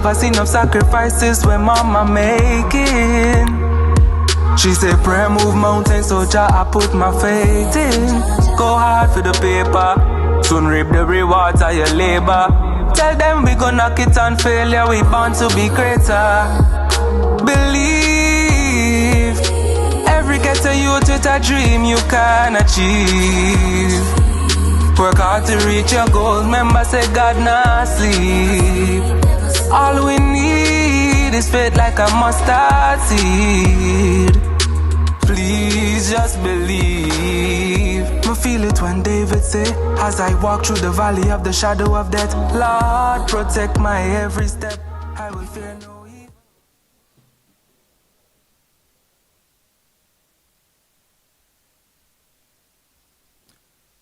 I seen enough sacrifices when mama making. She said prayer move mountains, so Jah I put my faith in. Go hard for the paper, soon reap the rewards of your labor. Tell them we gon' knock it on failure, we born to be greater. Believe, every ghetto youth with a dream you can achieve. Work hard to reach your goals, remember say God not sleep. All we need is faith like a mustard seed. Please just believe. Me feel it when David say, as I walk through the valley of the shadow of death, Lord protect my every step, I will fear no evil.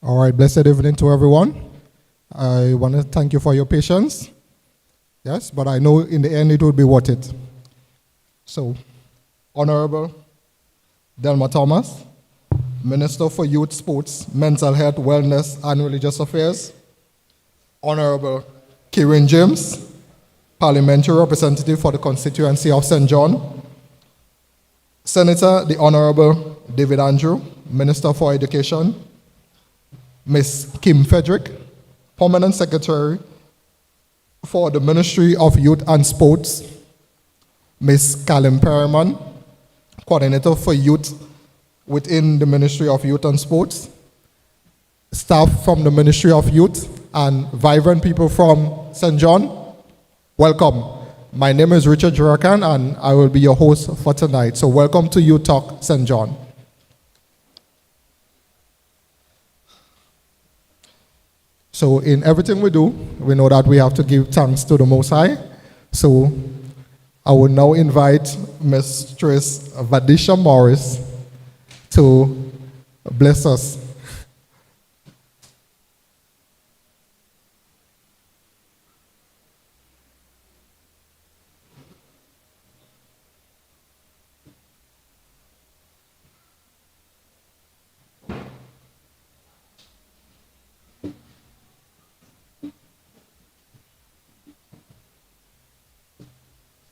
All right, blessed evening to everyone. I want to thank you for your patience. Yes, but I know in the end it will be worth it. So, Honorable Delma Thomas, Minister for Youth, Sports, Mental Health, Wellness, and Religious Affairs. Honorable Kerryne James, Parliamentary Representative for the constituency of St. John. Senator, the Honorable David Andrew, Minister for Education. Ms. Kim Frederick, Permanent Secretary for the Ministry of Youth and Sports. Ms. Kerryne Perryman, Coordinator for Youth within the Ministry of Youth and Sports. Staff from the Ministry of Youth and vibrant people from St. John, welcome. My name is Richard Jurakan and I will be your host for tonight. So welcome to Youth Talk St. John. So in everything we do, we know that we have to give thanks to the Most High. So I will now invite Mistress Vadisha Morris to bless us.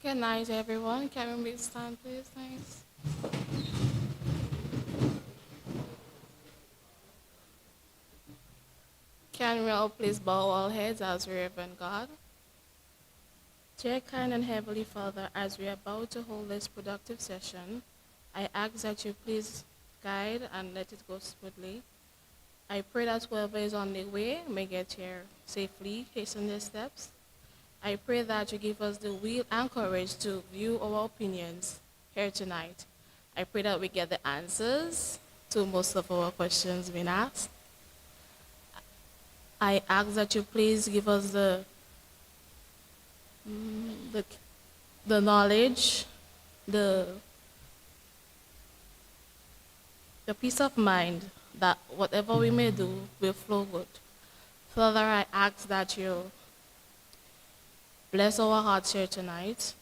Good night, everyone. Can we stand, please? Thanks. Can we all please bow our heads as we reverend God? Dear kind and Heavenly Father, as we are about to hold this productive session, I ask that you please guide and let it go smoothly. I pray that whoever is on their way may get here safely, hasten their steps. I pray that you give us the will and courage to view our opinions here tonight. I pray that we get the answers to most of our questions being asked. I ask that you please give us the knowledge, the peace of mind that whatever we may do will flow good. Father, I ask that you bless our hearts here tonight.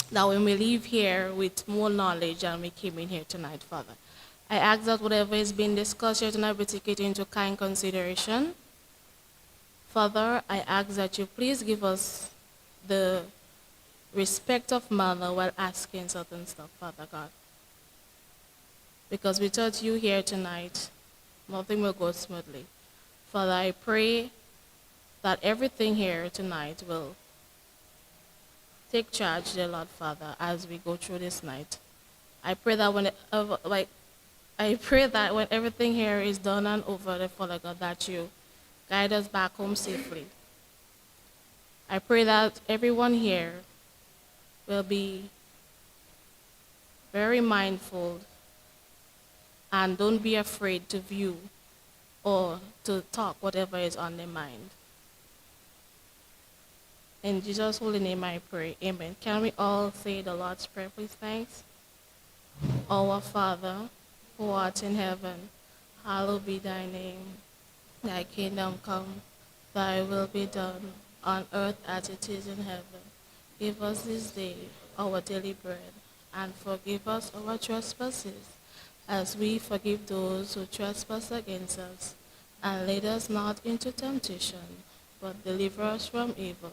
That we may leave here with more knowledge than we came in here tonight, Father. I ask that whatever is being discussed here tonight, we take it into kind consideration. Father, I ask that you please give us the respect of manner while asking certain stuff, Father God. Because without you here tonight, nothing will go smoothly. Father, I pray that everything here tonight will take charge, dear Lord Father, as we go through this night. I pray that when everything here is done and over, dear Father God, that you guide us back home safely. I pray that everyone here will be very mindful and don't be afraid to view or to talk whatever is on their mind. In Jesus' holy name I pray, amen. Can we all say the Lord's Prayer, please? Thanks. Our Father, who art in heaven, hallowed be thy name. Thy kingdom come, thy will be done, on earth as it is in heaven. Give us this day our daily bread, and forgive us our trespasses, as we forgive those who trespass against us. And lead us not into temptation, but deliver us from evil.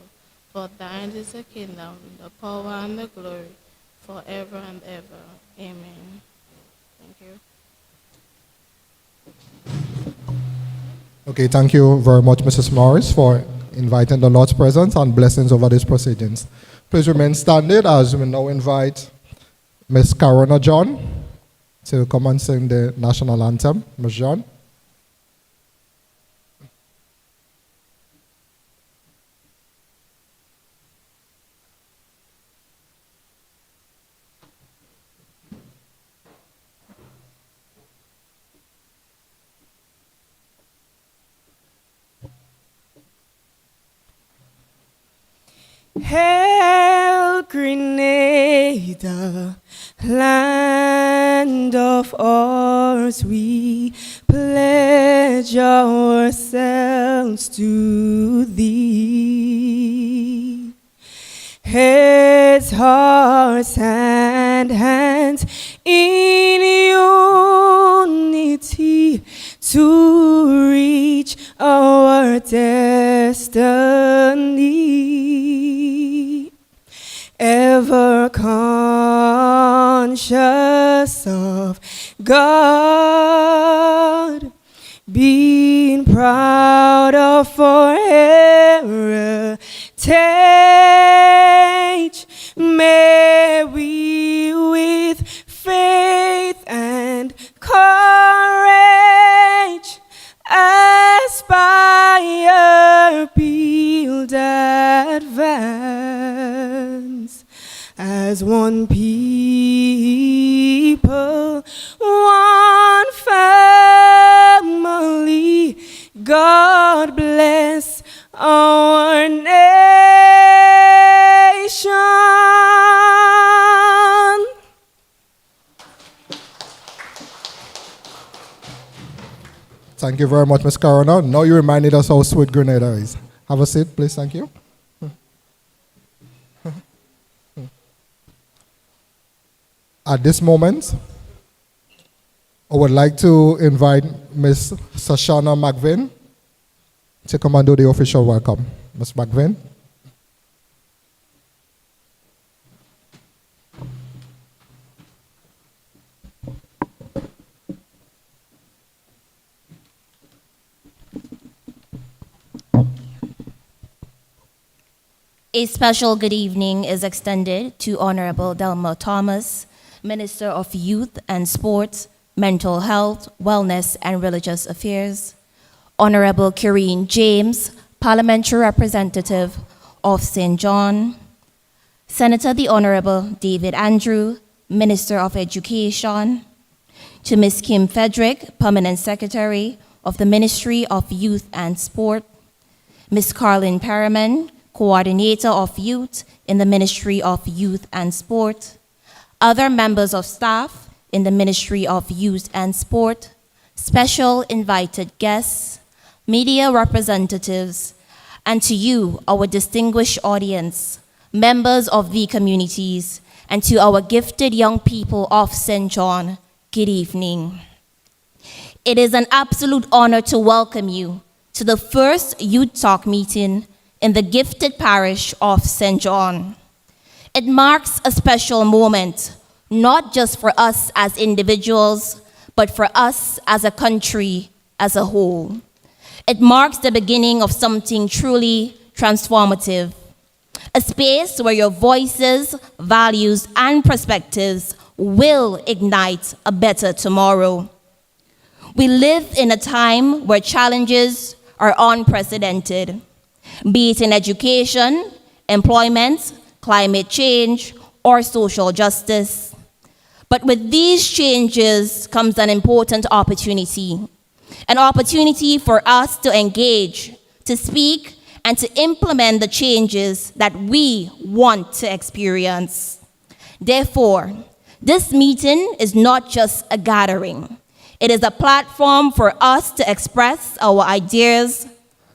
For thine is the kingdom, the power, and the glory, forever and ever. Amen. Thank you. Okay, thank you very much, Mrs. Morris, for inviting the Lord's presence and blessings over these proceedings. Please remain standing as we now invite Miss Kerryne John to come and sing the national anthem. Ms. John. Hail, Grenada, land of ours, we pledge ourselves to thee. Heads, hearts, and hands in unity to reach our destiny. Ever conscious of God, being proud of our heritage, may we with faith and courage aspire, build, advance as one people, one family. God bless our nation. Thank you very much, Ms. Kerryne. Now you reminded us how sweet Grenada is. Have a seat, please. Thank you. At this moment, I would like to invite Ms. Sashana McVin to come and do the official welcome. Ms. McVin. A special good evening is extended to Honorable Delma Thomas, Minister of Youth and Sports, Mental Health, Wellness, and Religious Affairs, Honorable Kerryne James, Parliamentary Representative of St. John, Senator the Honorable David Andrew, Minister of Education, to Ms. Kim Frederick, Permanent Secretary of the Ministry of Youth and Sport, Ms. Carlin Perriman, Coordinator of Youth in the Ministry of Youth and Sport, other members of staff in the Ministry of Youth and Sport, special invited guests, media representatives, and to you, our distinguished audience, members of the communities, and to our gifted young people of St. John, good evening. It is an absolute honor to welcome you to the first Youth Talk meeting in the gifted parish of St. John. It marks a special moment, not just for us as individuals, but for us as a country as a whole. It marks the beginning of something truly transformative, a space where your voices, values, and perspectives will ignite a better tomorrow. We live in a time where challenges are unprecedented, be it in education, employment, climate change, or social justice. But with these changes comes an important opportunity, an opportunity for us to engage, to speak, and to implement the changes that we want to experience. Therefore, this meeting is not just a gathering. It is a platform for us to express our ideas,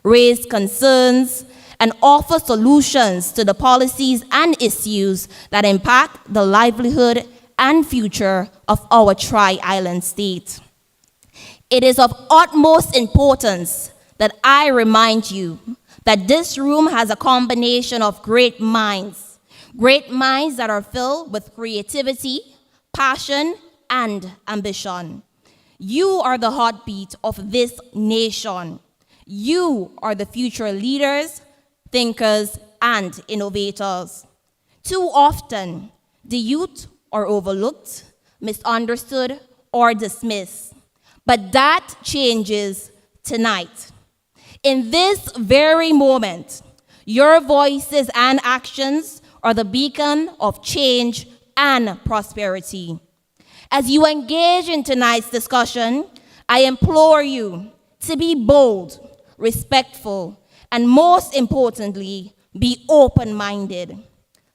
raise concerns, and offer solutions to the policies and issues that impact the livelihood and future of our Tri-Island state. It is of utmost importance that I remind you that this room has a combination of great minds that are filled with creativity, passion, and ambition. You are the heartbeat of this nation. You are the future leaders, thinkers, and innovators. Too often, the youth are overlooked, misunderstood, or dismissed. But that changes tonight. In this very moment, your voices and actions are the beacon of change and prosperity. As you engage in tonight's discussion, I implore you to be bold, respectful, and most importantly, be open-minded.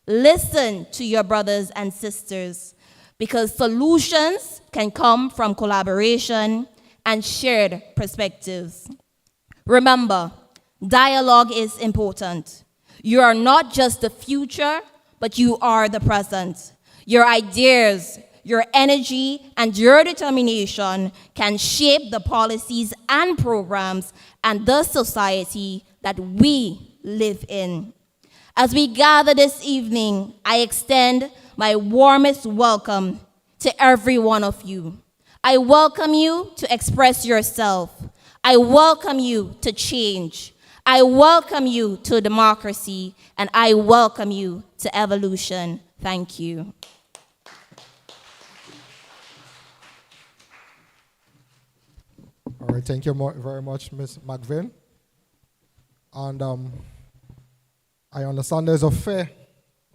Listen to your brothers and sisters, because solutions can come from collaboration and shared perspectives. Remember, dialogue is important. You are not just the future, but you are the present. Your ideas, your energy, and your determination can shape the policies and programs and the society that we live in. As we gather this evening, I extend my warmest welcome to every one of you. I welcome you to express yourself. I welcome you to change. I welcome you to democracy, and I welcome you to evolution. Thank you. All right, thank you very much, Ms. McVin. And I understand there's a fair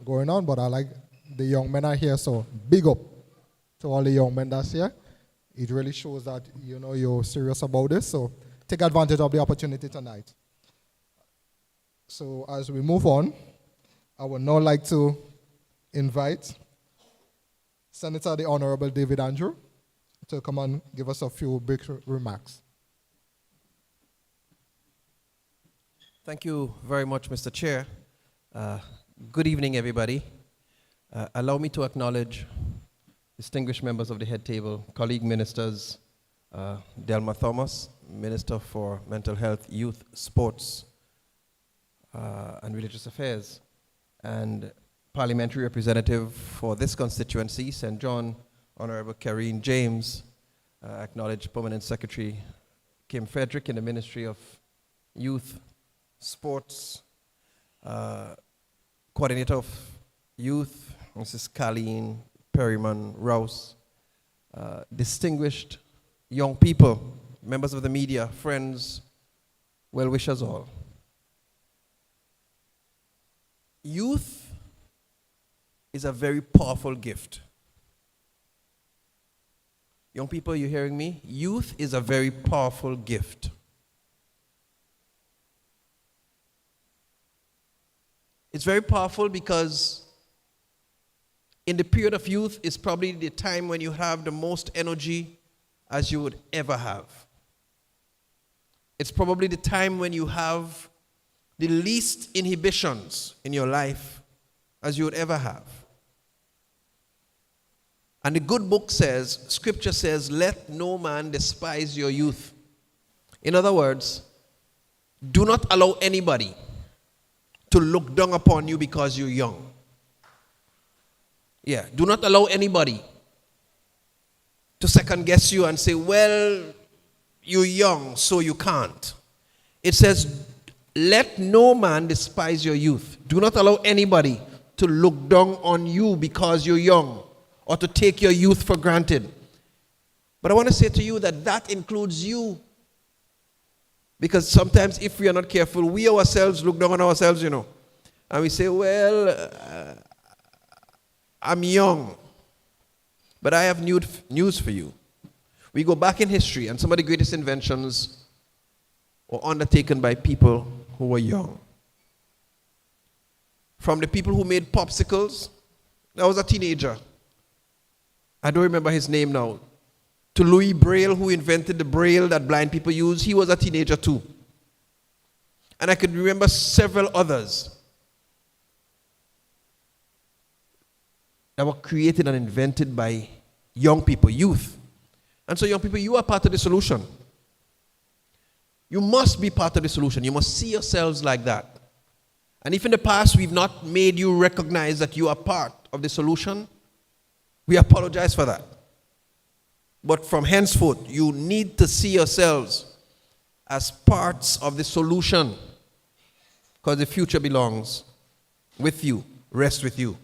going on, but I like the young men are here, so big up to all the young men that's here. It really shows that you're serious about this, so take advantage of the opportunity tonight. So as we move on, I would now like to invite Senator the Honorable David Andrew to come and give us a few brief remarks. Thank you very much, Mr. Chair. Good evening, everybody. Allow me to acknowledge distinguished members of the head table, colleague ministers, Delma Thomas, Minister for Mental Health, Youth, Sports, and Religious Affairs, and Parliamentary Representative for this constituency, St. John, Honorable Kerryne James, acknowledged Permanent Secretary Kim Frederick in the Ministry of Youth, Sports, Coordinator of Youth, Mrs. Colleen Perryman Rouse, distinguished young people, members of the media, friends, well-wishers all. Youth is a very powerful gift. Young people, you hearing me? Youth is a very powerful gift. It's very powerful because in the period of youth is probably the time when you have the most energy as you would ever have. It's probably the time when you have the least inhibitions in your life as you would ever have. And the good book says, scripture says, let no man despise your youth. In other words, do not allow anybody to look down upon you because you're young. Yeah, do not allow anybody to second guess you and say, well, you're young, so you can't. It says, let no man despise your youth. Do not allow anybody to look down on you because you're young or to take your youth for granted. But I want to say to you that that includes you. Because sometimes if we are not careful, we ourselves look down on ourselves, and we say, well, I'm young. But I have news for you. We go back in history, and some of the greatest inventions were undertaken by people who were young. From the people who made popsicles, I was a teenager. I don't remember his name now. To Louis Braille, who invented the braille that blind people use, he was a teenager too. And I could remember several others that were created and invented by young people, youth. And so young people, you are part of the solution. You must be part of the solution. You must see yourselves like that. And if in the past we've not made you recognize that you are part of the solution, we apologize for that. But from henceforth, you need to see yourselves as parts of the solution, because the future belongs with you, rests with you.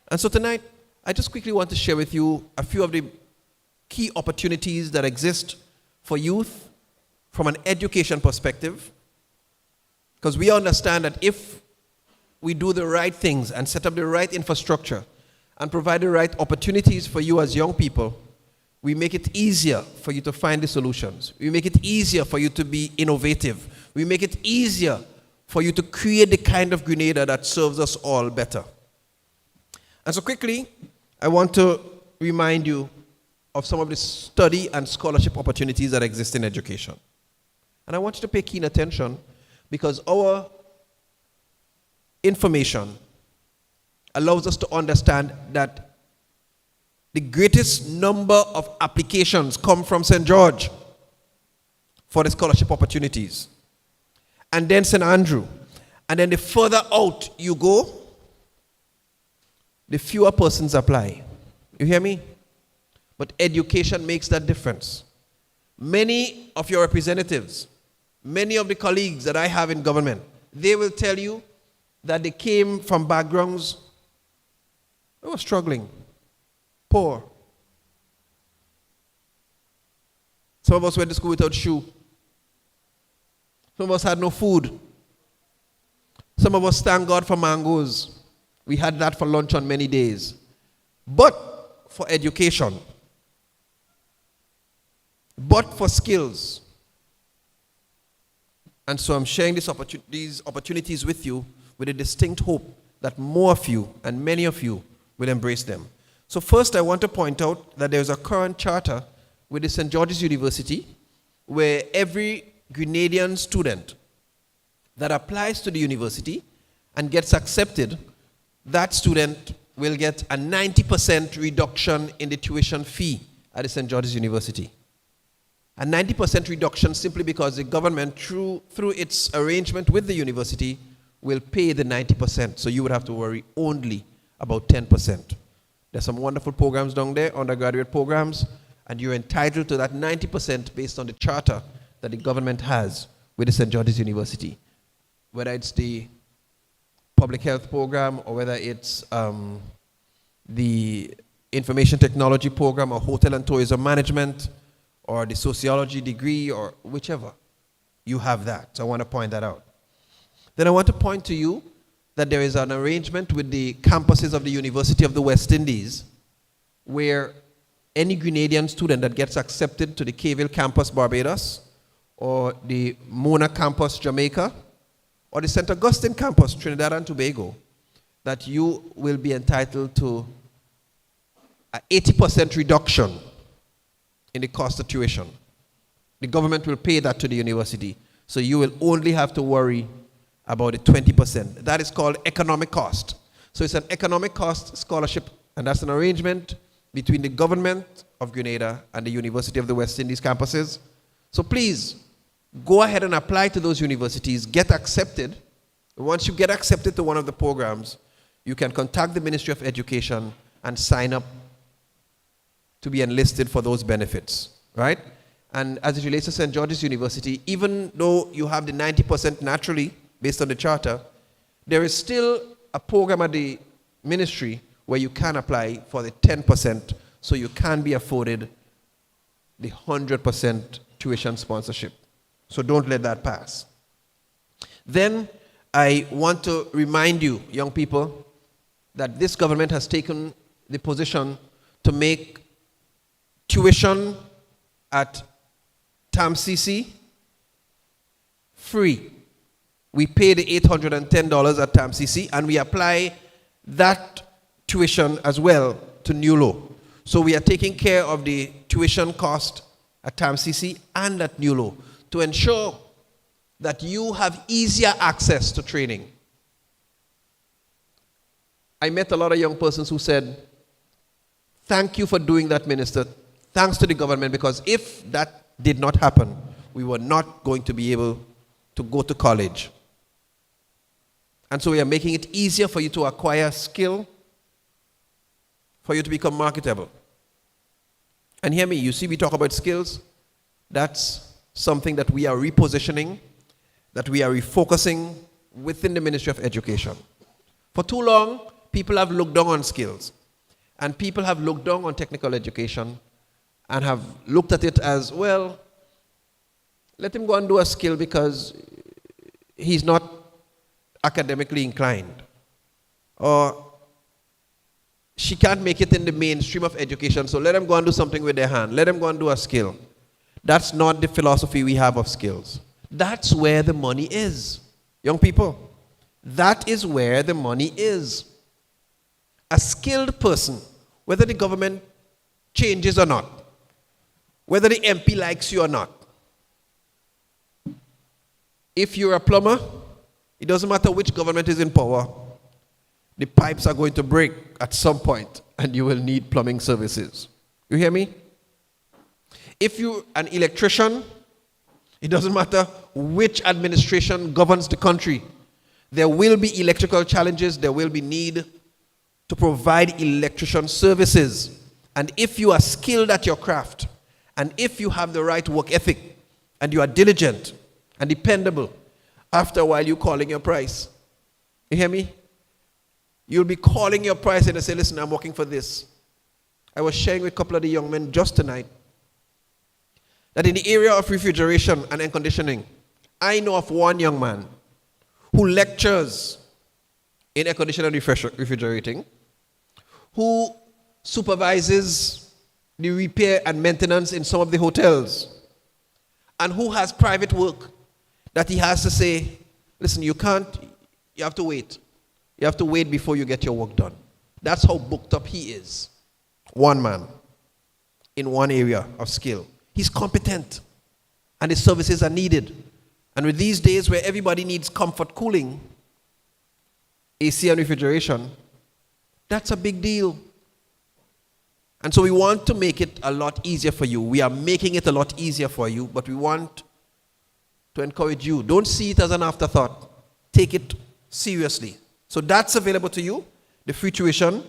And so tonight, I just quickly want to share with you a few of the key opportunities that exist for youth from an education perspective, because we understand that if we do the right things and set up the right infrastructure and provide the right opportunities for you as young people, we make it easier for you to find the solutions. We make it easier for you to be innovative. We make it easier for you to create the kind of Grenada that serves us all better. And so quickly, I want to remind you of some of the study and scholarship opportunities that exist in education. And I want you to pay keen attention, because our information allows us to understand that the greatest number of applications come from St. George for the scholarship opportunities, and then St. Andrew. And then the further out you go, the fewer persons apply. You hear me? But education makes that difference. Many of your representatives, many of the colleagues that I have in government, they will tell you that they came from backgrounds that were struggling, poor. Some of us went to school without shoe. Some of us had no food. Some of us thank God for mangoes. We had that for lunch on many days. But for education, but for skills. And so I'm sharing these opportunities with you with a distinct hope that more of you and many of you will embrace them. So first, I want to point out that there's a current charter with the St. George's University where every Grenadian student that applies to the university and gets accepted, that student will get a 90% reduction in the tuition fee at the St. George's University. A 90% reduction simply because the government, through its arrangement with the university, will pay the 90%. So you would have to worry only about 10%. There's some wonderful programs down there, undergraduate programs, and you're entitled to that 90% based on the charter that the government has with the St. George's University. Whether it's the public health program, or whether it's the information technology program, or hotel and tourism management, or the sociology degree, or whichever, you have that. So I want to point that out. Then I want to point to you that there is an arrangement with the campuses of the University of the West Indies where any Grenadian student that gets accepted to the Cayville campus, Barbados, or the Mona campus, Jamaica, or the St. Augustine campus, Trinidad and Tobago, that you will be entitled to an 80% reduction in the cost of tuition. The government will pay that to the university, so you will only have to worry about the 20%. That is called economic cost. So it's an economic cost scholarship, and that's an arrangement between the government of Grenada and the University of the West Indies campuses. So please, go ahead and apply to those universities, get accepted. Once you get accepted to one of the programs, you can contact the Ministry of Education and sign up to be enlisted for those benefits, right? And as it relates to St. George's University, even though you have the 90% naturally, based on the charter, there is still a program at the ministry where you can apply for the 10%, so you can be afforded the 100% tuition sponsorship. So don't let that pass. Then I want to remind you, young people, that this government has taken the position to make tuition at TAMCC free. We pay the $810 at TAMCC, and we apply that tuition as well to NULO. So we are taking care of the tuition cost at TAMCC and at NULO to ensure that you have easier access to training. I met a lot of young persons who said, "Thank you for doing that, Minister. Thanks to the government, because if that did not happen, we were not going to be able to go to college. And so we are making it easier for you to acquire skill, for you to become marketable. And hear me, you see we talk about skills. That's something that we are repositioning, that we are refocusing within the Ministry of Education. For too long, people have looked down on skills. And people have looked down on technical education and have looked at it as, well, let him go and do a skill because he's not academically inclined. Or she can't make it in the mainstream of education, so let him go and do something with their hand. Let him go and do a skill. That's not the philosophy we have of skills. That's where the money is. Young people, that is where the money is. A skilled person, whether the government changes or not, whether the MP likes you or not. If you're a plumber, it doesn't matter which government is in power, the pipes are going to break at some point and you will need plumbing services. You hear me? If you're an electrician, it doesn't matter which administration governs the country. There will be electrical challenges, there will be need to provide electrician services. And if you are skilled at your craft, and if you have the right work ethic, and you are diligent and dependable, after a while you're calling your price. You hear me? You'll be calling your price and they say, listen, I'm working for this. I was sharing with a couple of the young men just tonight that in the area of refrigeration and air conditioning, I know of one young man who lectures in air conditioning and refrigerating, who supervises the repair and maintenance in some of the hotels, and who has private work that he has to say, listen, you have to wait. You have to wait before you get your work done. That's how booked up he is. One man in one area of skill. He's competent and his services are needed. And with these days where everybody needs comfort cooling, AC and refrigeration, that's a big deal. And so we want to make it a lot easier for you. We are making it a lot easier for you, but we want to encourage you. Don't see it as an afterthought. Take it seriously. So that's available to you, the free tuition.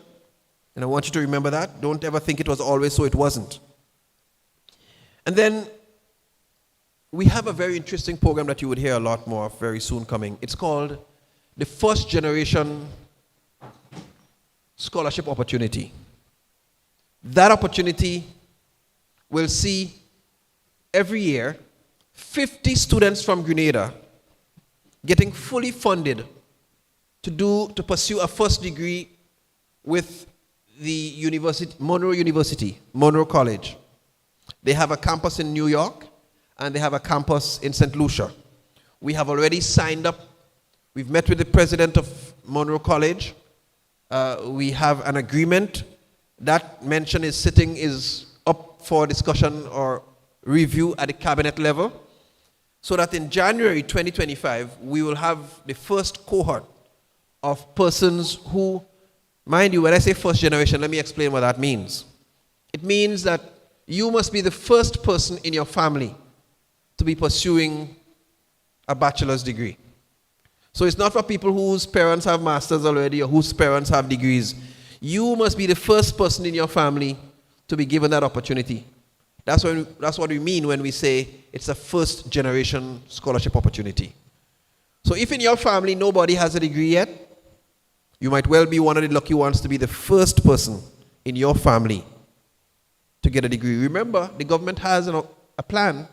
And I want you to remember that. Don't ever think it was always so. It wasn't. And then we have a very interesting program that you would hear a lot more of very soon coming. It's called the First Generation Scholarship Opportunity. That opportunity will see every year 50 students from Grenada getting fully funded to pursue a first degree with the university, Monroe College. They have a campus in New York and they have a campus in St. Lucia. We have already signed up. We've met with the president of Monroe College. We have an agreement. That mention is up for discussion or review at the cabinet level, so that in January 2025, we will have the first cohort of persons who, mind you, when I say first generation, let me explain what that means. It means that you must be the first person in your family to be pursuing a bachelor's degree. So it's not for people whose parents have masters already or whose parents have degrees. You must be the first person in your family to be given that opportunity. That's what we mean when we say it's a first generation scholarship opportunity. So if in your family nobody has a degree yet, you might well be one of the lucky ones to be the first person in your family to get a degree. Remember, the government has a plan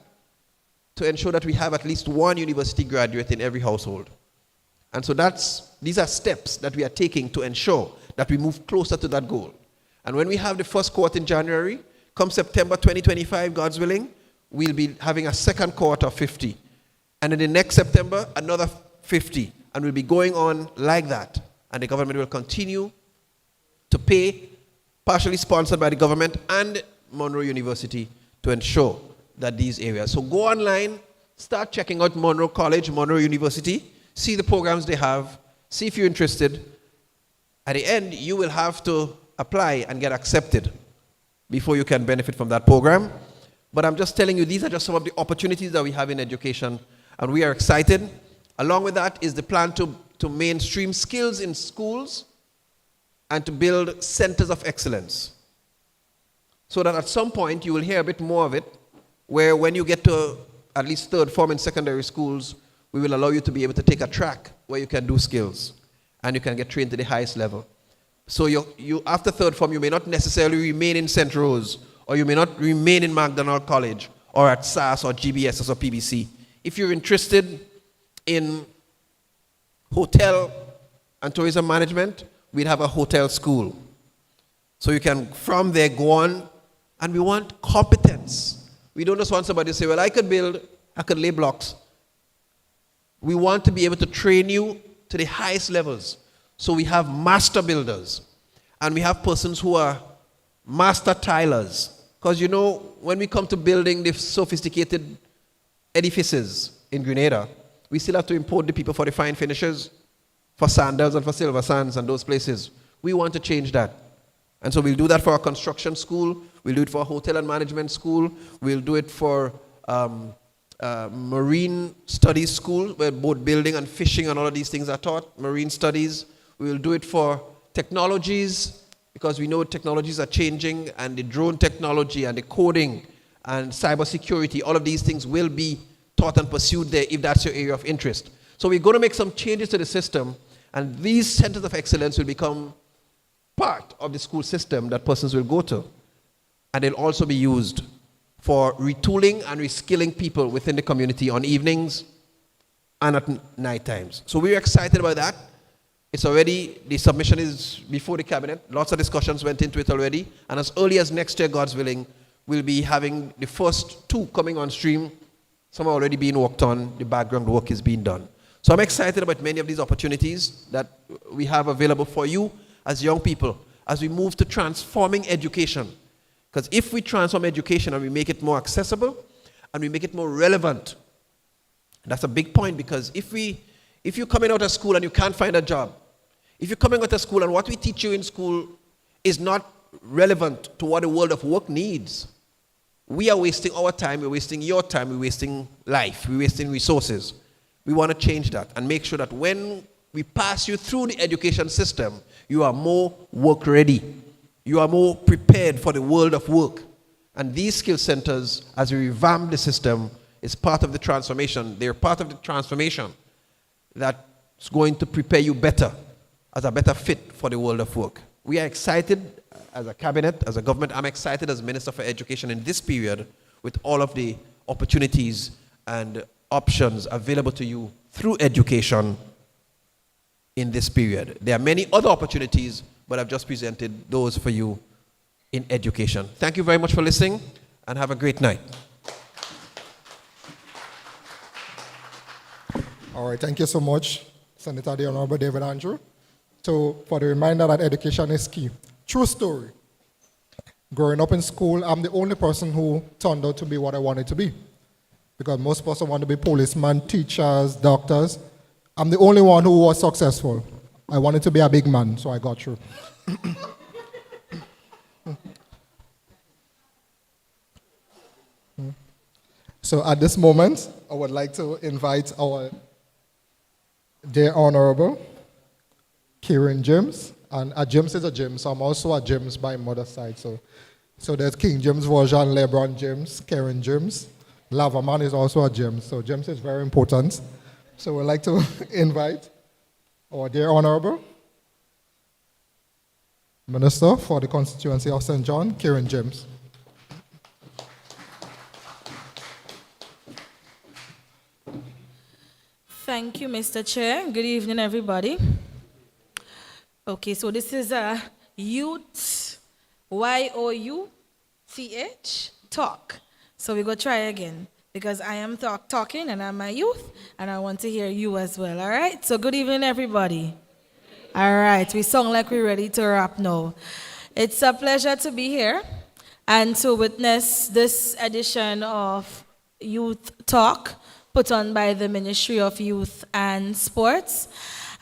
to ensure that we have at least one university graduate in every household. And so these are steps that we are taking to ensure that we move closer to that goal. And when we have the first cohort in January, come September 2025, God's willing, we'll be having a second cohort of 50. And in the next September, another 50. And we'll be going on like that. And the government will continue to pay, partially sponsored by the government and Monroe University, to ensure that these areas. So go online, start checking out Monroe College, Monroe University, see the programs they have, see if you're interested. At the end, you will have to apply and get accepted before you can benefit from that program. But I'm just telling you, these are just some of the opportunities that we have in education, and we are excited. Along with that is the plan to mainstream skills in schools and to build centers of excellence. So that at some point you will hear a bit more of it, where when you get to at least third form in secondary schools, we will allow you to be able to take a track where you can do skills and you can get trained to the highest level. So you after third form, you may not necessarily remain in St. Rose, or you may not remain in McDonald College, or at SAS, or GBSS, or PBC. If you're interested in hotel and tourism management, we'd have a hotel school. So you can, from there, go on, and we want competence. We don't just want somebody to say, well, I could lay blocks. We want to be able to train you to the highest levels. So we have master builders, and we have persons who are master tilers. Because you know, when we come to building the sophisticated edifices in Grenada, we still have to import the people for the fine finishes, for sandals and for silver sands and those places. We want to change that. And so we'll do that for our construction school, we'll do it for a hotel and management school, we'll do it for marine studies school, where both building and fishing and all of these things are taught, marine studies. We'll do it for technologies, because we know technologies are changing, and the drone technology and the coding and cybersecurity, all of these things will be taught and pursued there if that's your area of interest. So we're going to make some changes to the system, and these centers of excellence will become part of the school system that persons will go to. And they'll also be used for retooling and reskilling people within the community on evenings and at night times. So we're excited about that. It's already, the submission is before the cabinet. Lots of discussions went into it already. And as early as next year, God's willing, we'll be having the first 2 coming on stream. Some are already being worked on. The background work is being done. So I'm excited about many of these opportunities that we have available for you as young people, as we move to transforming education. Because if we transform education and we make it more accessible and we make it more relevant, that's a big point, because if you're coming out of school and you can't find a job, if you're coming out of school and what we teach you in school is not relevant to what the world of work needs, we are wasting our time, we're wasting your time, we're wasting life, we're wasting resources. We want to change that and make sure that when we pass you through the education system, you are more work ready. You are more prepared for the world of work. And these skill centers, as we revamp the system, is part of the transformation. They're part of the transformation that's going to prepare you better, as a better fit for the world of work. We are excited as a cabinet, as a government. I'm excited as Minister for Education in this period with all of the opportunities and options available to you through education in this period. There are many other opportunities, but I've just presented those for you in education. Thank you very much for listening, and have a great night. All right, thank you so much, Senator the Honorable David Andrew. So, for the reminder that education is key. True story. Growing up in school, I'm the only person who turned out to be what I wanted to be. Because most persons want to be policemen, teachers, doctors. I'm the only one who was successful. I wanted to be a big man, so I got through. So at this moment, I would like to invite our dear Honorable Kerryne James. And a James is a James, so I'm also a James by mother's side. So there's King James version, LeBron James, Kerryne James. Lavaman is also a James, so James is very important. So we'd like to invite our dear Honorable Minister for the constituency of St. John, Kerryne James. Thank you, Mr. Chair. Good evening, everybody. Okay, so this is a youth, Y-O-U-T-H, talk. So we go try again, because I am talking and I'm a youth, and I want to hear you as well, all right? So good evening, everybody. All right, we sound like we're ready to wrap now. It's a pleasure to be here and to witness this edition of Youth Talk put on by the Ministry of Youth and Sports.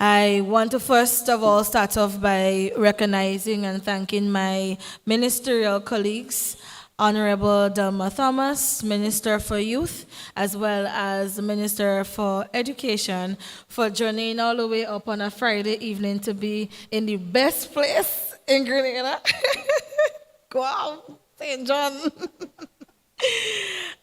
I want to first of all start off by recognizing and thanking my ministerial colleagues, Honorable Delma Thomas, Minister for Youth, as well as Minister for Education, for journeying all the way up on a Friday evening to be in the best place in Grenada. Wow, St. John.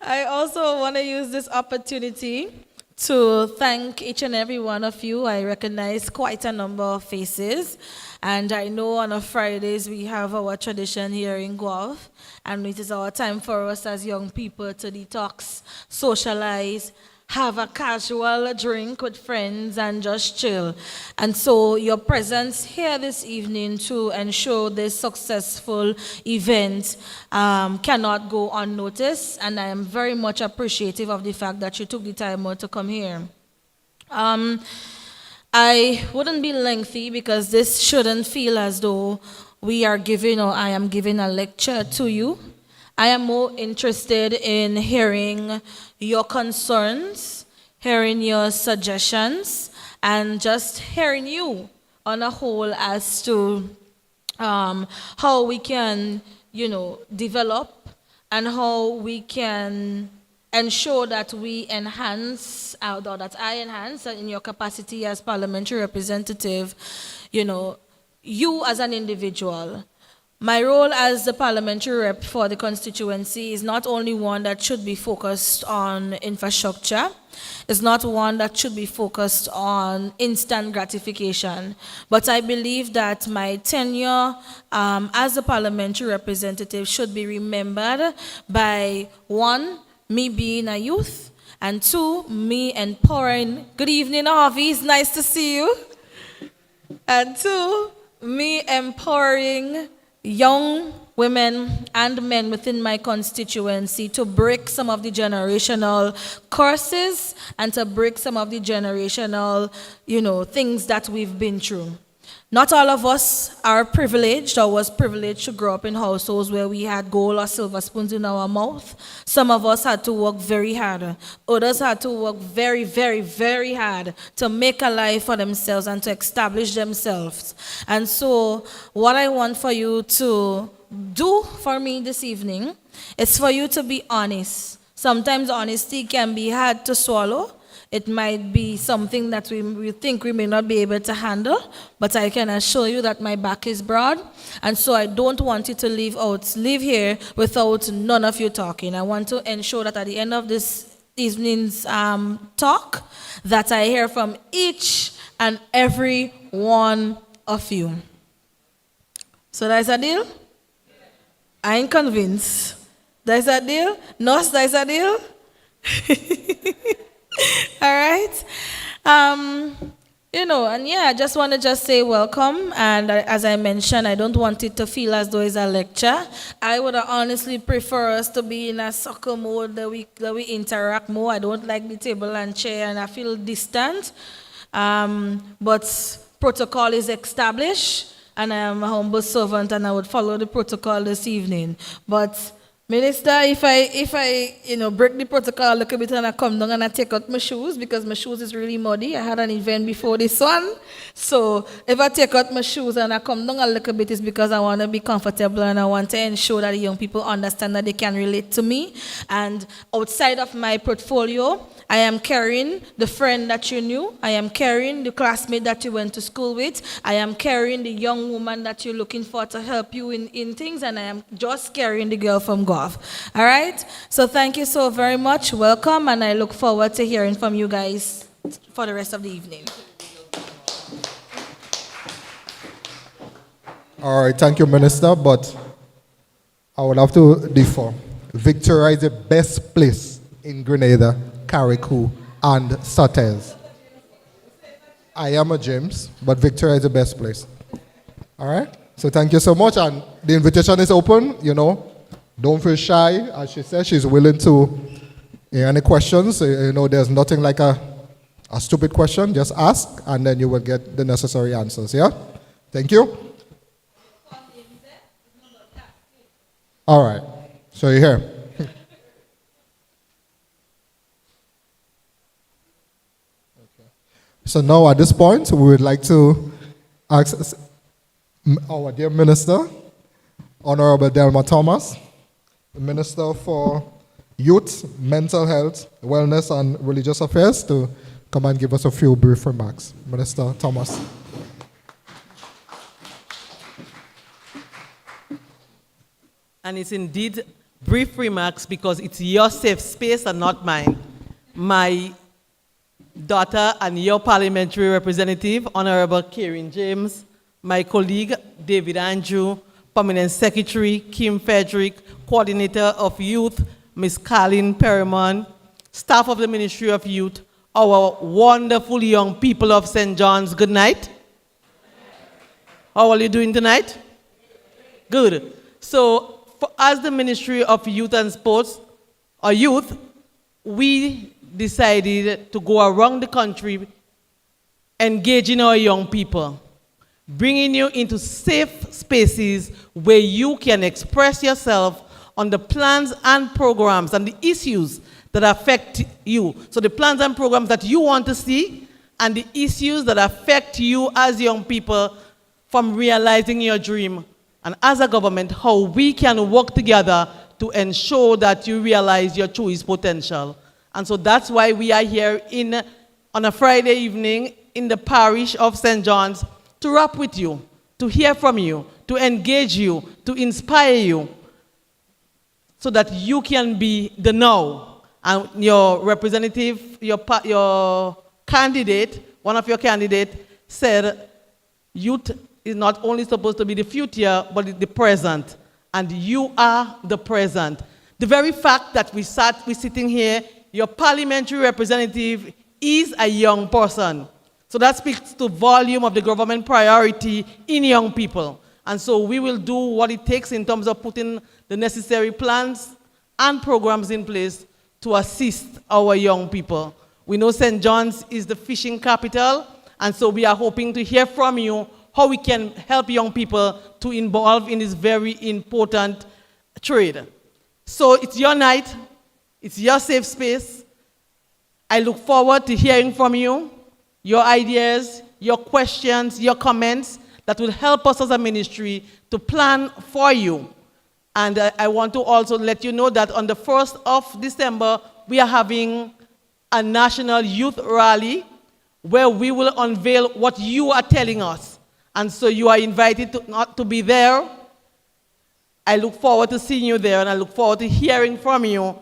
I also want to use this opportunity to thank each and every one of you. I recognize quite a number of faces, and I know on a Fridays we have our tradition here in Gouyave, and it is our time for us as young people to detox, socialize, have a casual drink with friends and just chill. And so your presence here this evening to ensure this successful event cannot go unnoticed, and I am very much appreciative of the fact that you took the time out to come here. I wouldn't be lengthy because this shouldn't feel as though we are giving or I am giving a lecture to you. I am more interested in hearing your concerns, hearing your suggestions, and just hearing you on a whole as to how we can, develop and how we can ensure that we enhance, or that I enhance in your capacity as parliamentary representative, you as an individual. My role as the parliamentary rep for the constituency is not only one that should be focused on infrastructure, it's not one that should be focused on instant gratification, but I believe that my tenure as a parliamentary representative should be remembered by, one, me being a youth, and two, me empowering, good evening, Harvey, it's nice to see you, and two, me empowering young women and men within my constituency to break some of the generational curses and to break some of the generational, things that we've been through. Not all of us are privileged or was privileged to grow up in households where we had gold or silver spoons in our mouth. Some of us had to work very hard. Others had to work very, very, very hard to make a life for themselves and to establish themselves. And so what I want for you to do for me this evening is for you to be honest. Sometimes honesty can be hard to swallow. It might be something that we think we may not be able to handle, but I can assure you that my back is broad, and so I don't want you to leave here without none of you talking. I want to ensure that at the end of this evening's talk, that I hear from each and every one of you. So there's a deal? I ain't convinced. There's a deal? Nos, there's a deal? All right. I just want to say welcome. And as I mentioned, I don't want it to feel as though it's a lecture. I would honestly prefer us to be in a soccer mode that we interact more. I don't like the table and chair, and I feel distant. But protocol is established, and I am a humble servant, and I would follow the protocol this evening. But Minister, if I break the protocol a little bit and I come down and I take out my shoes because my shoes is really muddy. I had an event before this one. So if I take out my shoes and I come down a little bit, it's because I want to be comfortable and I want to ensure that the young people understand that they can relate to me. And outside of my portfolio, I am Kerryne, the friend that you knew. I am Kerryne, the classmate that you went to school with. I am Kerryne, the young woman that you're looking for to help you in things. And I am just Kerryne, the girl from Gouyave. All right? So thank you so very much. Welcome. And I look forward to hearing from you guys for the rest of the evening. All right, thank you, Minister, but I would have to differ. Victoria is the best place in Grenada, Carriacou, and Sotez. I am a James, but Victoria is the best place. All right? So thank you so much, and the invitation is open, Don't feel shy. As she said, she's willing to hear any questions. There's nothing like a stupid question. Just ask, and then you will get the necessary answers, yeah? Thank you. All right. So you're here. So now at this point, we would like to ask our dear Minister, Honorable Delma Thomas, the Minister for Youth, Mental Health, Wellness and Religious Affairs, to come and give us a few brief remarks. Minister Thomas. And it's indeed brief remarks because it's your safe space and not mine. My daughter and your parliamentary representative, Honorable Kerryne James, my colleague, David Andrew, Permanent Secretary, Kim Frederick, Coordinator of Youth, Ms. Carlin Perrimon, staff of the Ministry of Youth, our wonderful young people of St. John's, good night. How are you doing tonight? Good. So, as the Ministry of Youth and Sports, or Youth, we decided to go around the country engaging our young people, bringing you into safe spaces where you can express yourself on the plans and programs and the issues that affect you. So the plans and programs that you want to see and the issues that affect you as young people from realizing your dream. And as a government, how we can work together to ensure that you realize your truest potential. And so that's why we are here on a Friday evening in the parish of St. John's to rap with you, to hear from you, to engage you, to inspire you, so that you can be the now. And your representative, your candidate, one of your candidates said, youth is not only supposed to be the future, but the present. And you are the present. The very fact that we're sitting here, your parliamentary representative is a young person. So that speaks to volume of the government priority in young people. And so we will do what it takes in terms of putting the necessary plans and programs in place to assist our young people. We know St. John's is the fishing capital, and so we are hoping to hear from you how we can help young people to involve in this very important trade. So it's your night, it's your safe space. I look forward to hearing from you, your ideas, your questions, your comments that will help us as a ministry to plan for you. And I want to also let you know that on the 1st of December, we are having a national youth rally where we will unveil what you are telling us. And so you are invited to be there. I look forward to seeing you there, and I look forward to hearing from you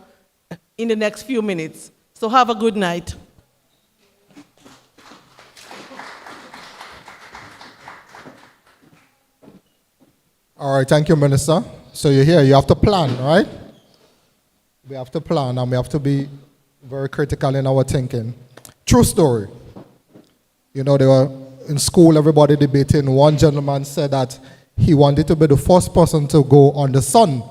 in the next few minutes. So have a good night. All right, thank you, Minister. So you're here, you have to plan, right? We have to plan, and we have to be very critical in our thinking. True story. You know, they were in school, everybody debating. One gentleman said that he wanted to be the first person to go on the sun.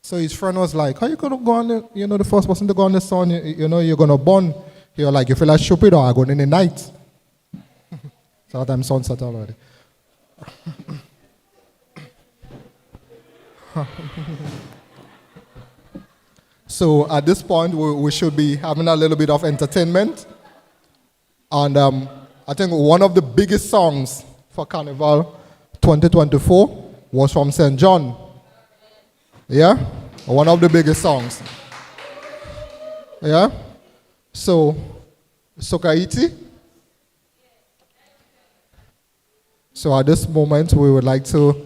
So his friend was like, how you going to go on the first person to go on the sun? You're going to burn. You're like, you feel like stupid, or I go in the night. So that I'm sunset already. So at this point, we should be having a little bit of entertainment. And I think one of the biggest songs for Carnival 2024 was from St. John. Yeah? One of the biggest songs. Yeah? So, Sokaiti. So at this moment, we would like to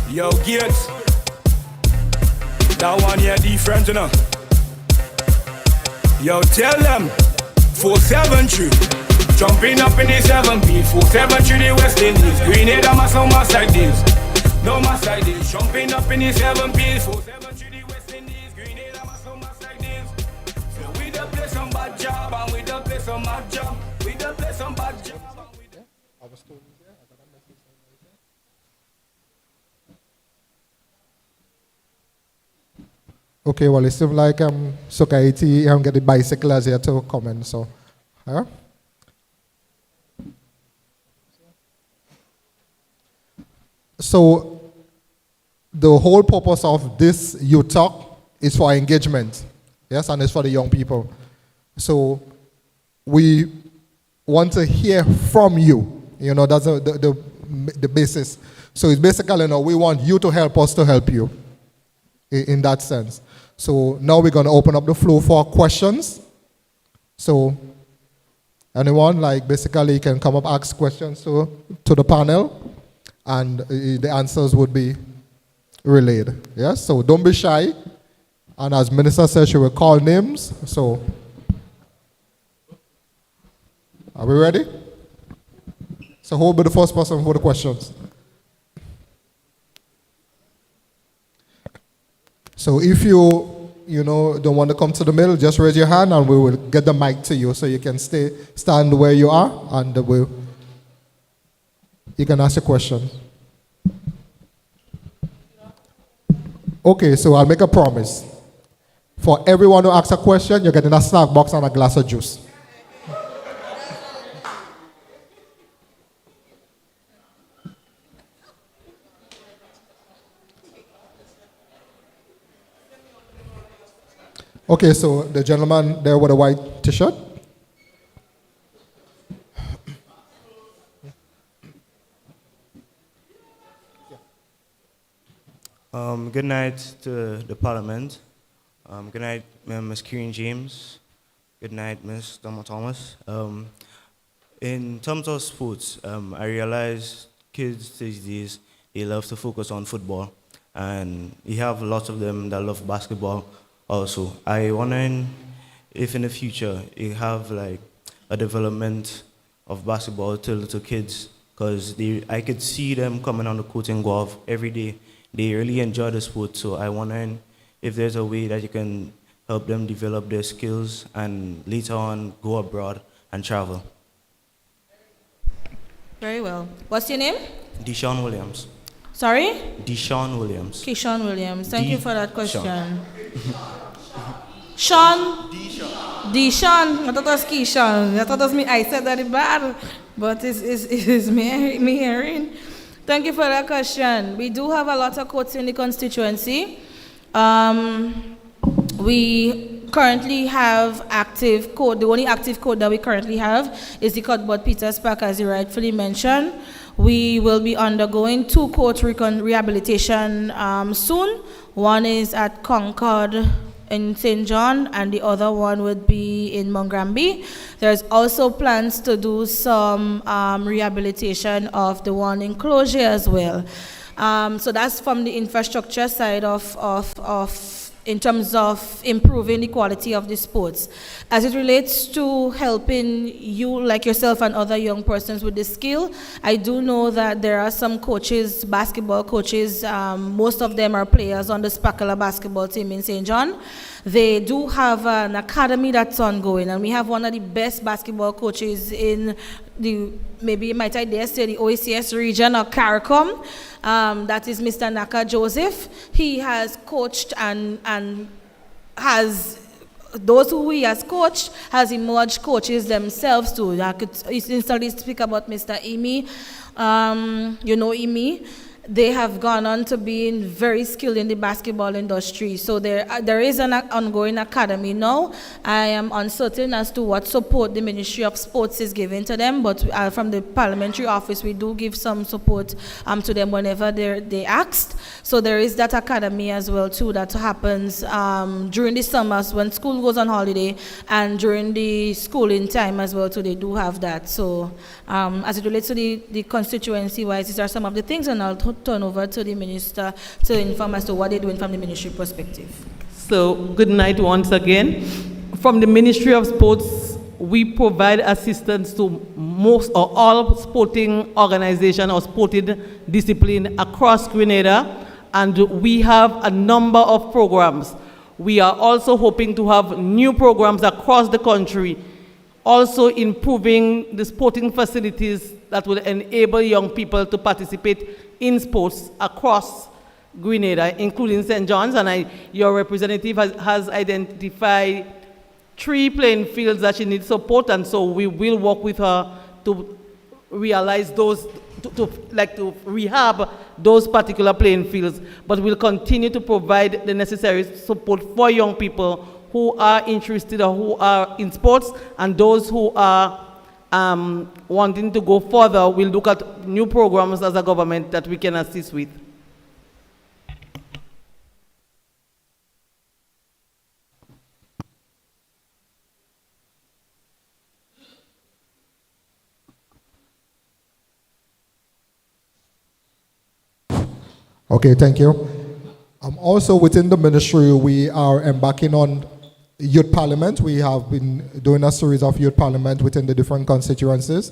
Yo, Gates. That one here different, you know. Yo, tell them 473. Jumping up in the 7P. 473 the West Indies. Grenada must no mass like this. No mass like this. Jumping up in the 7P. 473 the West Indies. Grenada must no mass like this. So we done play some bad job and we done play some mad job. We done play some bad job. Okay, well, it seems like Sokaiti get the bicyclers here to comment, so. Yeah? . 'Cause So the whole purpose of this youth talk is for engagement, yes, and it's for the young people. So we want to hear from you. You know, that's the basis. So it's basically, you know, we want you to help us to help you in that sense. So now we're going to open up the floor for questions. So anyone, like, basically can come up, ask questions to the panel, and the answers would be relayed. Yes, so don't be shy. And as Minister said, she will call names. So, are we ready? So who will be the first person for the questions? So if you don't want to come to the middle, just raise your hand and we will get the mic to you so you can stand where you are, and you can ask a question. Okay, so I'll make a promise. For everyone who asks a question, you're getting a snack box and a glass of juice. Okay, so the gentleman there with a white t-shirt. Good night to the Parliament. Good night, Ms. Kerryne James. Good night, Ms. Delma Thomas. In terms of sports, I realize kids these days, they love to focus on football, and you have lots of them that love basketball also. I wondering if in the future you have like a development of basketball to little kids, because I could see them coming on the court in Gouyave every day. They really enjoy the sport, so I wondering if there's a way that you can help them develop their skills and later on go abroad and travel. Very well. What's your name? Deshaun Williams. Sorry? Deshaun Williams. Keyshawn Williams. Thank you for that question. Sean? Deshaun. I thought it was Keyshawn. I thought it was me. I said that bad, but it's me hearing. Thank you for that question. We do have a lot of courts in the constituency. We currently have active code. The only active code that we currently have is the Cuthbert Peters Park, as you rightfully mentioned. We will be undergoing 2 court rehabilitation soon. One is at Concord in St. John, and the other one would be in Mongrambi. There's also plans to do some rehabilitation of the one in Closure as well. So that's from the infrastructure side of in terms of improving the quality of the sports. As it relates to helping you, like yourself and other young persons with the skill, I do know that there are some coaches, basketball coaches, most of them are players on the Spackler basketball team in St. John. They do have an academy that's ongoing, and we have one of the best basketball coaches in the, maybe might I dare say, the OECS region or CARICOM. That is Mr. Naka Joseph. He has coached and has, those who he has coached, has emerged coaches themselves too. I could instantly speak about Mr. Imi. You know Imi. They have gone on to being very skilled in the basketball industry. So there is an ongoing academy now. I am uncertain as to what support the Ministry of Sports is giving to them, but from the parliamentary office, we do give some support to them whenever they asked. So there is that academy as well too that happens during the summers when school goes on holiday, and during the schooling time as well too, they do have that. So as it relates to the constituency-wise, these are some of the things, and I'll turn over to the minister to inform as to what they're doing from the ministry perspective. So, good night once again. From the Ministry of Sports, we provide assistance to most or all sporting organizations or sporting discipline across Grenada, and we have a number of programs. We are also hoping to have new programs across the country, also improving the sporting facilities that will enable young people to participate in sports across Grenada, including St. John's, and your representative has identified 3 playing fields that she needs support, and so we will work with her to realize those to rehab those particular playing fields, but we'll continue to provide the necessary support for young people who are interested or who are in sports, and those who are wanting to go further. We'll look at new programs as a government that we can assist with. Okay, thank you. Also within the ministry, we are embarking on youth parliament. We have been doing a series of youth parliament within the different constituencies.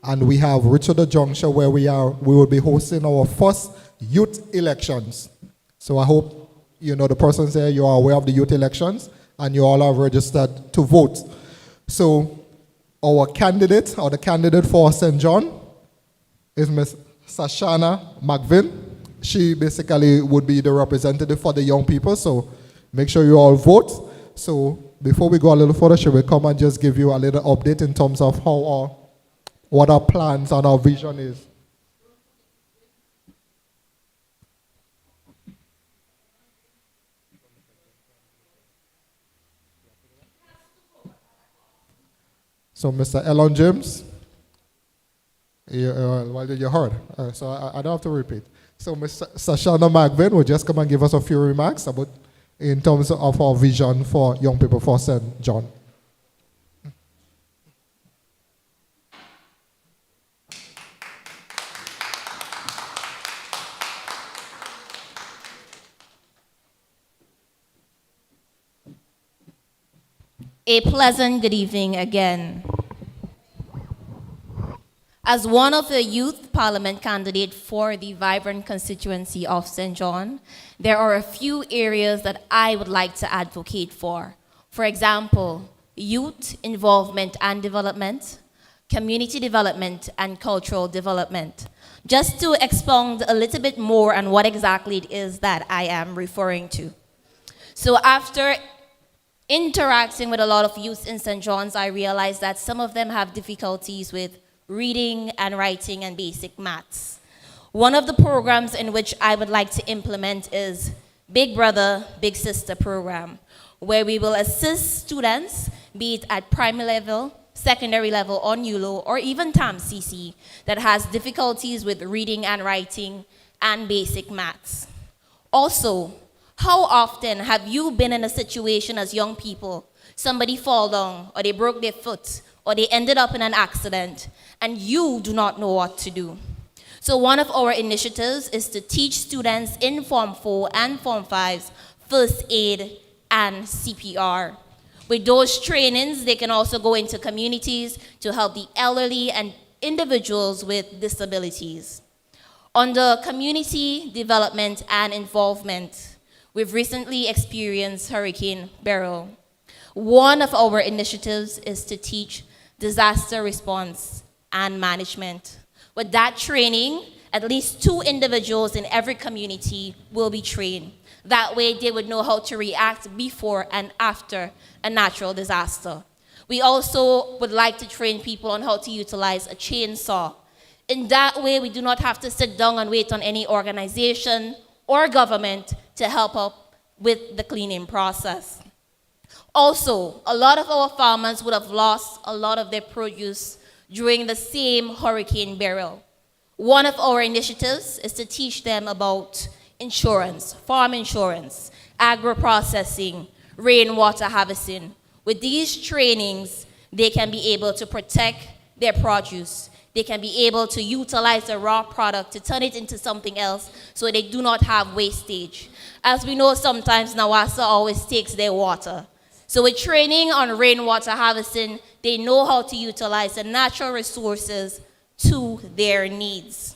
And we have reached the juncture where we will be hosting our first youth elections. So I hope, you know, the persons here, you are aware of the youth elections and you all are registered to vote. So our candidate, or the candidate for St. John, is Ms. Sashana McVin. She basically would be the representative for the young people, so make sure you all vote. So before we go a little further, she will come and just give you a little update in terms of what our plans and our vision is. So Mr. Elon James, you heard, so I don't have to repeat. So Ms. Sashana McVin will just come and give us a few remarks about in terms of our vision for young people for St. John. A pleasant good evening again. As one of the youth parliament candidates for the vibrant constituency of St. John, there are a few areas that I would like to advocate for. For example, youth involvement and development, community development and cultural development. Just to expound a little bit more on what exactly it is that I am referring to. So after interacting with a lot of youth in St. John's, I realized that some of them have difficulties with reading and writing and basic maths. One of the programs in which I would like to implement is Big Brother, Big Sister program, where we will assist students, be it at primary level, secondary level, or NULO, or even TAM-CC, that has difficulties with reading and writing and basic maths. Also, how often have you been in a situation as young people, somebody fall down, or they broke their foot, or they ended up in an accident, and you do not know what to do? So one of our initiatives is to teach students in Form 4 and Form 5's first aid and CPR. With those trainings, they can also go into communities to help the elderly and individuals with disabilities. Under community development and involvement, we've recently experienced Hurricane Beryl. One of our initiatives is to teach disaster response and management. With that training, at least 2 individuals in every community will be trained. That way they would know how to react before and after a natural disaster. We also would like to train people on how to utilize a chainsaw. In that way, we do not have to sit down and wait on any organization or government to help out with the cleaning process. Also, a lot of our farmers would have lost a lot of their produce during the same Hurricane Beryl. One of our initiatives is to teach them about insurance, farm insurance, agro-processing, rainwater harvesting. With these trainings, they can be able to protect their produce. They can be able to utilize the raw product to turn it into something else so they do not have wastage. As we know, sometimes Nawasa always takes their water. So with training on rainwater harvesting, they know how to utilize the natural resources to their needs.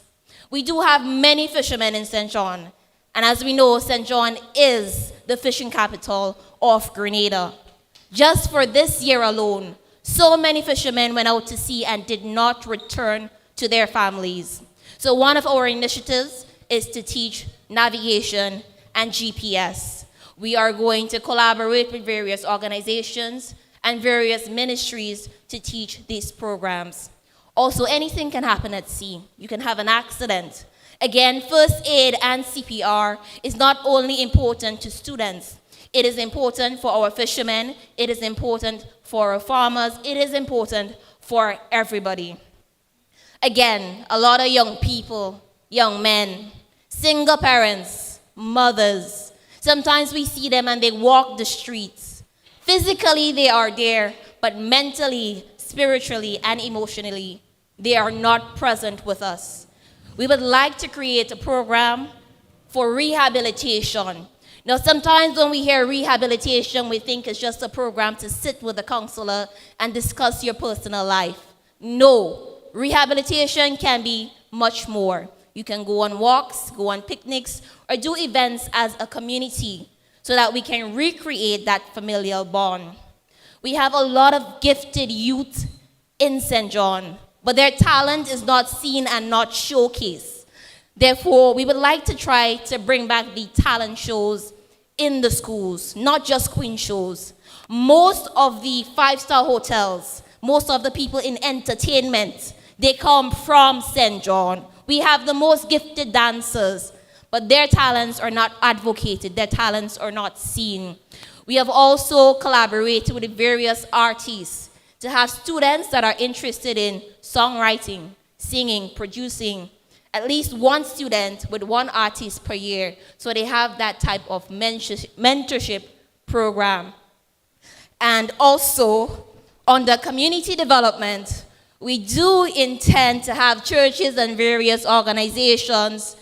We do have many fishermen in St. John, and as we know, St. John is the fishing capital of Grenada. Just for this year alone, so many fishermen went out to sea and did not return to their families. So one of our initiatives is to teach navigation and GPS. We are going to collaborate with various organizations and various ministries to teach these programs. Also, anything can happen at sea. You can have an accident. Again, first aid and CPR is not only important to students. It is important for our fishermen. It is important for our farmers. It is important for everybody. Again, a lot of young people, young men, single parents, mothers. Sometimes we see them and they walk the streets. Physically, they are there, but mentally, spiritually, and emotionally, they are not present with us. We would like to create a program for rehabilitation. Now, sometimes when we hear rehabilitation, we think it's just a program to sit with a counselor and discuss your personal life. No, rehabilitation can be much more. You can go on walks, go on picnics, or do events as a community so that we can recreate that familial bond. We have a lot of gifted youth in St. John, but their talent is not seen and not showcased. Therefore, we would like to try to bring back the talent shows in the schools, not just queen shows. Most of the five-star hotels, most of the people in entertainment, they come from St. John. We have the most gifted dancers, but their talents are not advocated, their talents are not seen. We have also collaborated with various artists to have students that are interested in songwriting, singing, producing, at least one student with one artist per year, so they have that type of mentorship program. And also, under community development, we do intend to have churches and various organizations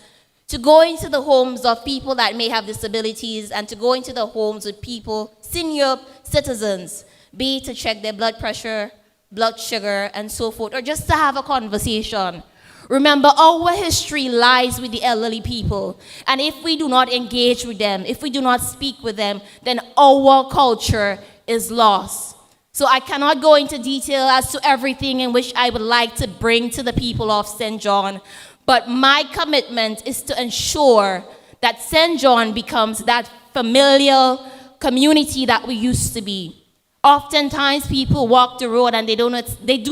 to go into the homes of people that may have disabilities and to go into the homes with people, senior citizens, be it to check their blood pressure, blood sugar, and so forth, or just to have a conversation. Remember, our history lies with the elderly people, and if we do not engage with them, if we do not speak with them, then our culture is lost. So I cannot go into detail as to everything in which I would like to bring to the people of St. John, but my commitment is to ensure that St. John becomes that familial community that we used to be. Oftentimes people walk the road and they do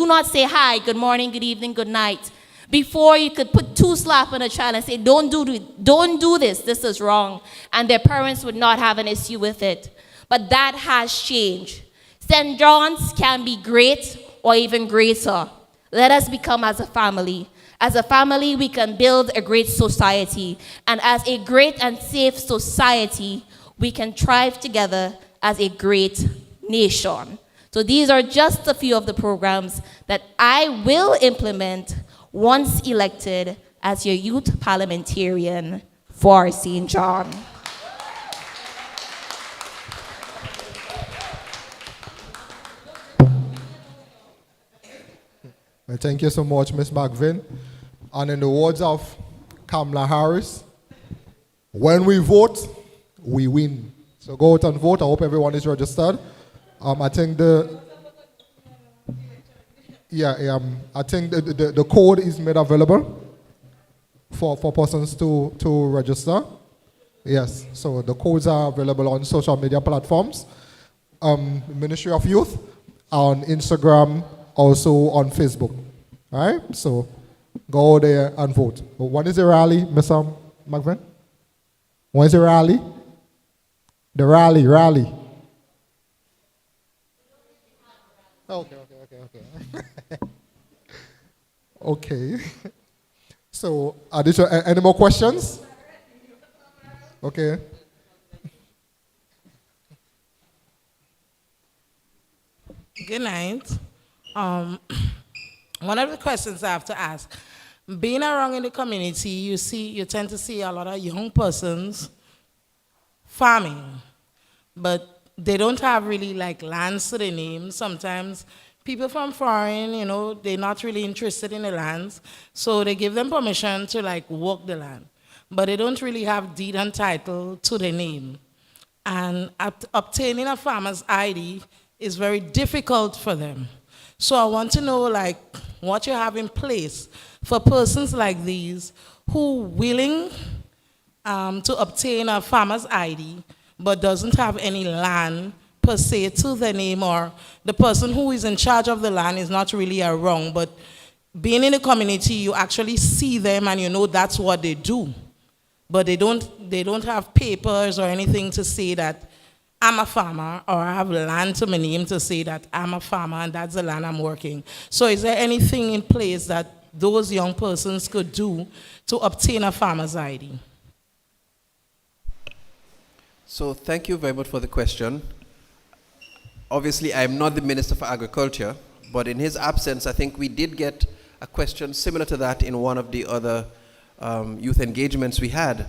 not say hi, good morning, good evening, good night. Before you could put two slaps on a child and say, don't do this, this is wrong. And their parents would not have an issue with it. But that has changed. St. John's can be great or even greater. Let us become as a family. As a family, we can build a great society. And as a great and safe society, we can thrive together as a great nation. So these are just a few of the programs that I will implement once elected as your youth parliamentarian for St. John. Well, thank you so much, Ms. McVin. And in the words of Kamala Harris, when we vote, we win. So go out and vote. I hope everyone is registered. I think the code is made available for persons to register. Yes, so the codes are available on social media platforms. Ministry of Youth, on Instagram, also on Facebook. All right, so go there and vote. When is the rally, Mr. McVin? When is the rally? The rally. Okay. Okay. So, any more questions? Okay. Good night. One of the questions I have to ask, being around in the community, you tend to see a lot of young persons farming, but they don't have really like lands to their name. Sometimes people from foreign, they're not really interested in the lands, so they give them permission to like work the land, but they don't really have deed and title to their name. And obtaining a farmer's ID is very difficult for them. So I want to know like what you have in place for persons like these who willing to obtain a farmer's ID but doesn't have any land per se to their name, or the person who is in charge of the land is not really around, but being in the community, you actually see them and you know that's what they do. But they don't have papers or anything to say that I'm a farmer, or I have land to my name to say that I'm a farmer and that's the land I'm working. So is there anything in place that those young persons could do to obtain a farmer's ID? So thank you very much for the question. Obviously, I'm not the Minister for Agriculture, but in his absence, I think we did get a question similar to that in one of the other youth engagements we had.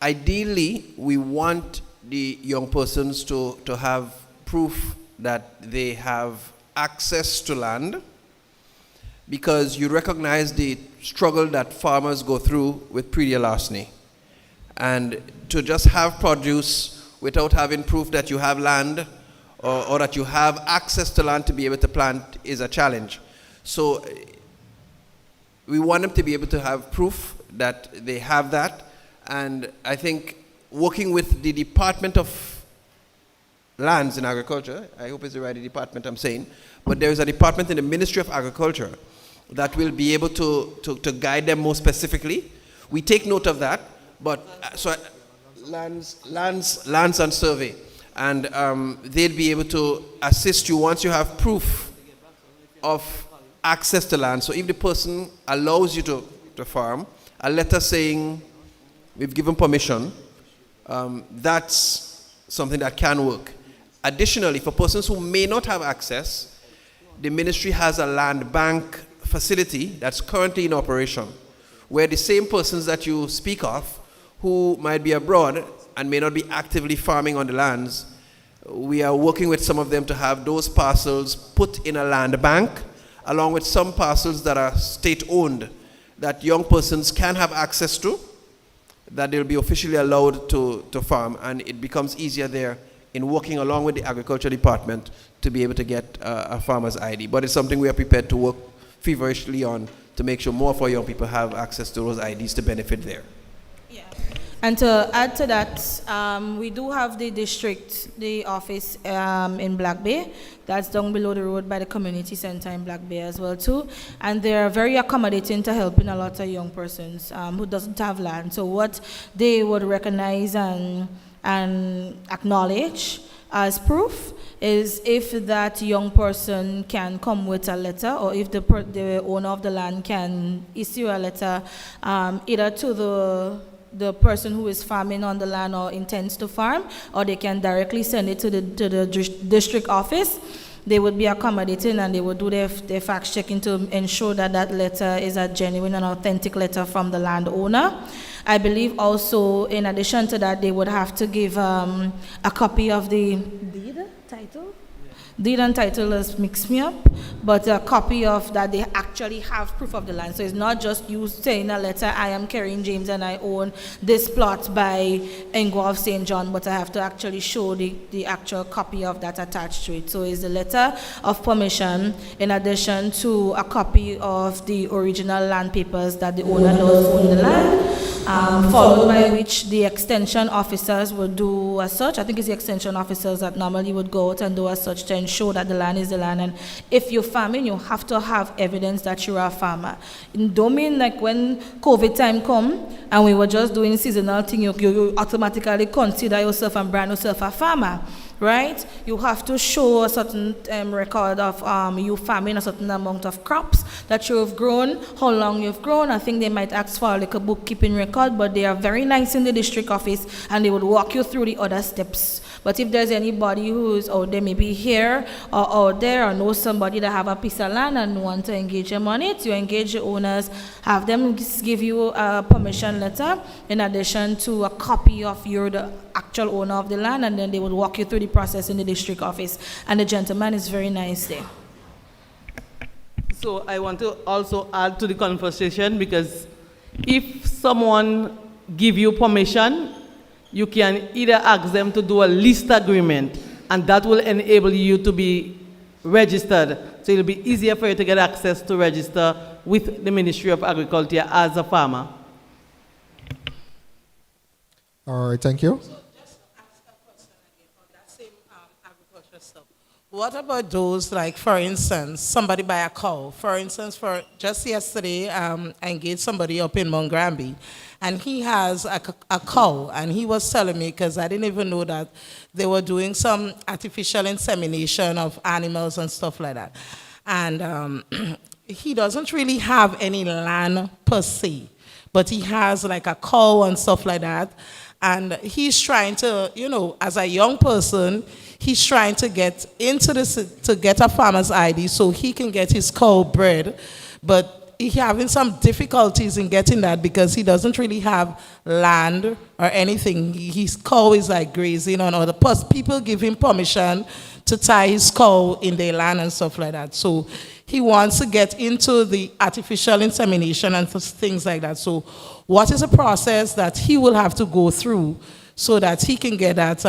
Ideally, we want the young persons to have proof that they have access to land, because you recognize the struggle that farmers go through with pre-deal larceny. And to just have produce without having proof that you have land or that you have access to land to be able to plant is a challenge. So we want them to be able to have proof that they have that. And I think working with the Department of Lands in Agriculture, I hope it's the right department I'm saying, but there is a department in the Ministry of Agriculture that will be able to guide them more specifically. We take note of that, but lands and survey, and they'll be able to assist you once you have proof of access to land. So if the person allows you to farm, a letter saying we've given permission, that's something that can work. Additionally, for persons who may not have access, the ministry has a land bank facility that's currently in operation, where the same persons that you speak of who might be abroad and may not be actively farming on the lands, we are working with some of them to have those parcels put in a land bank, along with some parcels that are state-owned that young persons can have access to, that they'll be officially allowed to farm, and it becomes easier there in working along with the Agriculture Department to be able to get a farmer's ID. But it's something we are prepared to work feverishly on to make sure more of our young people have access to those IDs to benefit there. Yeah. And to add to that, we do have the office in Black Bay. That's down below the road by the community center in Black Bay as well too. And they're very accommodating to helping a lot of young persons who doesn't have land. So what they would recognize and acknowledge as proof is if that young person can come with a letter, or if the owner of the land can issue a letter either to the person who is farming on the land or intends to farm, or they can directly send it to the district office. They would be accommodating and they would do their fact checking to ensure that that letter is a genuine and authentic letter from the landowner. I believe also, in addition to that, they would have to give a copy of the deed title. Deed and title has mixed me up, but a copy of that they actually have proof of the land. So it's not just you saying a letter, I am Kerryne James and I own this plot by Gouyave St. John, but I have to actually show the actual copy of that attached to it. So it's a letter of permission in addition to a copy of the original land papers that the owner does own the land, followed by which the extension officers would do a search. I think it's the extension officers that normally would go out and do a search to ensure that the land is the land. And if you're farming, you have to have evidence that you're a farmer. It don't mean like when COVID time come and we were just doing seasonal thing, you automatically consider yourself and brand yourself a farmer. Right? You have to show a certain record of you farming a certain amount of crops that you have grown, how long you've grown. I think they might ask for like a bookkeeping record, but they are very nice in the district office and they would walk you through the other steps. But if there's anybody who's out there, maybe here or out there, or know somebody that have a piece of land and want to engage them on it, you engage the owners, have them give you a permission letter in addition to a copy of you're the actual owner of the land, and then they would walk you through the process in the district office. And the gentleman is very nice there. So I want to also add to the conversation, because if someone give you permission, you can either ask them to do a lease agreement, and that will enable you to be registered. So it'll be easier for you to get access to register with the Ministry of Agriculture as a farmer. All right, thank you. So just to ask a question again on that same agriculture stuff. What about those, like, for instance, somebody buy a cow? For instance, for just yesterday, I engaged somebody up in Mount Granby, and he has a cow, and he was telling me, because I didn't even know that they were doing some artificial insemination of animals and stuff like that. And he doesn't really have any land per se, but he has like a cow and stuff like that. And he's trying to, you know, as a young person, he's trying to get into this, to get a farmer's ID so he can get his cow bred. But he's having some difficulties in getting that because he doesn't really have land or anything. His cow is like grazing on other, plus people give him permission to tie his cow in their land and stuff like that. So he wants to get into the artificial insemination and things like that. So what is a process that he will have to go through so that he can get that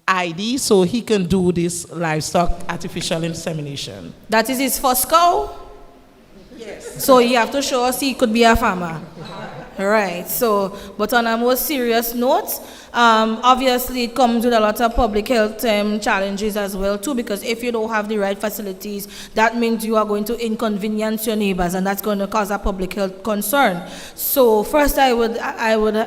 ID so he can do this livestock artificial insemination? That is his first cow? Yes. So you have to show us he could be a farmer. Right. So, but on a more serious note, obviously it comes with a lot of public health challenges as well too, because if you don't have the right facilities, that means you are going to inconvenience your neighbors, and that's going to cause a public health concern. So first I would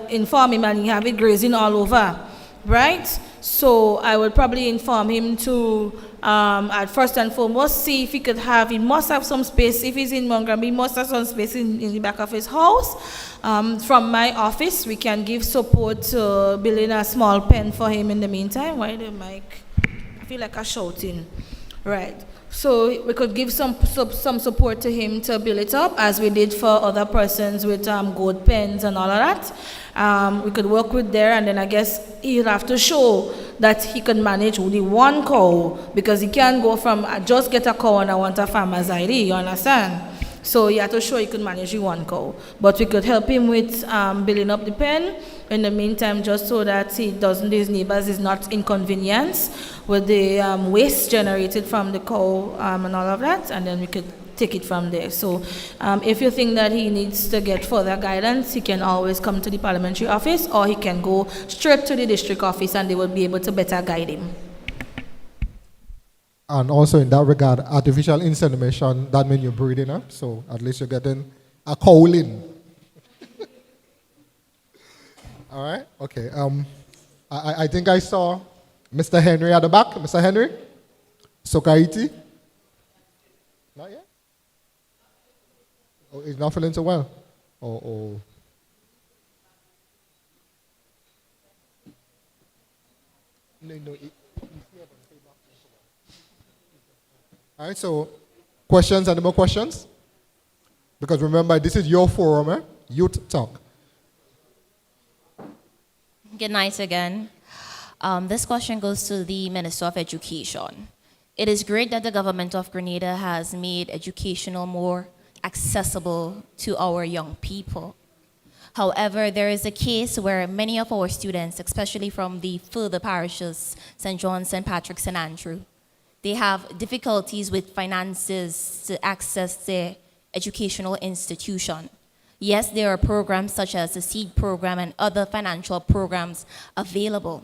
inform him, and he have it grazing all over, right? So I would probably inform him to, at first and foremost, see if he must have some space. If he's in Montgomery, he must have some space in the back of his house. From my office, we can give support to building a small pen for him in the meantime. Why the mic? I feel like I'm shouting. Right. So we could give some support to him to build it up, as we did for other persons with goat pens and all of that. We could work with there, and then I guess he'll have to show that he can manage only one cow, because he can't go from I just get a cow and I want a farmer's ID, you understand? So he had to show he could manage the one cow. But we could help him with building up the pen in the meantime, just so that his neighbors is not inconvenienced with the waste generated from the cow and all of that, and then we could take it from there. So if you think that he needs to get further guidance, he can always come to the parliamentary office, or he can go straight to the district office and they will be able to better guide him. And also in that regard, artificial insemination, that means you're breeding up, so at least you're getting a cowling. All right, okay. I think I saw Mr. Henry at the back. Mr. Henry? Sokaiti? Not yet? Oh, he's not feeling so well? Oh. No. All right, so questions, any more questions? Because remember, this is your forum, eh? Youth Talk. Good night again. This question goes to the Minister of Education. It is great that the government of Grenada has made educational more accessible to our young people. However, there is a case where many of our students, especially from the further parishes, St. John, St. Patrick, St. Andrew, they have difficulties with finances to access their educational institution. Yes, there are programs such as the SEED program and other financial programs available.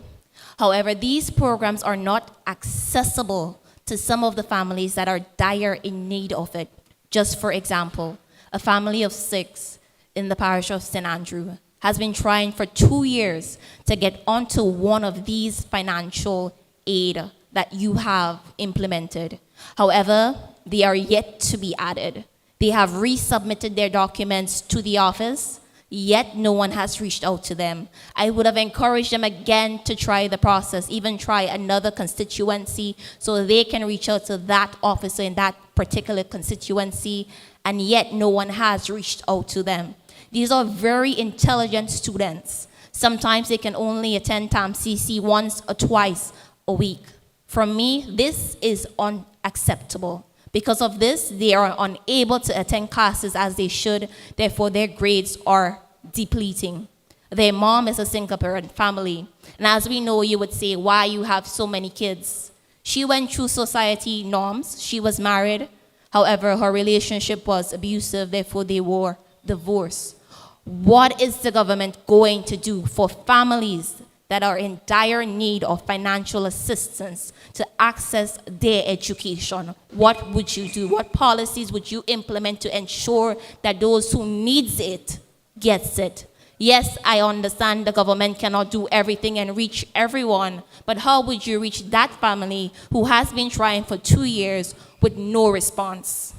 However, these programs are not accessible to some of the families that are dire in need of it. Just for example, a family of 6 in the parish of St. Andrew has been trying for 2 years to get onto one of these financial aid that you have implemented. However, they are yet to be added. They have resubmitted their documents to the office, yet no one has reached out to them. I would have encouraged them again to try the process, even try another constituency so they can reach out to that officer in that particular constituency, and yet no one has reached out to them. These are very intelligent students. Sometimes they can only attend TAMCC once or twice a week. For me, this is unacceptable. Because of this, they are unable to attend classes as they should, therefore their grades are depleting. Their mom is a single parent family, and as we know, you would say, why you have so many kids? She went through society norms, she was married, however, her relationship was abusive, therefore they were divorced. What is the government going to do for families that are in dire need of financial assistance to access their education, what would you do? What policies would you implement to ensure that those who needs it gets it? Yes, I understand the government cannot do everything and reach everyone, but how would you reach that family who has been trying for 2 years with no response?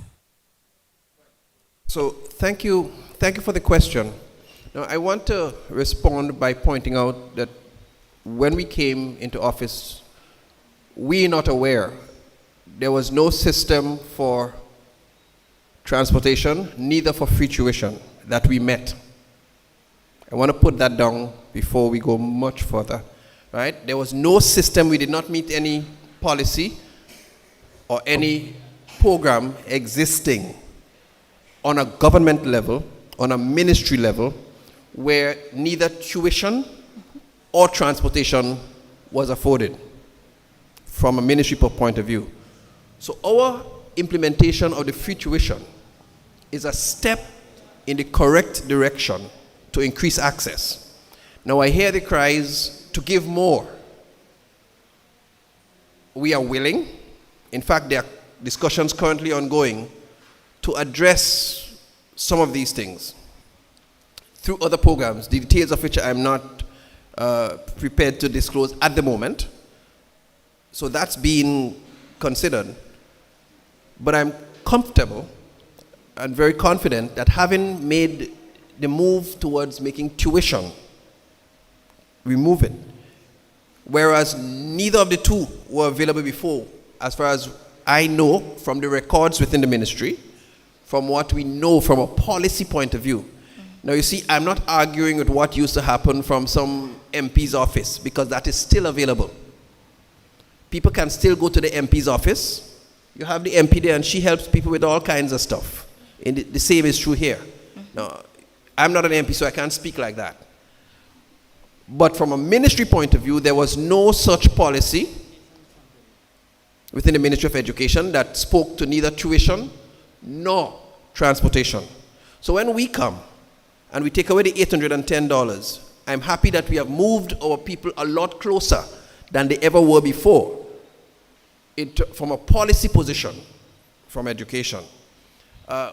So thank you for the question. Now, I want to respond by pointing out that when we came into office, we not aware there was no system for transportation, neither for free tuition that we met. I want to put that down before we go much further, right? There was no system. We did not meet any policy or any program existing on a government level, on a ministry level, where neither tuition or transportation was afforded from a ministry point of view. So our implementation of the free tuition is a step in the correct direction to increase access. Now I hear the cries to give more. We are willing. In fact, there are discussions currently ongoing to address some of these things through other programs, the details of which I'm not prepared to disclose at the moment. So that's being considered. But I'm comfortable and very confident that having made the move towards making tuition, removing, whereas neither of the two were available before, as far as I know from the records within the ministry, from what we know from a policy point of view. Now you see, I'm not arguing with what used to happen from some MP's office, because that is still available. People can still go to the MP's office. You have the MP there and she helps people with all kinds of stuff. And the same is true here. Now, I'm not an MP, so I can't speak like that. But from a ministry point of view, there was no such policy within the Ministry of Education that spoke to neither tuition nor transportation. So when we come and we take away the $810, I'm happy that we have moved our people a lot closer than they ever were before from a policy position from education.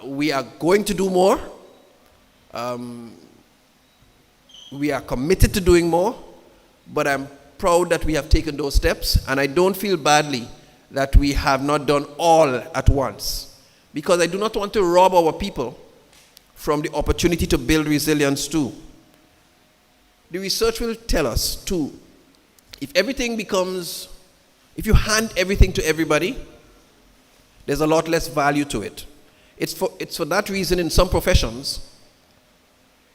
We are going to do more. We are committed to doing more, but I'm proud that we have taken those steps, and I don't feel badly that we have not done all at once, because I do not want to rob our people from the opportunity to build resilience too. The research will tell us too, if you hand everything to everybody, there's a lot less value to it. It's for that reason in some professions,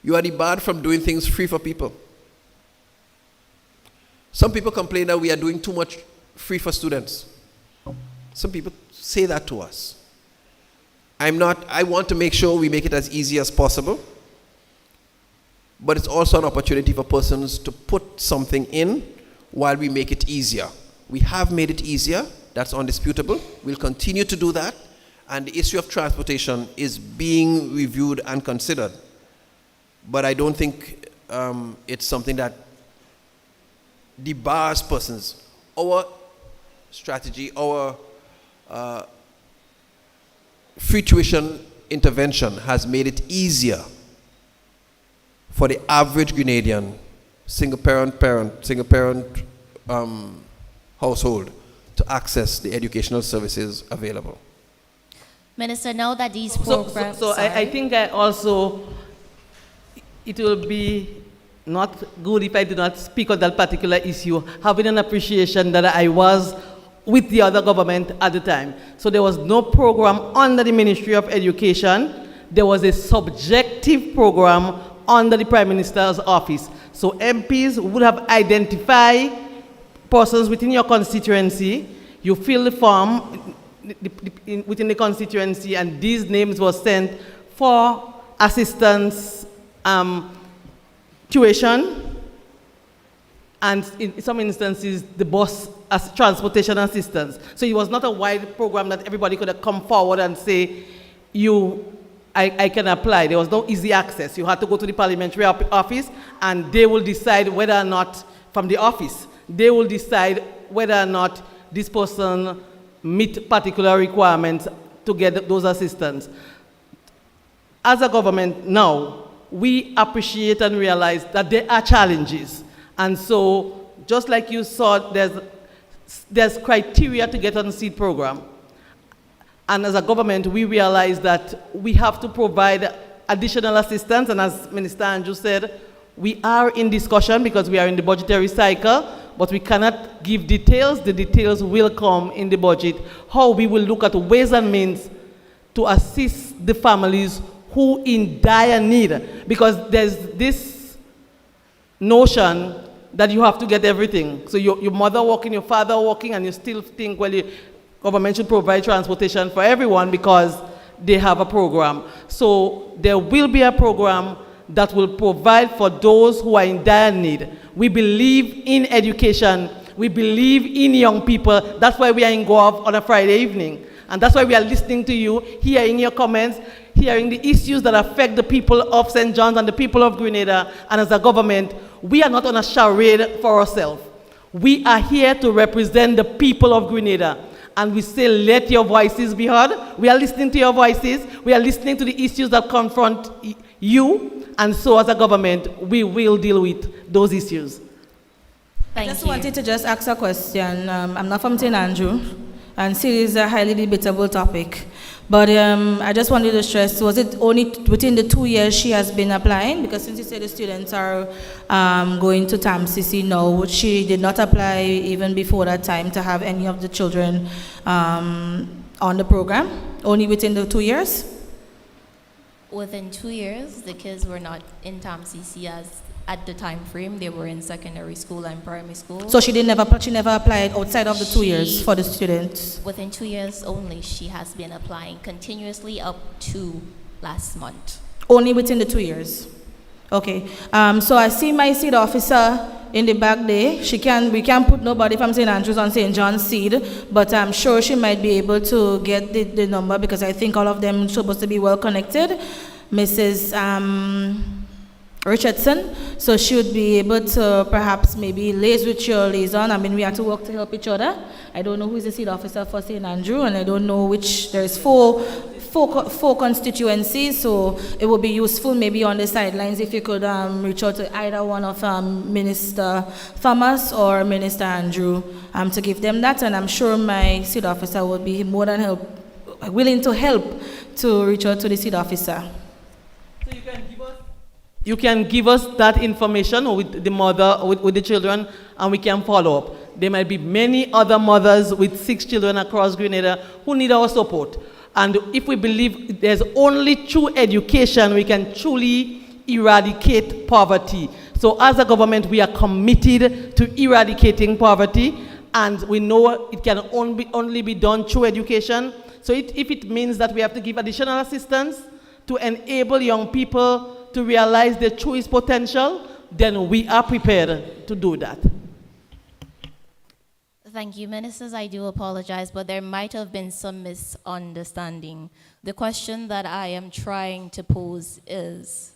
you are debarred from doing things free for people. Some people complain that we are doing too much free for students. Some people say that to us. I want to make sure we make it as easy as possible, but it's also an opportunity for persons to put something in while we make it easier. We have made it easier, that's undisputable. We'll continue to do that, and the issue of transportation is being reviewed and considered. But I don't think it's something that debars persons. Our strategy, our free tuition intervention has made it easier for the average Grenadian, single parent household to access the educational services available. Minister, now that these programs... So I think it will be not good if I do not speak on that particular issue, having an appreciation that I was with the other government at the time. So there was no program under the Ministry of Education. There was a subjective program under the Prime Minister's office. So MPs would have identified persons within your constituency. You fill the form within the constituency, and these names were sent for assistance, tuition, and in some instances, the bus as transportation assistance. So it was not a wide program that everybody could have come forward and say, I can apply. There was no easy access. You had to go to the parliamentary office, and they will decide whether or not from the office. They will decide whether or not this person meet particular requirements to get those assistance. As a government now, we appreciate and realize that there are challenges. And so, just like you saw, there's criteria to get on the seed program. And as a government, we realize that we have to provide additional assistance. And as Minister Andrew said, we are in discussion because we are in the budgetary cycle, but we cannot give details. The details will come in the budget, how we will look at ways and means to assist the families who in dire need. Because there's this notion that you have to get everything. So your mother working, your father working, and you still think, well, the government should provide transportation for everyone because they have a program. So there will be a program that will provide for those who are in dire need. We believe in education. We believe in young people. That's why we are in Gouyave on a Friday evening. And that's why we are listening to you, hearing your comments, hearing the issues that affect the people of St. John's and the people of Grenada. And as a government, we are not on a charade for ourselves. We are here to represent the people of Grenada. And we say, let your voices be heard. We are listening to your voices. We are listening to the issues that confront you. And so as a government, we will deal with those issues. I just wanted to just ask a question. I'm not from St. Andrew, and still is a highly debatable topic. But I just wanted to stress, was it only within the 2 years she has been applying? Because since you said the students are going to TAMCC now, she did not apply even before that time to have any of the children on the program, only within the 2 years? Within 2 years, the kids were not in TAMCC as at the time frame. They were in secondary school and primary school. So she never applied outside of the 2 years for the students? Within 2 years only, she has been applying continuously up to last month. Only within the 2 years? Okay. So I see my seed officer in the back there. We can't put nobody from St. Andrews on St. John's seed, but I'm sure she might be able to get the number because I think all of them are supposed to be well connected. Mrs. Richardson, so she would be able to perhaps maybe liaise with your liaison. I mean, we have to work to help each other. I don't know who is the seed officer for St. Andrew, and I don't know which, there's four constituencies, so it would be useful maybe on the sidelines if you could reach out to either one of Minister Thomas or Minister Andrew to give them that, and I'm sure my seed officer would be more than willing to help to reach out to the seed officer. So you can give us that information with the mother, with the children, and we can follow up. There might be many other mothers with 6 children across Grenada who need our support. And if we believe there's only through education we can truly eradicate poverty. So as a government, we are committed to eradicating poverty, and we know it can only be done through education. So if it means that we have to give additional assistance to enable young people to realize their truest potential, then we are prepared to do that. Thank you, Ministers. I do apologize, but there might have been some misunderstanding. The question that I am trying to pose is,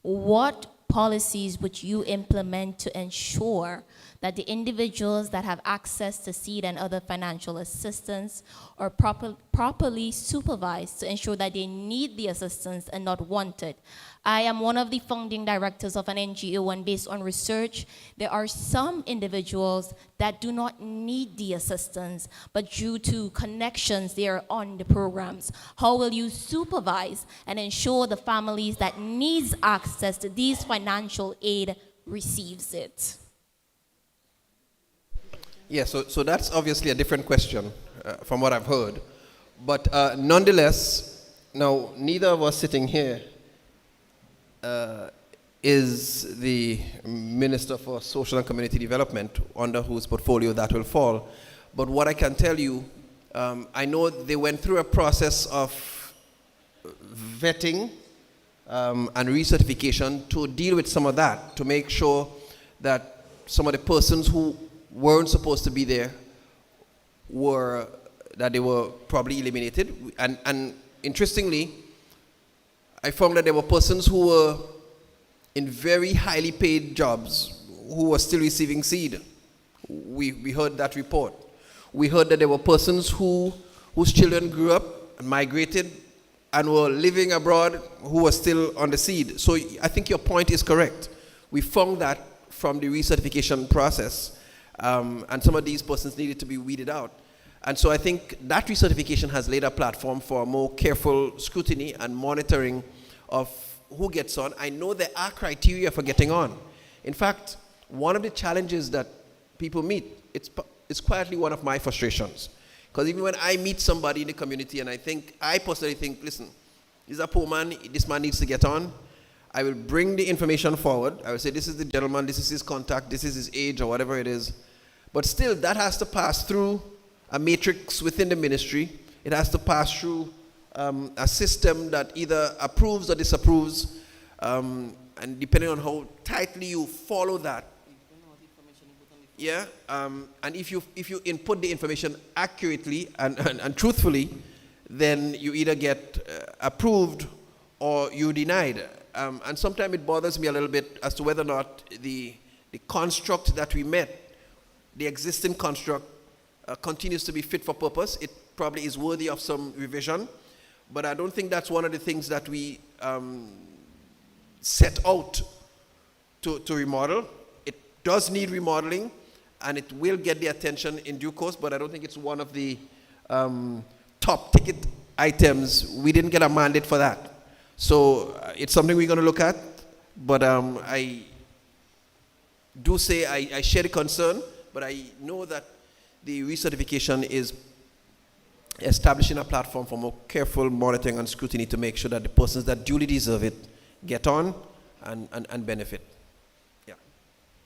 what policies would you implement to ensure that the individuals that have access to seed and other financial assistance are properly supervised to ensure that they need the assistance and not want it? I am one of the founding directors of an NGO, and based on research, there are some individuals that do not need the assistance, but due to connections, they are on the programs. How will you supervise and ensure the families that needs access to these financial aid receives it? Yeah, so that's obviously a different question from what I've heard. But nonetheless, now, neither of us sitting here is the Minister for Social and Community Development, under whose portfolio that will fall. But what I can tell you, I know they went through a process of vetting and recertification to deal with some of that, to make sure that some of the persons who weren't supposed to be there they were probably eliminated. And interestingly, I found that there were persons who were in very highly paid jobs, who were still receiving seed. We heard that report. We heard that there were persons whose children grew up and migrated and were living abroad who were still on the seed. So I think your point is correct. We found that from the recertification process, and some of these persons needed to be weeded out. And so I think that recertification has laid a platform for a more careful scrutiny and monitoring of who gets on. I know there are criteria for getting on. In fact, one of the challenges that people meet, it's quietly one of my frustrations. Because even when I meet somebody in the community and I personally think, listen, this is a poor man, this man needs to get on, I will bring the information forward. I will say, this is the gentleman, this is his contact, this is his age, or whatever it is. But still, that has to pass through a matrix within the ministry. It has to pass through a system that either approves or disapproves, and depending on how tightly you follow that. Yeah, and if you input the information accurately and truthfully, then you either get approved or you denied. And sometimes it bothers me a little bit as to whether or not the construct that we met, the existing construct, continues to be fit for purpose. It probably is worthy of some revision, but I don't think that's one of the things that we set out to remodel. It does need remodeling, and it will get the attention in due course, but I don't think it's one of the top ticket items. We didn't get a mandate for that. So it's something we're going to look at, but I do say I share the concern, but I know that the recertification is establishing a platform for more careful monitoring and scrutiny to make sure that the persons that duly deserve it get on and benefit. Yeah.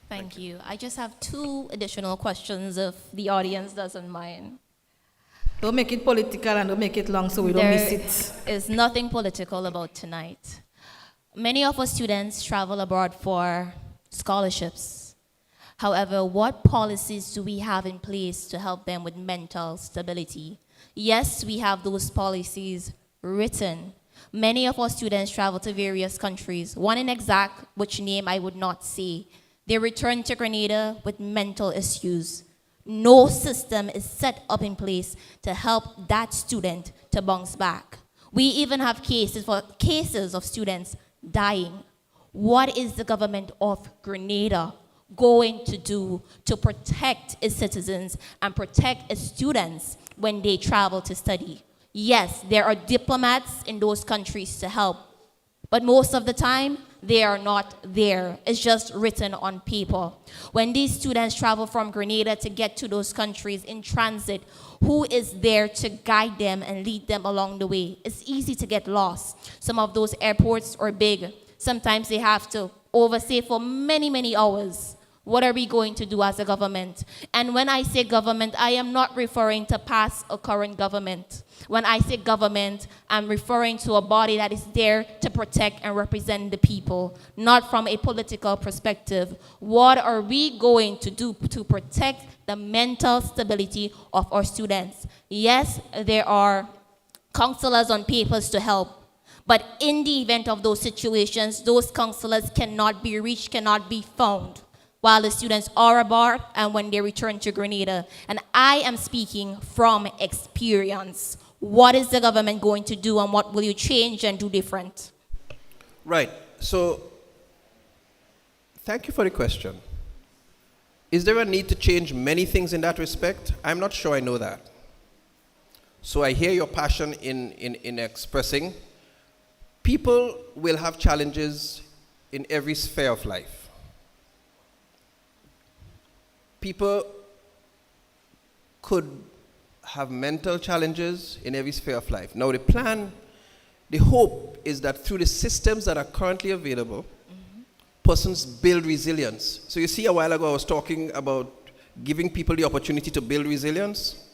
Thank you. I just have 2 additional questions if the audience doesn't mind. Don't make it political and don't make it long so we don't miss it. There is nothing political about tonight. Many of our students travel abroad for scholarships. However, what policies do we have in place to help them with mental stability? Yes, we have those policies written. Many of our students travel to various countries. One in exact, which name I would not say. They return to Grenada with mental issues. No system is set up in place to help that student to bounce back. We even have cases of students dying. What is the government of Grenada going to do to protect its citizens and protect its students when they travel to study? Yes, there are diplomats in those countries to help, but most of the time, they are not there. It's just written on paper. When these students travel from Grenada to get to those countries in transit, who is there to guide them and lead them along the way? It's easy to get lost. Some of those airports are big. Sometimes they have to overstay for many, many hours. What are we going to do as a government? And when I say government, I am not referring to past or current government. When I say government, I'm referring to a body that is there to protect and represent the people, not from a political perspective. What are we going to do to protect the mental stability of our students? Yes, there are counselors on papers to help, but in the event of those situations, those counselors cannot be reached, cannot be found while the students are abroad and when they return to Grenada. And I am speaking from experience. What is the government going to do and what will you change and do different? Right. So, thank you for the question. Is there a need to change many things in that respect? I'm not sure I know that. So I hear your passion in expressing. People will have challenges in every sphere of life. People could have mental challenges in every sphere of life. Now the hope is that through the systems that are currently available, persons build resilience. So you see, a while ago I was talking about giving people the opportunity to build resilience.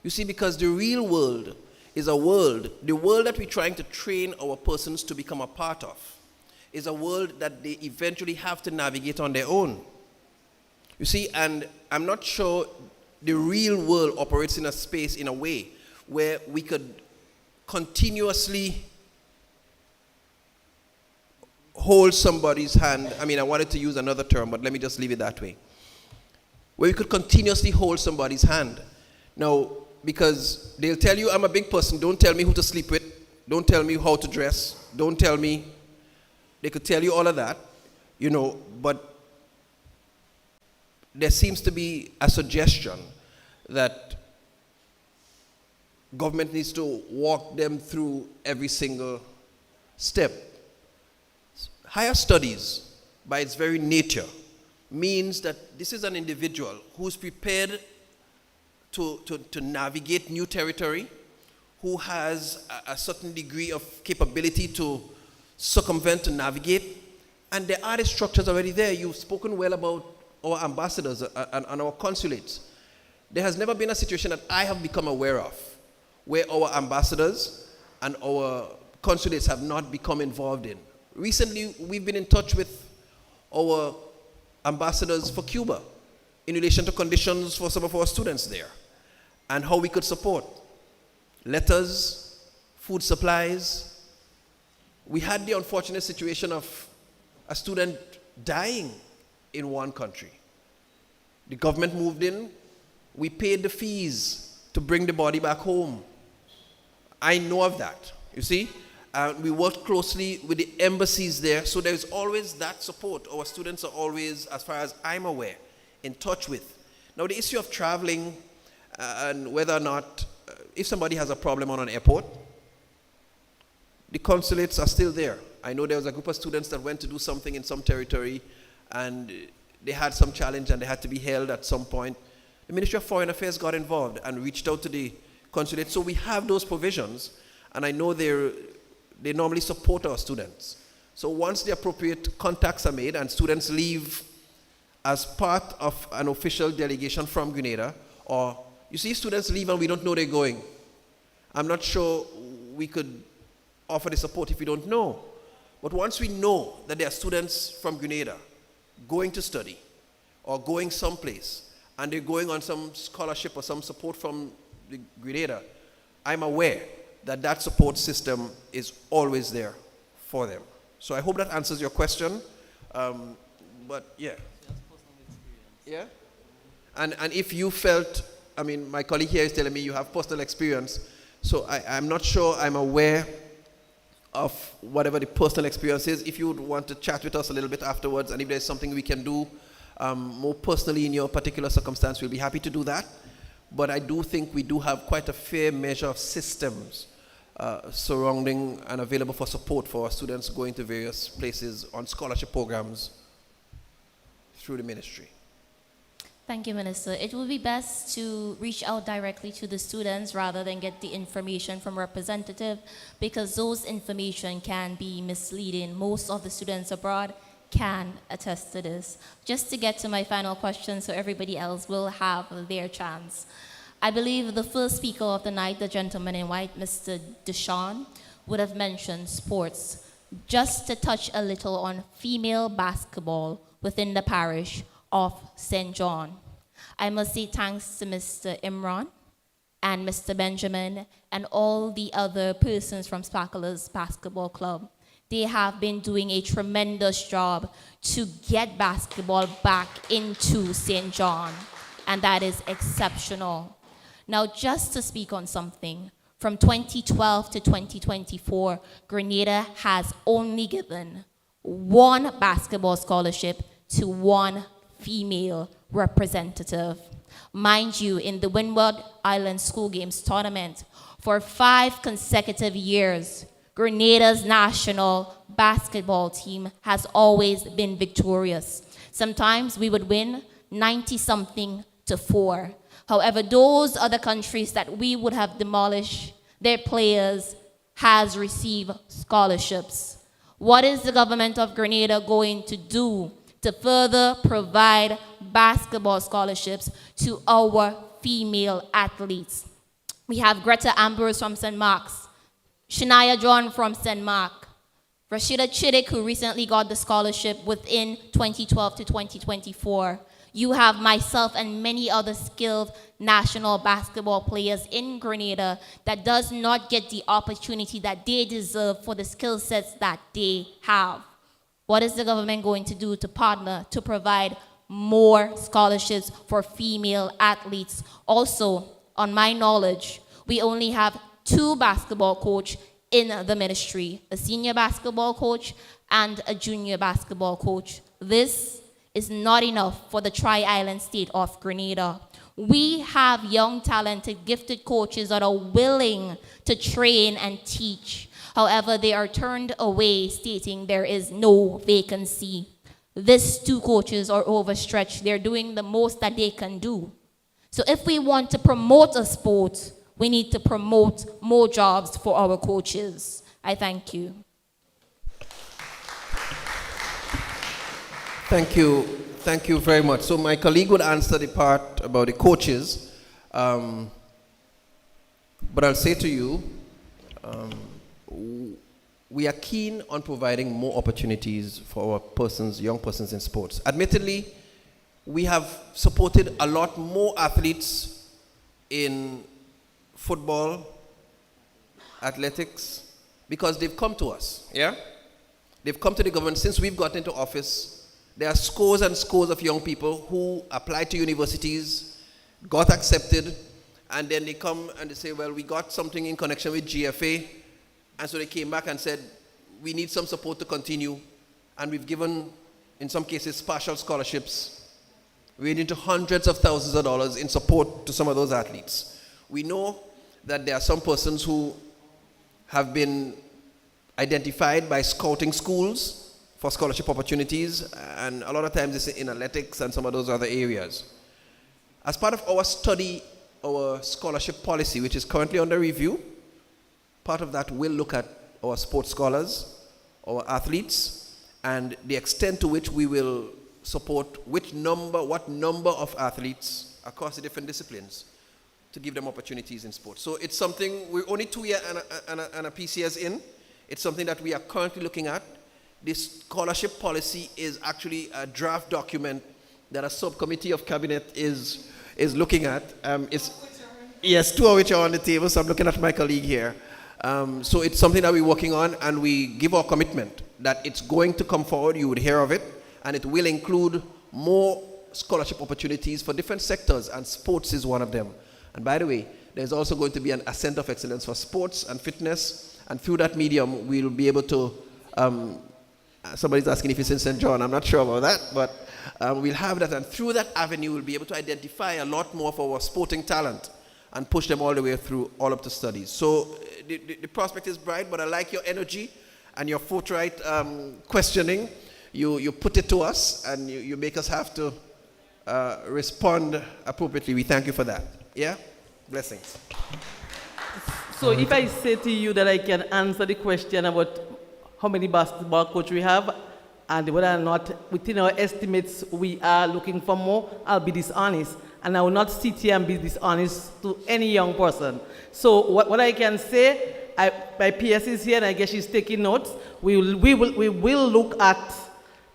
You see, because the real world is the world that we're trying to train our persons to become a part of, is a world that they eventually have to navigate on their own. You see, and I'm not sure the real world operates in a space, in a way, where we could continuously hold somebody's hand. I mean, I wanted to use another term, but let me just leave it that way. Where we could continuously hold somebody's hand. Now, because they'll tell you, I'm a big person, don't tell me who to sleep with, don't tell me how to dress, don't tell me. They could tell you all of that, you know, but there seems to be a suggestion that government needs to walk them through every single step. Higher studies, by its very nature, means that this is an individual who's prepared to navigate new territory, who has a certain degree of capability to circumvent, to navigate, and there are the structures already there. You've spoken well about our ambassadors and our consulates. There has never been a situation that I have become aware of where our ambassadors and our consulates have not become involved in. Recently, we've been in touch with our ambassadors for Cuba in relation to conditions for some of our students there and how we could support. Letters, food supplies. We had the unfortunate situation of a student dying in one country. The government moved in. We paid the fees to bring the body back home. I know of that, you see. We worked closely with the embassies there, so there's always that support. Our students are always, as far as I'm aware, in touch with. Now, the issue of traveling and whether or not, if somebody has a problem on an airport, the consulates are still there. I know there was a group of students that went to do something in some territory, and they had some challenge and they had to be held at some point. The Ministry of Foreign Affairs got involved and reached out to the consulate. So we have those provisions, and I know they normally support our students. So once the appropriate contacts are made and students leave as part of an official delegation from Grenada, or you see students leave and we don't know they're going, I'm not sure we could offer the support if we don't know. But once we know that there are students from Grenada going to study or going someplace and they're going on some scholarship or some support from the Grenada, I'm aware that that support system is always there for them. So I hope that answers your question. But yeah. Yeah? And if you felt, I mean, my colleague here is telling me you have personal experience, so I'm not sure I'm aware of whatever the personal experience is. If you would want to chat with us a little bit afterwards, and if there's something we can do more personally in your particular circumstance, we'll be happy to do that. But I do think we do have quite a fair measure of systems surrounding and available for support for our students going to various places on scholarship programs through the ministry. Thank you, Minister. It would be best to reach out directly to the students rather than get the information from representative, because those information can be misleading. Most of the students abroad can attest to this. Just to get to my final question so everybody else will have their chance. I believe the first speaker of the night, the gentleman in white, Mr. Deshawn, would have mentioned sports. Just to touch a little on female basketball within the parish of St. John. I must say thanks to Mr. Imran and Mr. Benjamin and all the other persons from Sparklers Basketball Club. They have been doing a tremendous job to get basketball back into St. John, and that is exceptional. Now, just to speak on something, from 2012 to 2024, Grenada has only given one basketball scholarship to one female representative. Mind you, in the Windward Island School Games tournament, for 5 consecutive years, Grenada's national basketball team has always been victorious. Sometimes we would win 90-something to 4. However, those other countries that we would have demolished, their players has received scholarships. What is the government of Grenada going to do to further provide basketball scholarships to our female athletes? We have Greta Ambrose from St. Mark's, Shania John from St. Mark, Rashida Chiddick, who recently got the scholarship within 2012 to 2024. You have myself and many other skilled national basketball players in Grenada that does not get the opportunity that they deserve for the skill sets that they have. What is the government going to do to partner to provide more scholarships for female athletes? Also, on my knowledge, we only have 2 basketball coach in the ministry, a senior basketball coach and a junior basketball coach. This is not enough for the Tri-Island state of Grenada. We have young, talented, gifted coaches that are willing to train and teach. However, they are turned away, stating there is no vacancy. These 2 coaches are overstretched. They're doing the most that they can do. So if we want to promote a sport, we need to promote more jobs for our coaches. I thank you. Thank you. Thank you very much. So my colleague would answer the part about the coaches. But I'll say to you, we are keen on providing more opportunities for our persons, young persons in sports. Admittedly, we have supported a lot more athletes in football, athletics, because they've come to us, yeah? They've come to the government since we've gotten into office. There are scores and scores of young people who applied to universities, got accepted, and then they come and they say, well, we got something in connection with GFA, and so they came back and said, we need some support to continue, and we've given, in some cases, partial scholarships, ranging to hundreds of thousands of dollars in support to some of those athletes. We know that there are some persons who have been identified by scouting schools for scholarship opportunities, and a lot of times it's in athletics and some of those other areas. As part of our study, our scholarship policy, which is currently under review, part of that will look at our sports scholars, our athletes, and the extent to which we will support what number of athletes across the different disciplines to give them opportunities in sports. So it's something, we're only 2 years and a PCS in. It's something that we are currently looking at. This scholarship policy is actually a draft document that a subcommittee of cabinet is looking at. Yes, 2 of which are on the table, so I'm looking at my colleague here. So it's something that we're working on, and we give our commitment that it's going to come forward, you would hear of it, and it will include more scholarship opportunities for different sectors, and sports is one of them. And by the way, there's also going to be a center of excellence for sports and fitness, and through that medium, we'll be able to, somebody's asking if it's in St. John, I'm not sure about that, but we'll have that, and through that avenue, we'll be able to identify a lot more for our sporting talent and push them all the way through all up to studies. So the prospect is bright, but I like your energy and your forthright questioning. You put it to us, and you make us have to respond appropriately. We thank you for that. Yeah? Blessings. So if I say to you that I can answer the question about how many basketball coaches we have, and whether or not within our estimates we are looking for more, I'll be dishonest. And I will not sit here and be dishonest to any young person. So what I can say, my PS is here, and I guess she's taking notes. We will look at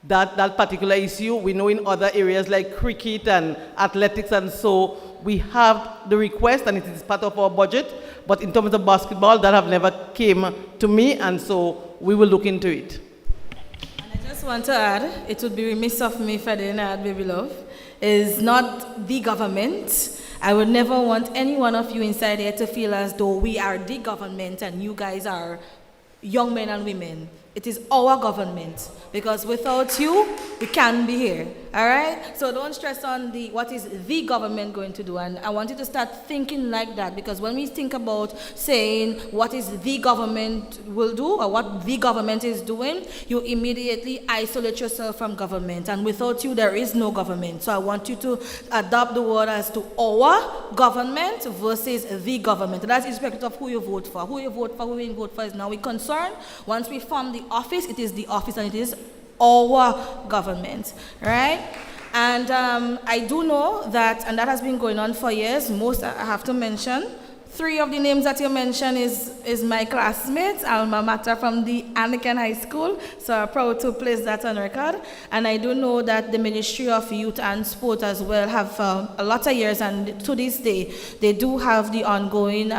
that particular issue. We know in other areas like cricket and athletics, and so we have the request, and it is part of our budget. But in terms of basketball, that have never came to me, and so we will look into it. And I just want to add, it would be remiss of me if I didn't add, baby love, is not the government. I would never want any one of you inside here to feel as though we are the government and you guys are young men and women. It is our government, because without you, we can't be here, all right? So don't stress on what is the government going to do, and I want you to start thinking like that, because when we think about saying what is the government will do or what the government is doing, you immediately isolate yourself from government, and without you, there is no government. So I want you to adopt the word as to our government versus the government. That's irrespective of who you vote for. Who you vote for, who you vote for is now we concern. Once we form the office, it is the office, and it is our government, right? And I do know that, and that has been going on for years. Most, I have to mention, 3 of the names that you mentioned is my classmates, alma mater from the Anglican High School, so I'm proud to place that on record. And I do know that the Ministry of Youth and Sport as well have a lot of years, and to this day, they do have the ongoing,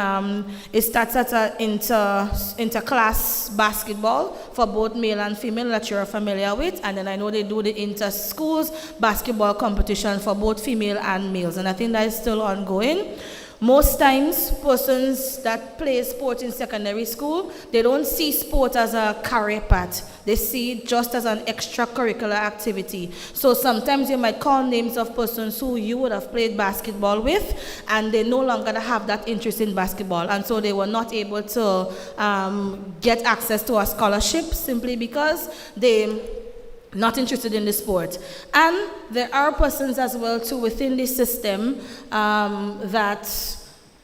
it starts at inter-class basketball for both male and female that you're familiar with, and then I know they do the inter-schools basketball competition for both female and males, and I think that is still ongoing. Most times, persons that play sport in secondary school, they don't see sport as a career path. They see it just as an extracurricular activity. So sometimes you might call names of persons who you would have played basketball with, and they no longer have that interest in basketball. And so they were not able to get access to a scholarship simply because they not interested in the sport. And there are persons as well too within the system that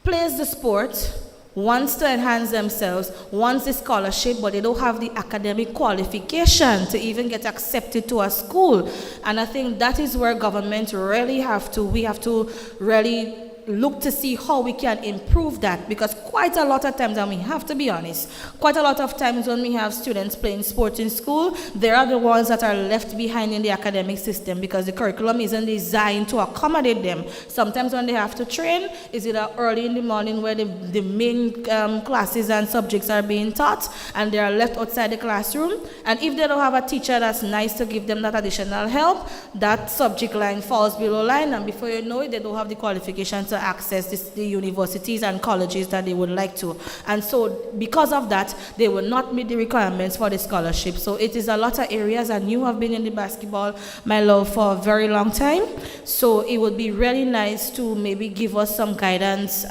plays the sport, wants to enhance themselves, wants the scholarship, but they don't have the academic qualification to even get accepted to a school. And I think that is where government really we have to really look to see how we can improve that, because quite a lot of times, and we have to be honest, quite a lot of times when we have students playing sport in school, they are the ones that are left behind in the academic system because the curriculum isn't designed to accommodate them. Sometimes when they have to train, is either early in the morning where the main classes and subjects are being taught, and they are left outside the classroom, and if they don't have a teacher that's nice to give them that additional help, that subject line falls below line, and before you know it, they don't have the qualifications to access the universities and colleges that they would like to. And so because of that, they will not meet the requirements for the scholarship. So it is a lot of areas, and you have been in the basketball, my love, for a very long time. So it would be really nice to maybe give us some guidance,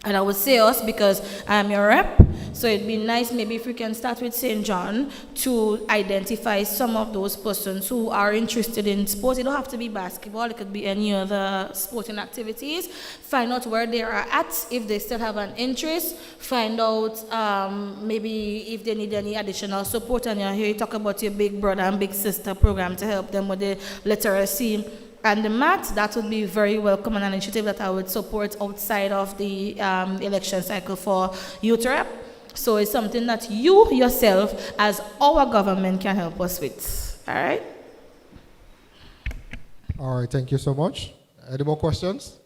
and I would say us because I'm your rep. So it'd be nice maybe if we can start with St. John to identify some of those persons who are interested in sports. It don't have to be basketball, it could be any other sporting activities. Find out where they are at, if they still have an interest. Find out maybe if they need any additional support. And you're here, you talk about your big brother and big sister program to help them with the literacy and the math. That would be very welcome and an initiative that I would support outside of the election cycle for youth rep. So it's something that you yourself as our government can help us with. All right? All right, thank you so much. Any more questions?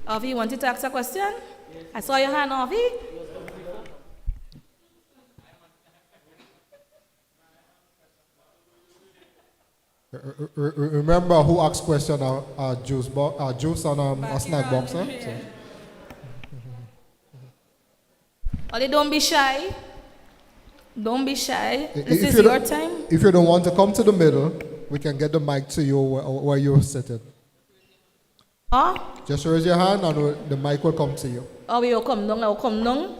Avi, you wanted to ask a question? I saw your hand, Avi. Remember who asked question juice on a snack box, huh? So. Ollie, don't be shy. Don't be shy. This is your time. If you don't want to come to the middle, we can get the mic to you where you're seated. Huh? Just raise your hand and the mic will come to you. Or we will come down,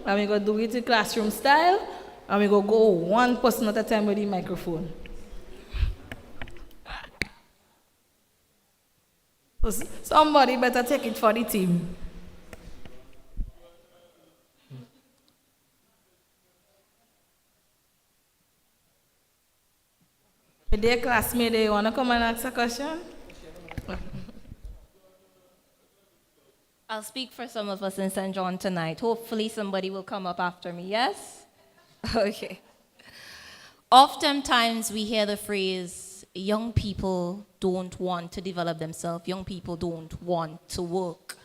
and we go do it in classroom style, and we go one person at a time with the microphone. Somebody better take it for the team. Dear classmate, do you want to come and ask a question? I'll speak for some of us in St. John tonight. Hopefully somebody will come up after me, yes? Okay. Oftentimes we hear the phrase, young people don't want to develop themselves. Young people don't want to work.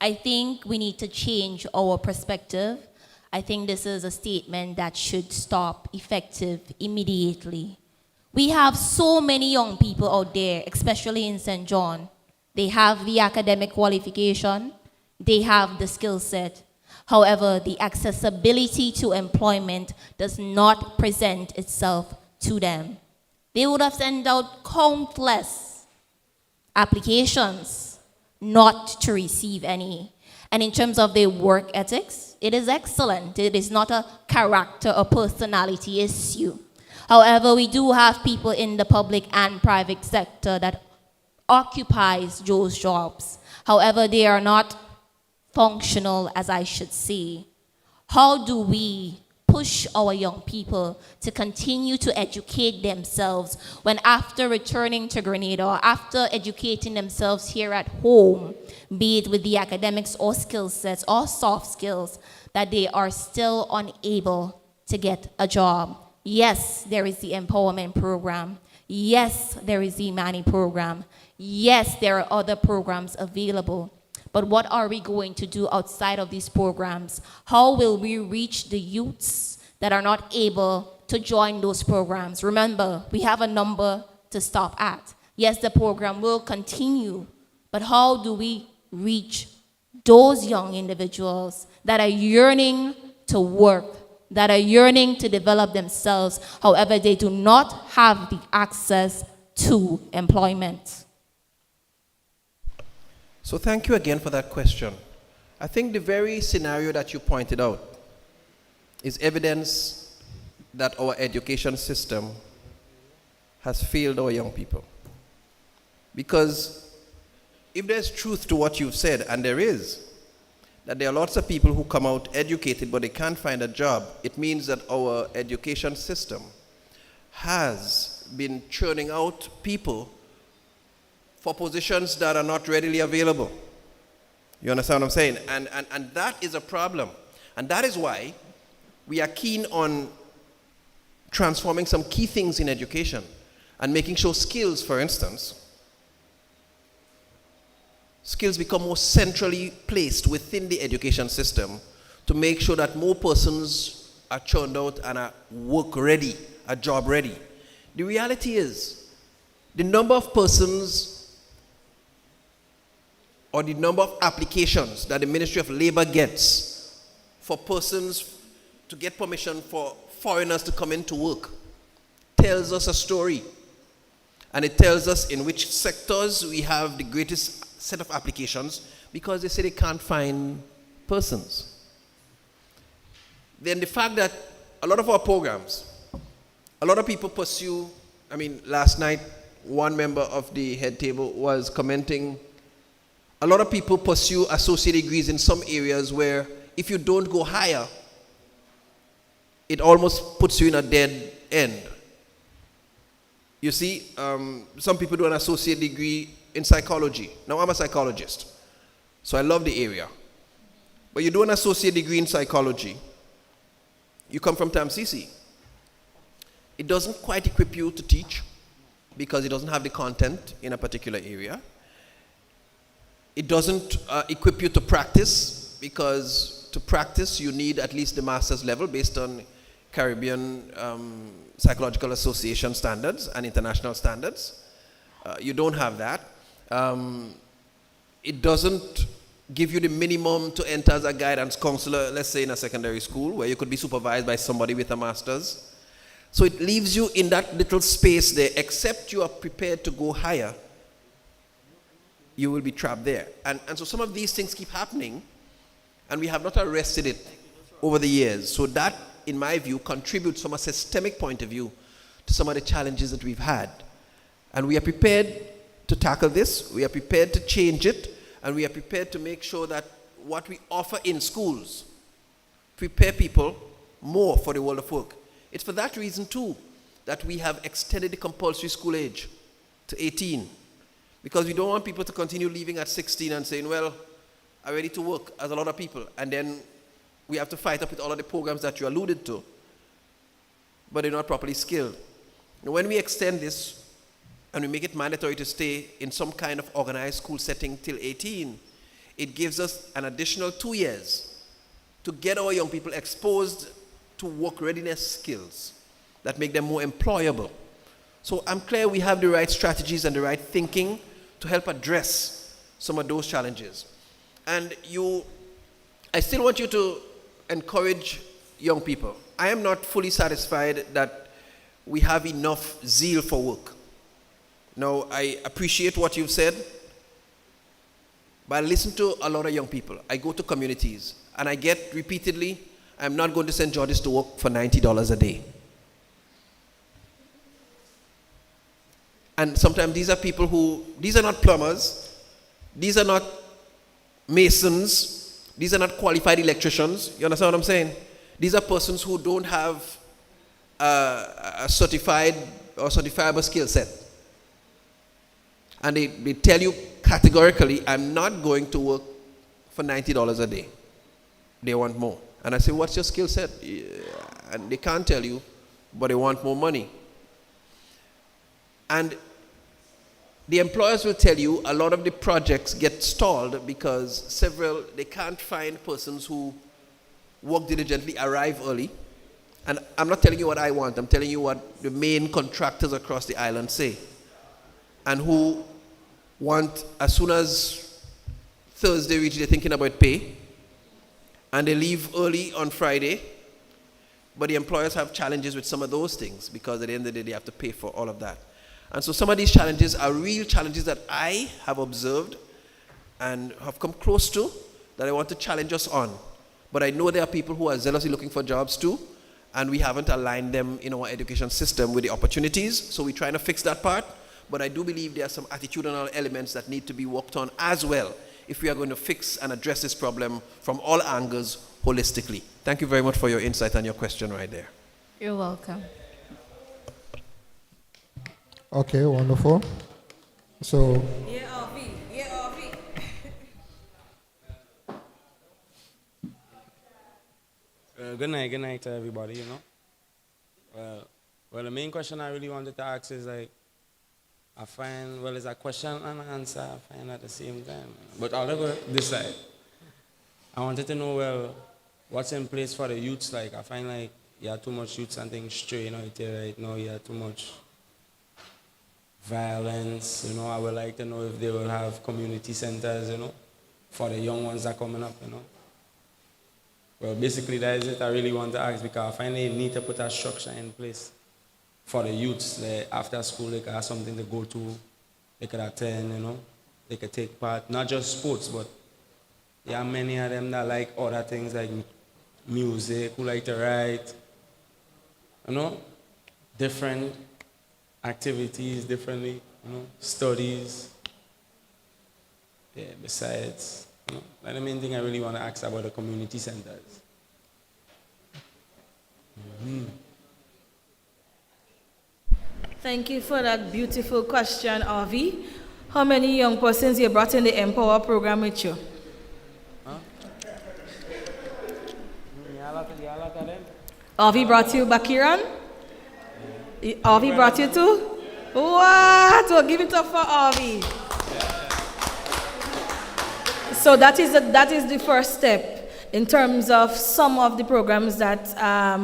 I think we need to change our perspective. I think this is a statement that should stop effective immediately. We have so many young people out there, especially in St. John. They have the academic qualification. They have the skill set. However, the accessibility to employment does not present itself to them. They would have sent out countless applications not to receive any. And in terms of their work ethics, it is excellent. It is not a character or personality issue. However, we do have people in the public and private sector that occupies those jobs. However, they are not functional, as I should say. How do we push our young people to continue to educate themselves when after returning to Grenada or after educating themselves here at home, be it with the academics or skill sets or soft skills, that they are still unable to get a job. Yes, there is the empowerment program. Yes, there is the Imani program. Yes, there are other programs available. But what are we going to do outside of these programs? How will we reach the youths that are not able to join those programs? Remember, we have a number to stop at. Yes, the program will continue, but how do we reach those young individuals that are yearning to work, that are yearning to develop themselves, however, they do not have the access to employment? So thank you again for that question. I think the very scenario that you pointed out is evidence that our education system has failed our young people. Because if there's truth to what you've said, and there is, that there are lots of people who come out educated but they can't find a job, it means that our education system has been churning out people for positions that are not readily available. You understand what I'm saying? And that is a problem. And that is why we are keen on transforming some key things in education and making sure skills, for instance, skills become more centrally placed within the education system to make sure that more persons are churned out and are work ready, are job ready. The reality is, the number of persons or the number of applications that the Ministry of Labor gets for persons to get permission for foreigners to come into work tells us a story. And it tells us in which sectors we have the greatest set of applications, because they say they can't find persons. Then the fact that a lot of our programs, a lot of people pursue, last night one member of the head table was commenting, a lot of people pursue associate degrees in some areas where if you don't go higher, it almost puts you in a dead end. You see, some people do an associate degree in psychology. Now, I'm a psychologist, so I love the area. But you do an associate degree in psychology, you come from TAMCC. It doesn't quite equip you to teach because it doesn't have the content in a particular area. It doesn't equip you to practice, because to practice you need at least the master's level based on Caribbean Psychological Association standards and international standards. You don't have that. It doesn't give you the minimum to enter as a guidance counselor, let's say in a secondary school, where you could be supervised by somebody with a master's. So it leaves you in that little space there. Except you are prepared to go higher, you will be trapped there. And so some of these things keep happening, and we have not arrested it over the years. So that, in my view, contributes from a systemic point of view to some of the challenges that we've had. And we are prepared to tackle this, we are prepared to change it, and we are prepared to make sure that what we offer in schools prepare people more for the world of work. It's for that reason, too, that we have extended the compulsory school age to 18. Because we don't want people to continue leaving at 16 and saying, well, I'm ready to work, as a lot of people. And then we have to fight up with all of the programs that you alluded to, but they're not properly skilled. Now, when we extend this and we make it mandatory to stay in some kind of organized school setting till 18, it gives us an additional 2 years to get our young people exposed to work readiness skills that make them more employable. So I'm clear we have the right strategies and the right thinking to help address some of those challenges. And I still want you to encourage young people. I am not fully satisfied that we have enough zeal for work. Now, I appreciate what you've said, but I listen to a lot of young people. I go to communities, and I get repeatedly, I'm not going to send Georges to work for $90 a day. And sometimes these are people these are not plumbers, these are not masons, these are not qualified electricians. You understand what I'm saying? These are persons who don't have a certified or certifiable skill set. And they tell you categorically, I'm not going to work for $90 a day. They want more. And I say, what's your skill set? And they can't tell you, but they want more money. And the employers will tell you a lot of the projects get stalled because they can't find persons who work diligently, arrive early. And I'm not telling you what I want, I'm telling you what the main contractors across the island say. And who want, as soon as Thursday reaches, they're thinking about pay. And they leave early on Friday. But the employers have challenges with some of those things because at the end of the day, they have to pay for all of that. And so some of these challenges are real challenges that I have observed and have come close to that I want to challenge us on. But I know there are people who are zealously looking for jobs too, and we haven't aligned them in our education system with the opportunities, so we're trying to fix that part. But I do believe there are some attitudinal elements that need to be worked on as well if we are going to fix and address this problem from all angles holistically. Thank you very much for your insight and your question right there. You're welcome. Okay, wonderful. So, good night to everybody, you know. Well, the main question I really wanted to ask is like, I find, well, it's a question and an answer I find at the same time. But I'll never decide. I wanted to know, well, what's in place for the youths? Like, I find like, you have too much youths and things straying out there right now. You have too much violence, you know. I would like to know if they will have community centers, you know, for the young ones that are coming up, you know. Well, basically, that is it I really want to ask, because I find they need to put a structure in place for the youths. After school, they can have something to go to, they could attend, you know, they could take part, not just sports, but there are many of them that like other things like music, who like to write, you know, different activities, differently, you know, studies. Yeah, besides, you know, that's the main thing I really want to ask about the community centers. Thank you for that beautiful question, Avi. How many young persons you brought in the Empower program with you? Huh? Avi brought you, Bakiran? Avi brought you too? What? Well, give it up for Avi. So that is the first step in terms of some of the programs that,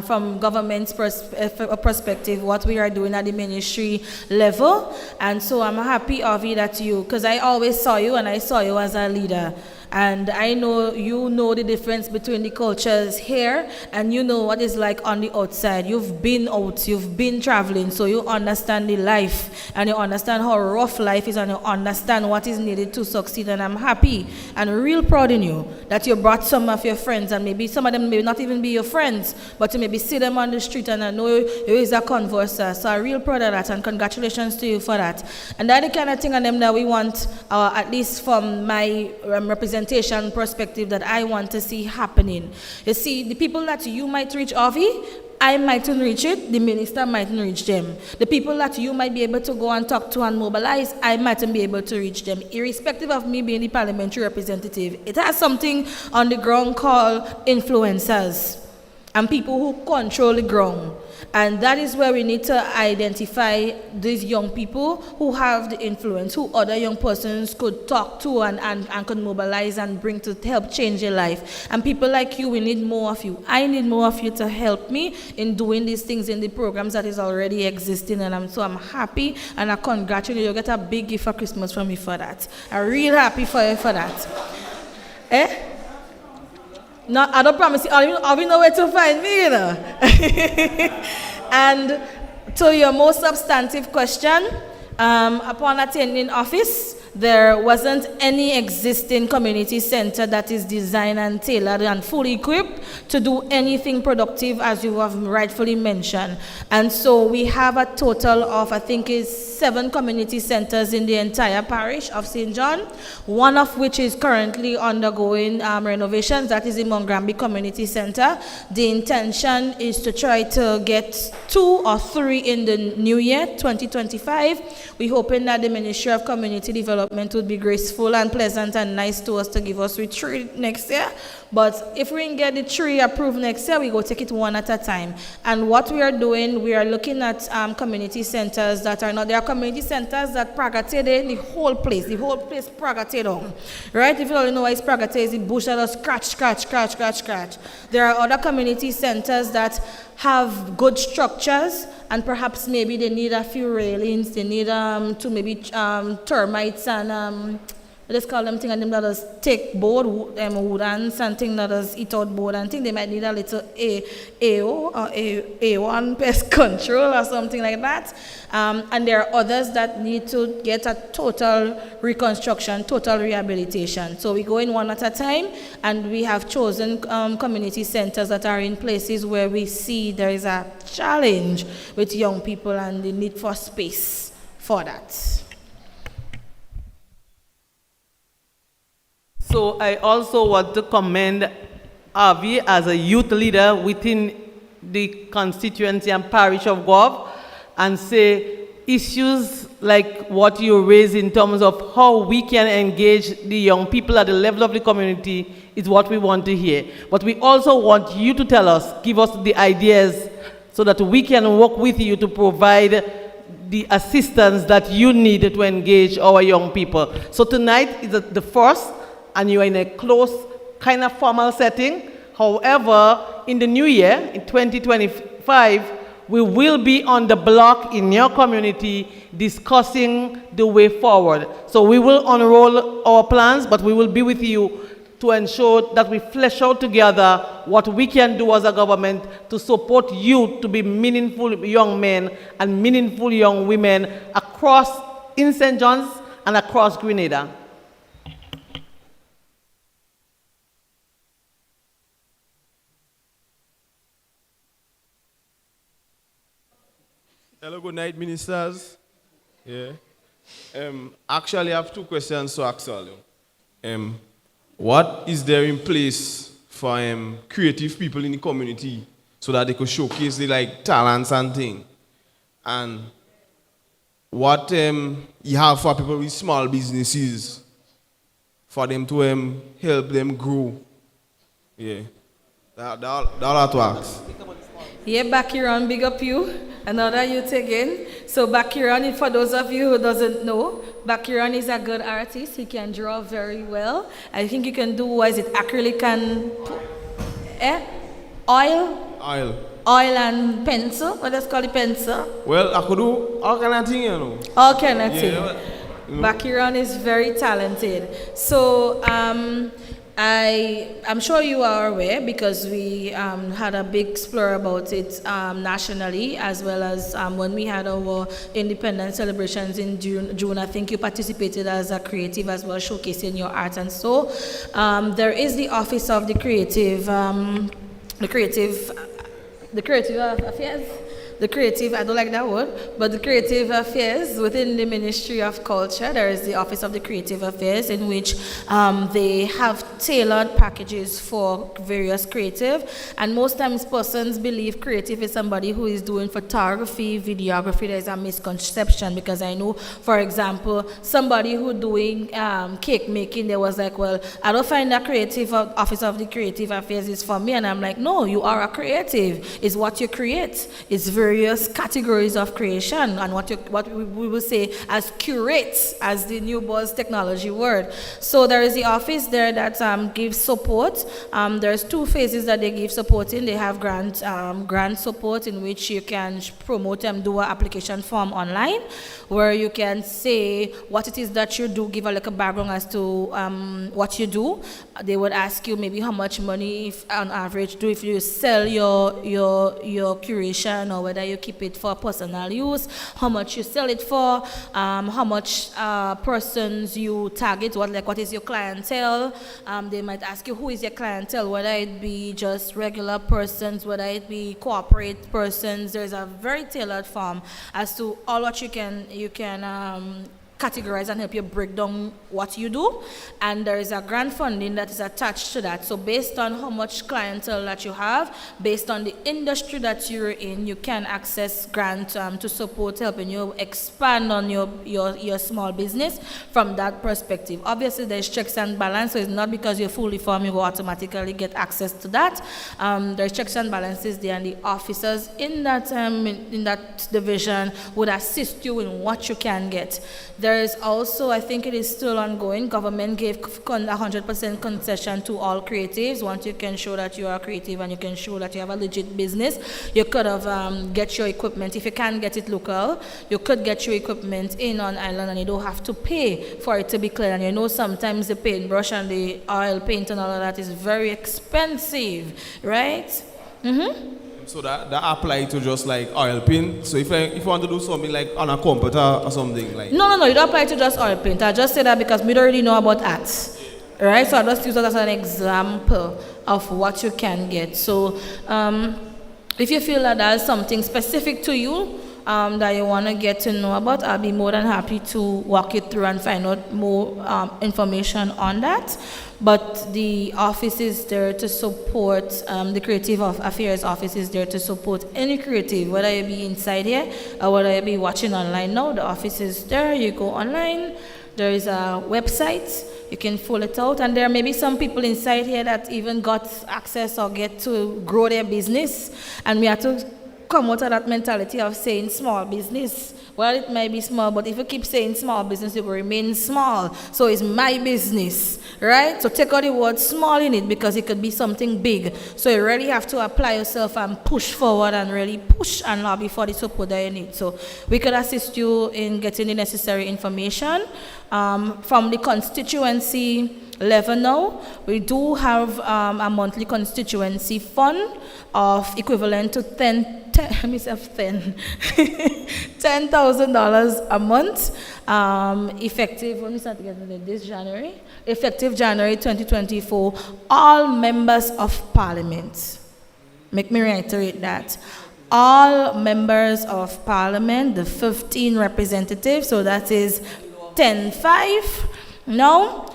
from government's perspective, what we are doing at the ministry level. And so I'm happy, Avi, that because I always saw you and I saw you as a leader. And I know you know the difference between the cultures here and you know what it's like on the outside. You've been out, you've been traveling, so you understand the life and you understand how rough life is and you understand what is needed to succeed. And I'm happy and real proud in you that you brought some of your friends, and maybe some of them may not even be your friends, but you maybe see them on the street and I know you is a converser. So I'm real proud of that and congratulations to you for that. And that's the kind of thing on them that we want, at least from my representation perspective, that I want to see happening. You see, the people that you might reach, Avi, I mightn't reach it, the minister mightn't reach them. The people that you might be able to go and talk to and mobilize, I mightn't be able to reach them. Irrespective of me being the parliamentary representative, it has something on the ground called influencers and people who control the ground. And that is where we need to identify these young people who have the influence, who other young persons could talk to and could mobilize and bring to help change their life. And people like you, we need more of you. I need more of you to help me in doing these things in the programs that is already existing. And I'm happy and I congratulate you. You get a big gift for Christmas from me for that. I'm real happy for you for that. Eh? No, I don't promise you. I will know where to find me, you know. And to your most substantive question, upon attending office, there wasn't any existing community center that is designed and tailored and fully equipped to do anything productive, as you have rightfully mentioned. And so we have a total of, I think it's 7 community centers in the entire parish of St. John, one of which is currently undergoing renovations. That is the Mongrambi Community Center. The intention is to try to get 2 or 3 in the new year, 2025. We're hoping that the Ministry of Community Development would be graceful and pleasant and nice to us to give us 3 next year. But if we can get the 3 approved next year, we go take it one at a time. And what we are doing, we are looking at community centers that are not, there are community centers that pragated the whole place pragated on. Right? If you don't know why it's pragated, it's the bush that does scratch. There are other community centers that have good structures, and perhaps maybe they need a few railings, they need to maybe termites and let's call them thing and them that does take board, wood and something that does eat out board, and think they might need a little AO or A1 pest control or something like that. And there are others that need to get a total reconstruction, total rehabilitation. So we go in one at a time, and we have chosen community centers that are in places where we see there is a challenge with young people and the need for space for that. So I also want to commend Avi as a youth leader within the constituency and parish of Gouyave, and say issues like what you raise in terms of how we can engage the young people at the level of the community is what we want to hear. But we also want you to tell us, give us the ideas so that we can work with you to provide the assistance that you need to engage our young people. So tonight is the first, and you are in a close, kind of formal setting. However, in the new year, in 2025, we will be on the block in your community discussing the way forward. So we will unroll our plans, but we will be with you to ensure that we flesh out together what we can do as a government to support you to be meaningful young men and meaningful young women across in St. John's and across Grenada. Hello, good night, ministers. Yeah. Actually, I have 2 questions to ask all you. What is there in place for creative people in the community so that they could showcase their talents and things? And what you have for people with small businesses for them to help them grow? Yeah. That's all I have to ask. Yeah, Bakiran, big up you. Another youth again. So Bakiran, for those of you who doesn't know, Bakiran is a good artist. He can draw very well. I think you can do, what is it, acrylic and oil? Oil and pencil. What does call it, pencil? Well, I could do all kind of things, you know. All kind of things. Yeah, Bakiran is very talented. So I'm sure you are aware, because we had a big explore about it nationally, as well as when we had our independence celebrations in June. I think you participated as a creative as well, showcasing your art. And so there is the Office of the Creative Affairs. The creative, I don't like that word, but the creative affairs within the Ministry of Culture. There is the Office of the Creative Affairs, in which they have tailored packages for various creative. And most times persons believe creative is somebody who is doing photography, videography. There's a misconception, because I know, for example, somebody who doing cake making, they was like, well, I don't find that creative Office of the Creative Affairs is for me. And I'm like, no, you are a creative. It's what you create. It's various categories of creation, and what we will say as curates, as the new buzz technology word. So there is the office there that gives support. There's 2 phases that they give support in. They have grant support, in which you can promote and do an application form online, where you can say what it is that you do, give a little background as to what you do. They would ask you maybe how much money, if, on average, if you sell your curation, or whether you keep it for personal use, how much you sell it for, how much persons you target, what is your clientele, They might ask you who is your clientele, whether it be just regular persons, whether it be corporate persons. There's a very tailored form as to all what you can categorize and help you break down what you do, and there is a grant funding that is attached to that. So based on how much clientele that you have, based on the industry that you're in, you can access grant to support helping you expand on your small business from that perspective. Obviously there's checks and balance, so it's not because you're fully formed you will automatically get access to that. There's checks and balances there, and the officers in that division would assist you in what you can get. There is also, I think it is still ongoing, government gave 100% concession to all creatives. Once you can show that you are creative and you can show that you have a legit business, you could have get your equipment. If you can't get it local, you could get your equipment in on island, and you don't have to pay for it to be cleared. And you know sometimes the paintbrush and the oil paint and all of that is very expensive, right? Mm-hmm. So that apply to just like oil paint. So if you want to do something like on a computer or something like. No, you don't apply to just oil paint. I just say that because we don't really know about arts, right? So I just use that as an example of what you can get. So if you feel that there's something specific to you that you want to get to know about, I'll be more than happy to walk you through and find out more information on that. But the office is there to support, the Creative Affairs office is there to support any creative, whether you be inside here or whether you be watching online now. The office is there. You go online. There is a website. You can fill it out. And there may be some people inside here that even got access or get to grow their business. And we have to come out of that mentality of saying small business. Well, it might be small, but if you keep saying small business, it will remain small. So it's my business, right? So take out the word small in it because it could be something big. So you really have to apply yourself and push forward and really push and lobby for the support that you need. So we could assist you in getting the necessary information. From the constituency level now, we do have a monthly constituency fund of equivalent to $10,000 a month, effective, when we start together this January, effective January 2024, all members of parliament. Make me reiterate that. All members of parliament, the 15 representatives, so that is 10-5. Now,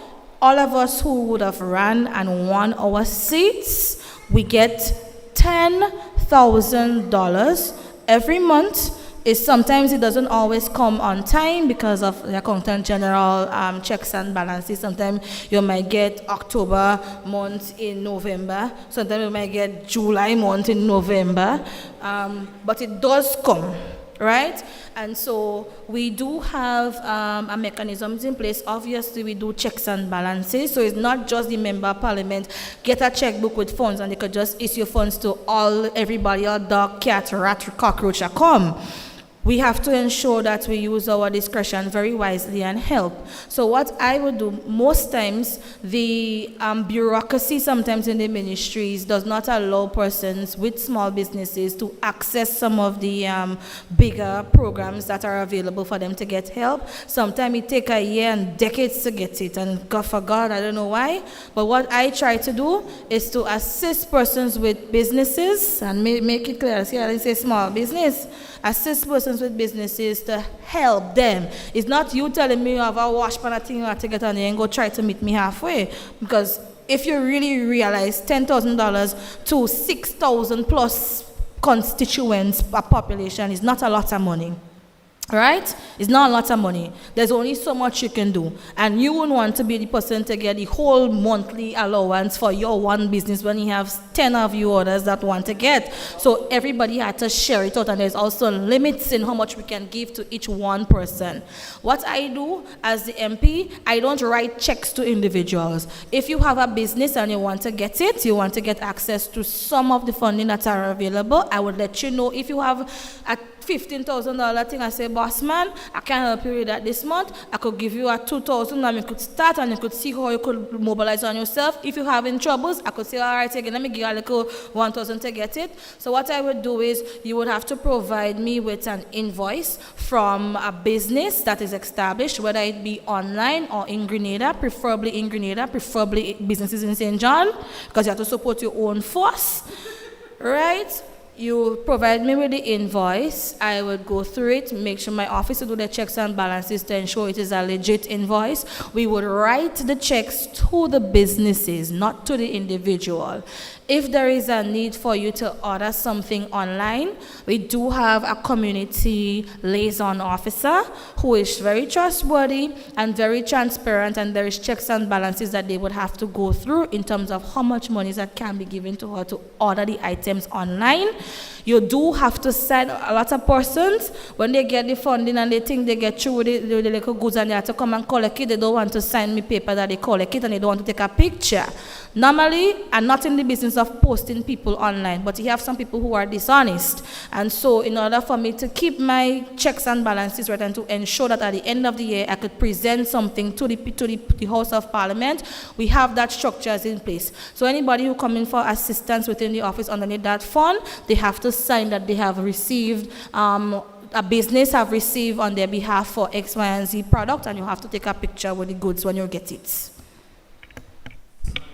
all of us who would have run and won our seats, we get $10,000 every month. Sometimes it doesn't always come on time because of the accountant general checks and balances. Sometimes you might get October month in November. Sometimes you might get July month in November. But it does come, right? And so we do have a mechanism in place. Obviously, we do checks and balances. So it's not just the member of parliament get a checkbook with funds and they could just issue funds to everybody, all dog, cat, rat, cockroach, or come. We have to ensure that we use our discretion very wisely and help. So what I would do, most times, the bureaucracy sometimes in the ministries does not allow persons with small businesses to access some of the bigger programs that are available for them to get help. Sometimes it takes a year and decades to get it, and God for God, I don't know why. But what I try to do is to assist persons with businesses, and make it clear, see, I didn't say small business, assist persons with businesses to help them. It's not you telling me you have a wash pan thing you have to get on there and go try to meet me halfway. Because if you really realize $10,000 to 6,000 plus constituents per population is not a lot of money. Right? It's not a lot of money. There's only so much you can do. And you wouldn't want to be the person to get the whole monthly allowance for your one business when you have 10 of you others that want to get. So everybody had to share it out, and there's also limits in how much we can give to each one person. What I do as the MP, I don't write checks to individuals. If you have a business and you want to get it, you want to get access to some of the funding that are available, I would let you know. If you have $15,000 thing. I say, boss man, I can't help you with that this month. I could give you a $2,000 and you could start and you could see how you could mobilize on yourself. If you're having troubles, I could say, all right, again, let me give you a little 1,000 to get it. So what I would do is you would have to provide me with an invoice from a business that is established, whether it be online or in Grenada, preferably businesses in St. John, because you have to support your own force, right? You provide me with the invoice. I would go through it, make sure my office will do the checks and balances to ensure it is a legit invoice. We would write the checks to the businesses, not to the individual. If there is a need for you to order something online, we do have a community liaison officer who is very trustworthy and very transparent, and there is checks and balances that they would have to go through in terms of how much money that can be given to her to order the items online. You do have to send a lot of persons when they get the funding and they think they get through with the little goods and they have to come and collect it. They don't want to sign me paper that they collect it and they don't want to take a picture. Normally, I'm not in the business of posting people online, but you have some people who are dishonest. And so in order for me to keep my checks and balances right and to ensure that at the end of the year I could present something to the House of Parliament, we have that structures in place. So anybody who come in for assistance within the office underneath that fund, they have to sign that they have received a business have received on their behalf for X, Y, and Z product, and you have to take a picture with the goods when you get it.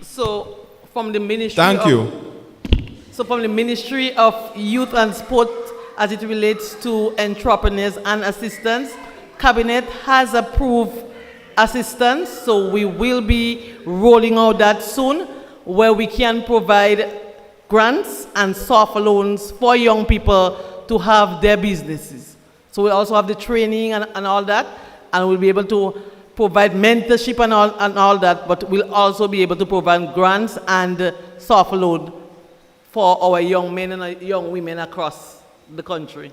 So from the Ministry Thank you. So from the Ministry of Youth and Sport, as it relates to entrepreneurs and assistance, Cabinet has approved assistance, so we will be rolling out that soon, where we can provide grants and soft loans for young people to have their businesses. So we also have the training and all that, and we'll be able to provide mentorship and all that, but we'll also be able to provide grants and soft loan for our young men and young women across the country.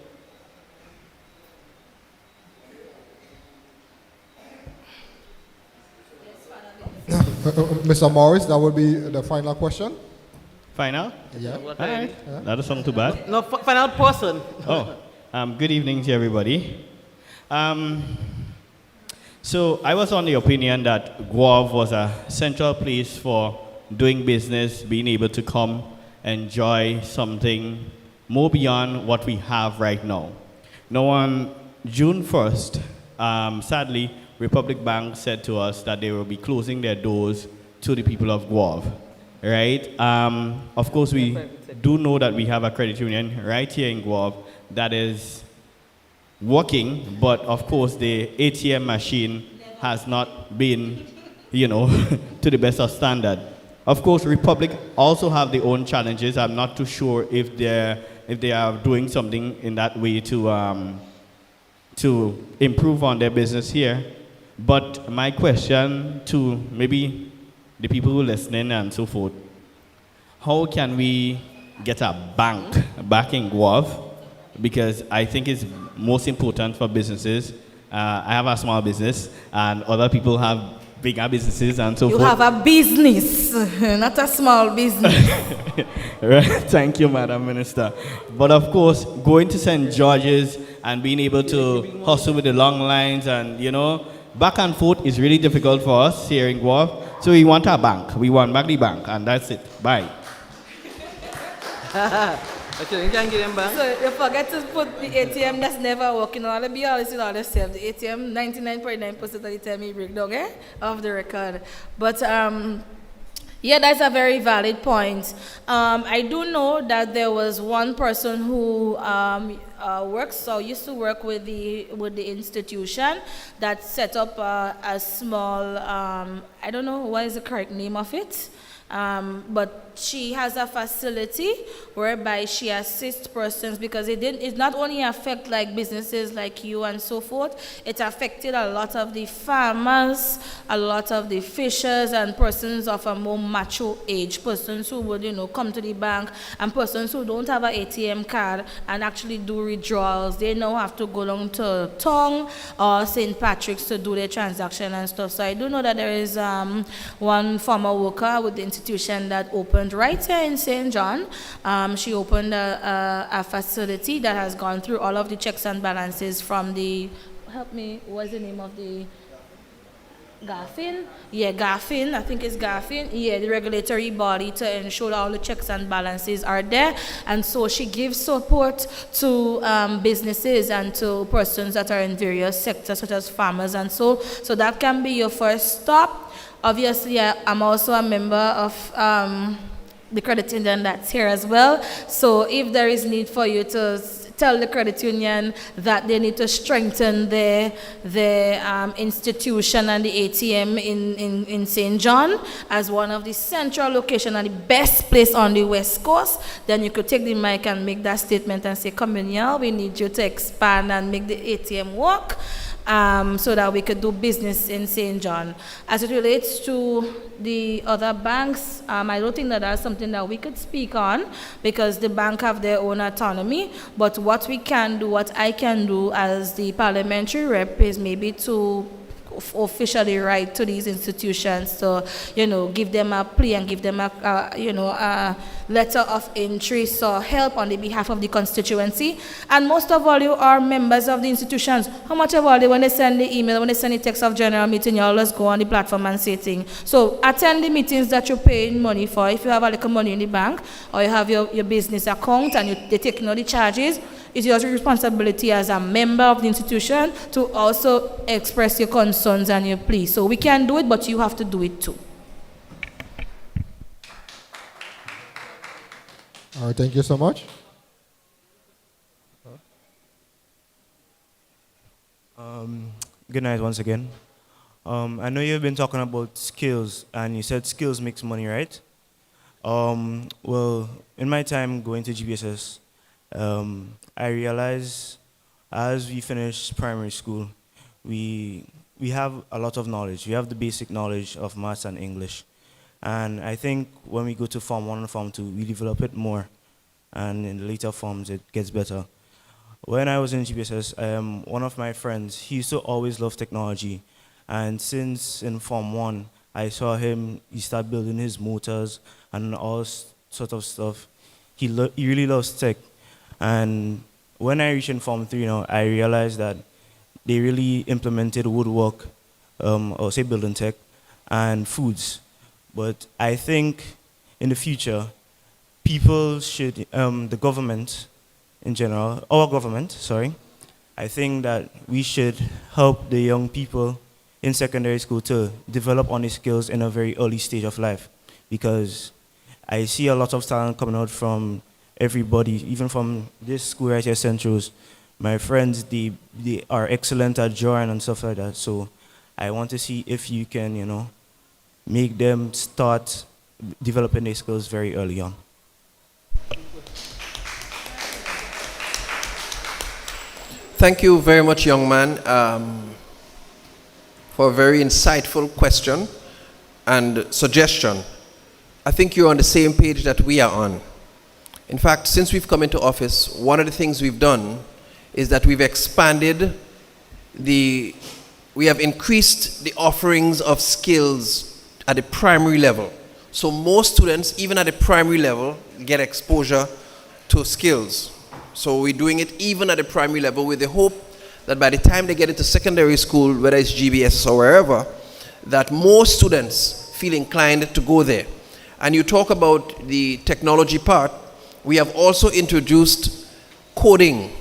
Mr. Morris, that would be the final question. Final? Yeah. All right. That doesn't sound too bad. No, final person. Oh, good evening to everybody. So I was on the opinion that Gouyave was a central place for doing business, being able to come, enjoy something more beyond what we have right now. Now on June 1st, sadly, Republic Bank said to us that they will be closing their doors to the people of Gouyave, right? Of course, we do know that we have a credit union right here in Gouyave that is working, but of course the ATM machine has not been, to the best of standard. Of course, Republic also have their own challenges. I'm not too sure if they are doing something in that way to improve on their business here. But my question to maybe the people who are listening and so forth, how can we get a bank back in Gouyave? Because I think it's most important for businesses. I have a small business, and other people have bigger businesses and so forth. You have a business, not a small business. Right. Thank you, Madam Minister. But of course, going to St. George's and being able to hustle with the long lines and, back and forth is really difficult for us here in Gouyave. So we want a bank. We want back the bank, and that's it. Bye. Okay, you can get them back. So you forget to put the ATM that's never working. I'll be honest with all yourself. The ATM, 99.9% of the time you break down, off the record. But yeah, that's a very valid point. I do know that there was one person who used to work with the institution that set up a small, I don't know what is the correct name of it. But she has a facility whereby she assists persons, because it not only affect like businesses like you and so forth, it affected a lot of the farmers, a lot of the fishers and persons of a more mature age, persons who would come to the bank, and persons who don't have an ATM card and actually do withdrawals. They now have to go down to Tong or St. Patrick's to do their transaction and stuff. So I do know that there is one former worker with the institution institution that opened right here in St. John. She opened a facility that has gone through all of the checks and balances from the, help me, what's the name of the, GAFIN? Yeah, GAFIN, I think it's GAFIN. Yeah, the regulatory body to ensure that all the checks and balances are there. And so she gives support to businesses and to persons that are in various sectors, such as farmers and so. So that can be your first stop. Obviously, I'm also a member of the credit union that's here as well. So if there is need for you to tell the credit union that they need to strengthen their institution and the ATM in St. John as one of the central location and the best place on the West Coast, then you could take the mic and make that statement and say, come in here, we need you to expand and make the ATM work. So that we could do business in St. John. As it relates to the other banks, I don't think that that's something that we could speak on because the bank have their own autonomy. But what we can do, what I can do as the parliamentary rep is maybe to officially write to these institutions to, give them a plea and give them a letter of interest or help on the behalf of the constituency. And most of all, you are members of the institutions. How much of all, when they send the email, when they send the text of general meeting, you always go on the platform and say things. So attend the meetings that you're paying money for. If you have a little money in the bank or you have your business account and they're taking all the charges, it's your responsibility as a member of the institution to also express your concerns and your pleas. So we can do it, but you have to do it too. All right, thank you so much. Good night once again. I know you've been talking about skills, and you said skills makes money, right? Well, in my time going to GBSS, I realized as we finish primary school, we have a lot of knowledge. We have the basic knowledge of maths and English. And I think when we go to Form 1 and Form 2, we develop it more. And in the later forms, it gets better. When I was in GBSS, one of my friends, he used to always love technology. And since in Form 1, I saw him, he started building his motors and all sort of stuff. He really loves tech. And when I reached in Form 3, I realized that they really implemented woodwork, or say building tech, and foods. But I think in the future, people should, the government in general, our government, sorry, I think that we should help the young people in secondary school to develop on these skills in a very early stage of life. Because I see a lot of talent coming out from everybody, even from this school right here, Centrals. My friends, they are excellent at drawing and stuff like that. So I want to see if you can, make them start developing their skills very early on. Thank you very much, young man, for a very insightful question and suggestion. I think you're on the same page that we are on. In fact, since we've come into office, one of the things we've done is that we've expanded we have increased the offerings of skills at the primary level. So most students, even at the primary level, get exposure to skills. So we're doing it even at the primary level with the hope that by the time they get into secondary school, whether it's GBS or wherever, that more students feel inclined to go there. And you talk about the technology part, we have also introduced coding.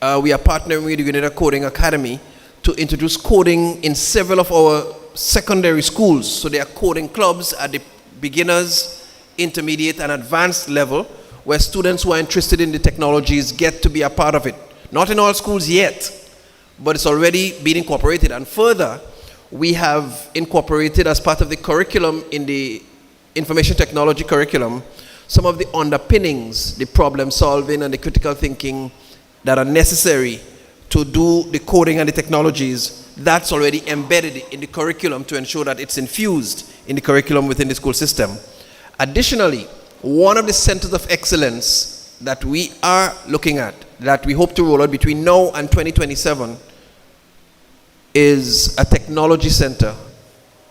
We are partnering with the Unita Coding Academy to introduce coding in several of our secondary schools. So there are coding clubs at the beginners, intermediate, and advanced level where students who are interested in the technologies get to be a part of it. Not in all schools yet, but it's already been incorporated. And further, we have incorporated as part of the curriculum in the information technology curriculum some of the underpinnings, the problem solving and the critical thinking that are necessary to do the coding and the technologies. That's already embedded in the curriculum to ensure that it's infused in the curriculum within the school system. Additionally, one of the centers of excellence that we are looking at, that we hope to roll out between now and 2027, is a technology center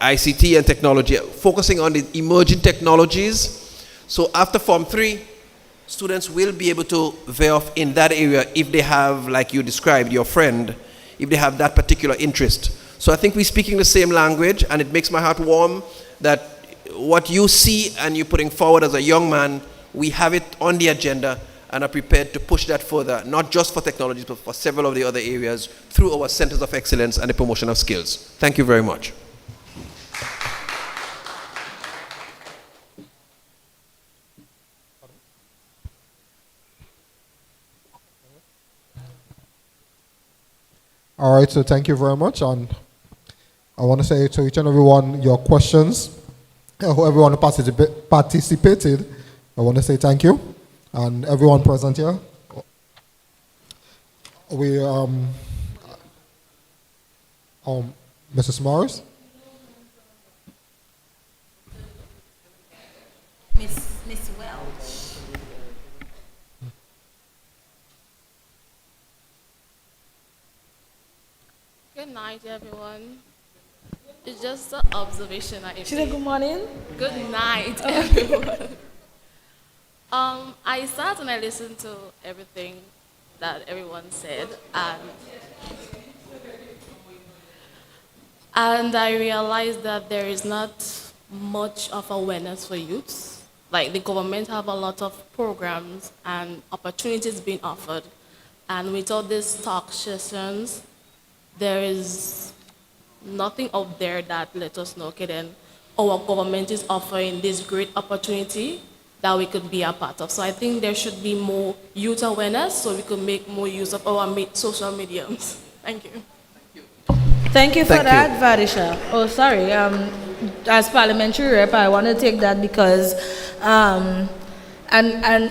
ICT and technology, focusing on the emerging technologies. So after Form 3, students will be able to veer off in that area if they have, like you described, your friend, if they have that particular interest. So I think we're speaking the same language, and it makes my heart warm that what you see and you're putting forward as a young man, we have it on the agenda and are prepared to push that further, not just for technology, but for several of the other areas through our centers of excellence and the promotion of skills. Thank you very much. All right, so thank you very much. And I want to say to each and everyone, your questions, everyone who participated, I want to say thank you. And everyone present here. We, Mrs. Morris? Miss Welch. Good night, everyone. It's just an observation I She said good morning. Good night, everyone. I sat and I listened to everything that everyone said, and I realized that there is not much of awareness for youths. Like the government have a lot of programs and opportunities being offered, and without these talk sessions, there is nothing out there that let us know, okay, then our government is offering this great opportunity that we could be a part of. So I think there should be more youth awareness so we could make more use of our social mediums. Thank you. Thank you for that, Varisha. Oh, sorry. As parliamentary rep, I want to take that because, and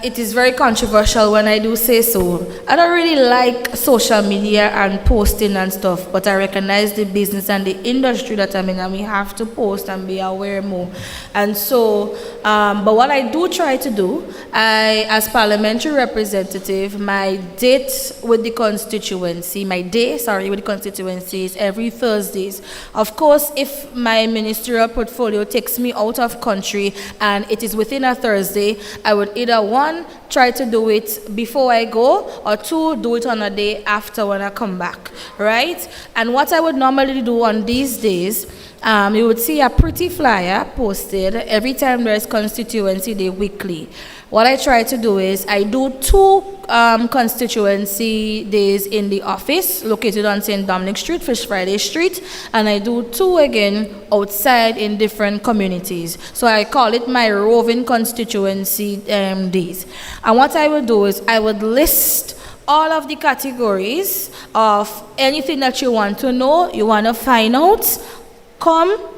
it is very controversial when I do say so. I don't really like social media and posting and stuff, but I recognize the business and the industry that I'm in, and we have to post and be aware more. And so, but what I do try to do, as parliamentary representative, my day with the constituency is every Thursdays. Of course, if my ministerial portfolio takes me out of country and it is within a Thursday, I would either one, try to do it before I go, or two, do it on a day after when I come back, right? And what I would normally do on these days, you would see a pretty flyer posted every time there's constituency day weekly. What I try to do is I do 2 constituency days in the office located on St. Dominic Street, Fish Friday Street, and I do 2 again outside in different communities. So I call it my roving constituency days. And what I would do is I would list all of the categories of anything that you want to know, you want to find out. Come,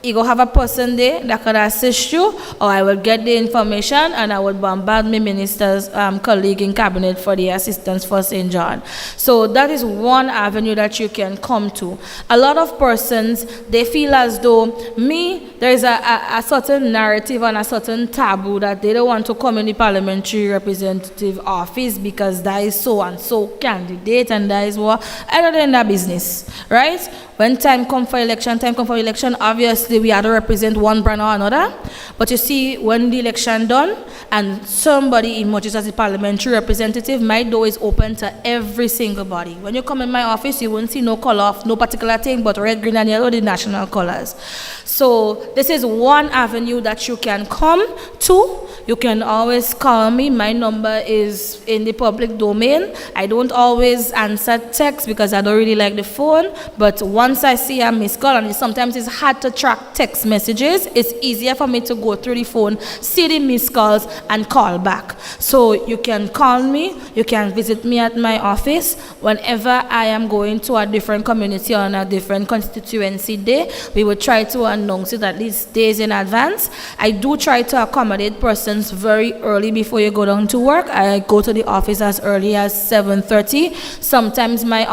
you go have a person there that could assist you, or I will get the information and I would bombard my minister's colleague in cabinet for the assistance for St. John. So that is one avenue that you can come to. A lot of persons, they feel as though there is a certain narrative and a certain taboo that they don't want to come in the parliamentary representative office because that is so and so candidate and that is what, I don't know in that business, right? When time come for election, obviously we have to represent one brand or another. But you see, when the election done and somebody emerges as a parliamentary representative, my door is open to every single body. When you come in my office, you won't see no color of no particular thing but red, green, and yellow, the national colors. So this is one avenue that you can come to. You can always call me. My number is in the public domain. I don't always answer text because I don't really like the phone. But once I see a missed call, and sometimes it's hard to track text messages, it's easier for me to go through the phone, see the missed calls, and call back. So you can call me. You can visit me at my office whenever I am going to a different community on a different constituency day. We will try to announce it at least days in advance. I do try to accommodate persons very early before you go down to work. I go to the office as early as 7:30. Sometimes the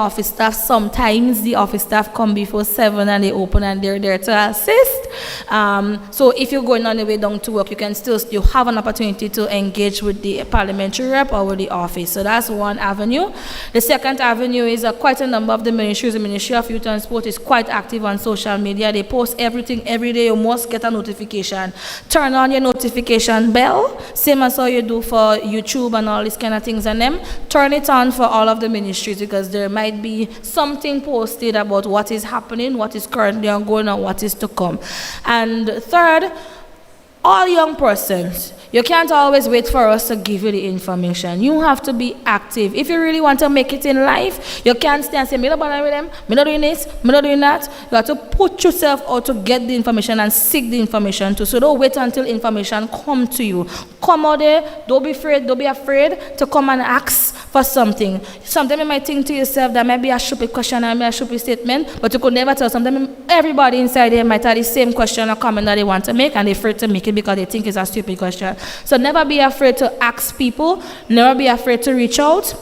office staff come before 7 and they open and they're there to assist. breakfast. So if you're going on the way down to work, you have an opportunity to engage with the parliamentary rep or with the office. So that's one avenue. The second avenue is quite a number of the ministries. The Ministry of Youth and Sport is quite active on social media. They post everything every day. You must get a notification. Turn on your notification bell, same as how you do for YouTube and all these kind of things. And them, turn it on for all of the ministries, because there might be something posted about what is happening, what is currently ongoing, and what is to come. And third, all young persons, you can't always wait for us to give you the information. You have to be active. If you really want to make it in life, you can't stay and say, me not bother with them, me not doing this, me not doing that. You have to put yourself out to get the information and seek the information too. So don't wait until information come to you. Come out there, don't be afraid to come and ask for something. Sometimes you might think to yourself that might be a stupid question or a stupid statement, but you could never tell. Sometimes everybody inside there might have the same question or comment that they want to make, and they're afraid to make it because they think it's a stupid question. So never be afraid to ask people, never be afraid to reach out.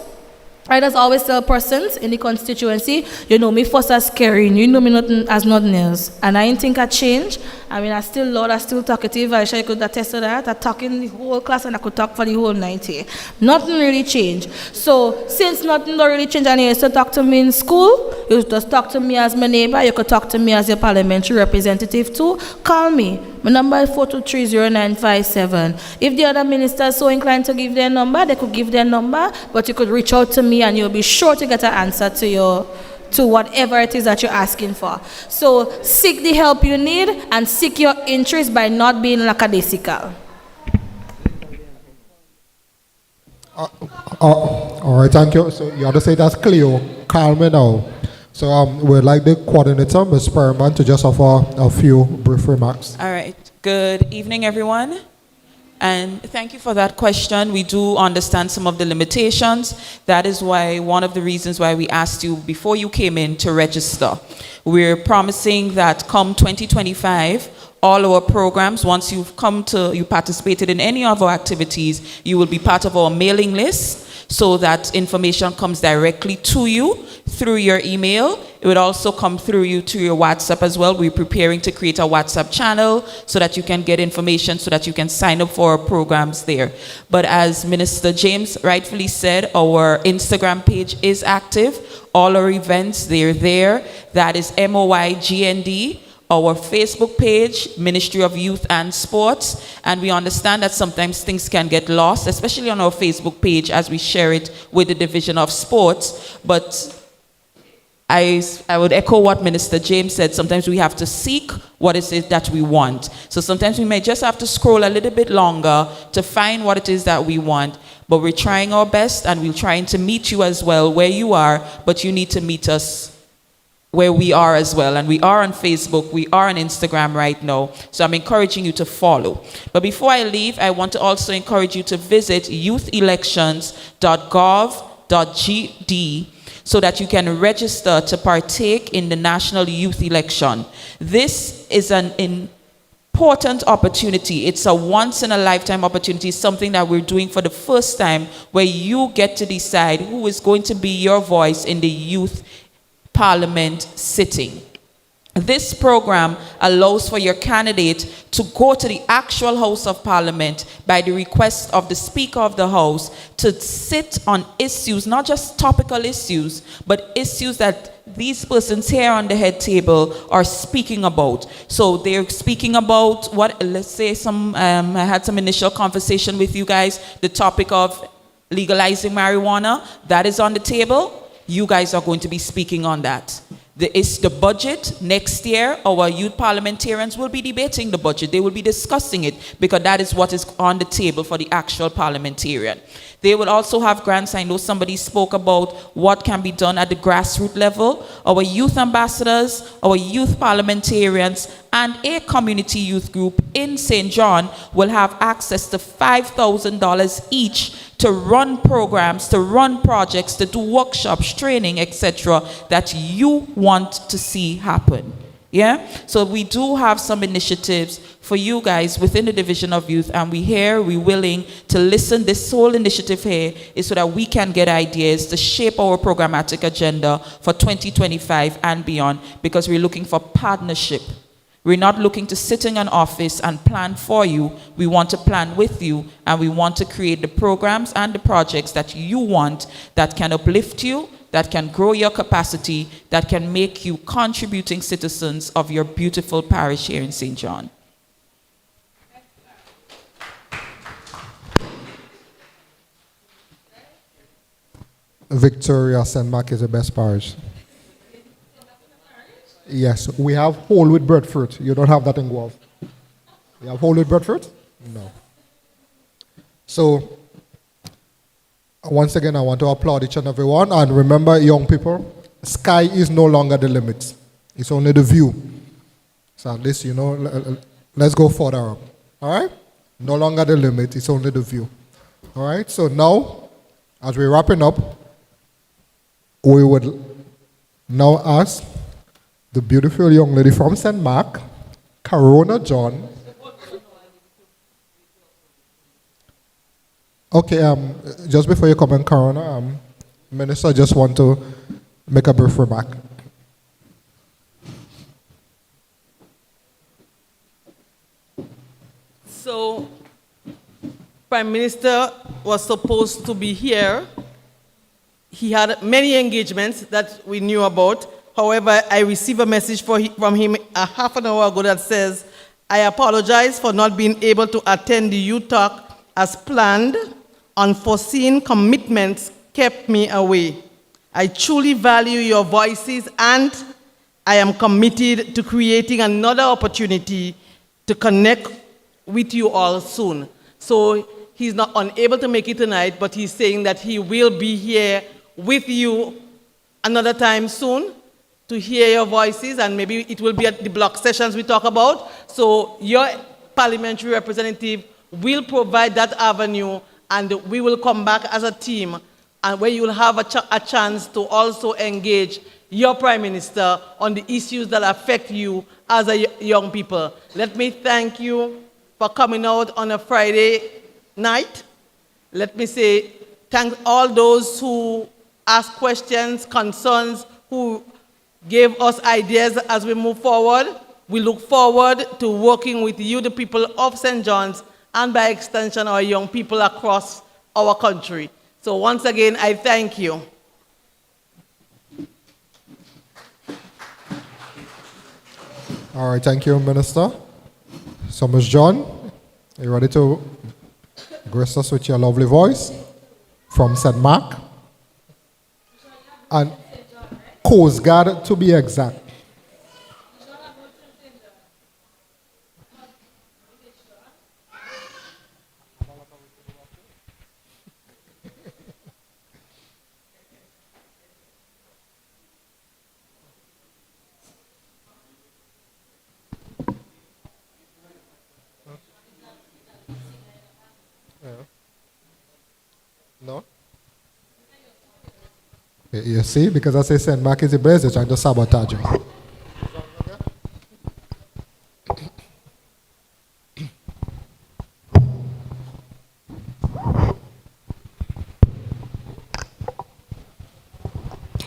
I just always tell persons in the constituency, you know me first as Kerryne, you know me as nothing else. And I didn't think I changed. I mean, I still loud, I still talkative. I sure you could attest to that. I talk in the whole class and I could talk for the whole 90. Nothing really changed. So since nothing don't really change and you used to talk to me in school, you just talk to me as my neighbor, you could talk to me as your parliamentary representative too. Call me. My number is 4230957. If the other minister is so inclined to give their number, they could give their number, but you could reach out to me and you'll be sure to get an answer to whatever it is that you're asking for. So seek the help you need and seek your interest by not being lackadaisical. All right, thank you. So you have to say that's Cleo. Calm me now. So we'd like the coordinator, Ms. Perriman, to just offer a few brief remarks. All right. Good evening, everyone. And thank you for that question. We do understand some of the limitations. That is why one of the reasons why we asked you before you came in to register. We're promising that come 2025, all our programs, once you participated in any of our activities, you will be part of our mailing list so that information comes directly to you through your email. It would also come through you to your WhatsApp as well. We're preparing to create a WhatsApp channel so that you can get information, so that you can sign up for our programs there. But as Minister James rightfully said, our Instagram page is active. All our events, they're there. That is MOYGND. Our Facebook page, Ministry of Youth and Sports, and we understand that sometimes things can get lost, especially on our Facebook page as we share it with the Division of Sports. But I would echo what Minister James said. Sometimes we have to seek what it is that we want. So sometimes we may just have to scroll a little bit longer to find what it is that we want. But we're trying our best, and we're trying to meet you as well where you are, but you need to meet us where we are as well. And we are on Facebook, we are on Instagram right now. So I'm encouraging you to follow. But before I leave, I want to also encourage you to visit youthelections.gov.gd so that you can register to partake in the National Youth Election. This is an important opportunity. It's a once-in-a-lifetime opportunity, something that we're doing for the first time, where you get to decide who is going to be your voice in the youth Parliament sitting. This program allows for your candidate to go to the actual House of Parliament by the request of the Speaker of the House to sit on issues, not just topical issues, but issues that these persons here on the head table are speaking about. So they're speaking about what, let's say I had some initial conversation with you guys, the topic of legalizing marijuana, that is on the table. You guys are going to be speaking on that. The budget next year, our youth parliamentarians will be debating the budget. They will be discussing it because that is what is on the table for the actual parliamentarian. They will also have grants. I know somebody spoke about what can be done at the grassroots level. Our youth ambassadors, our youth parliamentarians, and a community youth group in St. John will have access to $5,000 each to run programs, to run projects, to do workshops, training, etc., that you want to see happen. Yeah? So we do have some initiatives for you guys within the Division of Youth, and we're willing to listen. This whole initiative here is so that we can get ideas to shape our programmatic agenda for 2025 and beyond, because we're looking for partnership We're not looking to sit in an office and plan for you. We want to plan with you, and we want to create the programs and the projects that you want, that can uplift you, that can grow your capacity, that can make you contributing citizens of your beautiful parish here in St. John. Victoria St. Mark is the best parish. Yes, we have whole with breadfruit. You don't have that in Gouyave. You have whole with breadfruit? No. So, once again, I want to applaud each and every one. And remember, young people, sky is no longer the limit. It's only the view. So at least, let's go further up. All right? No longer the limit, it's only the view. All right? So now, as we're wrapping up, we would now ask the beautiful young lady from St. Mark, Kerryne John. Okay, just before you comment, Kerryne, Minister, just want to make a brief remark. So, Prime Minister was supposed to be here. He had many engagements that we knew about. However, I received a message from him a half an hour ago that says, I apologize for not being able to attend the youth talk as planned. Unforeseen commitments kept me away. I truly value your voices, and I am committed to creating another opportunity to connect with you all soon. So he's not unable to make it tonight, but he's saying that he will be here with you another time soon to hear your voices, and maybe it will be at the block sessions we talk about. So your parliamentary representative will provide that avenue, and we will come back as a team, and where you will have a chance to also engage your Prime Minister on the issues that affect you as a young people. Let me thank you for coming out on a Friday night. Let me say thank all those who asked questions, concerns, who gave us ideas as we move forward. We look forward to working with you, the people of St. John's, and by extension, our young people across our country. So once again, I thank you. All right, thank you, Minister. So, Ms. John, are you ready to grace us with your lovely voice from St. Mark? And Coast Guard, to be exact. No? You see, because I say St. Mark is the best, they're trying to sabotage you.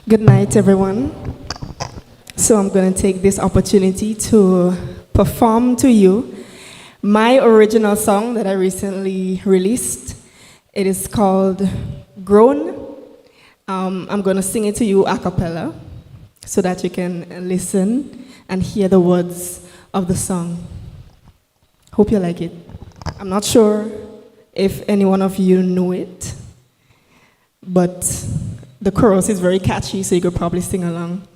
Good night, everyone. So I'm going to take this opportunity to perform to you my original song that I recently released. It is called Grown. I'm going to sing it to you a cappella so that you can listen and hear the words of the song. Hope you like it. I'm not sure if any one of you know it, but the chorus is very catchy, so you could probably sing along.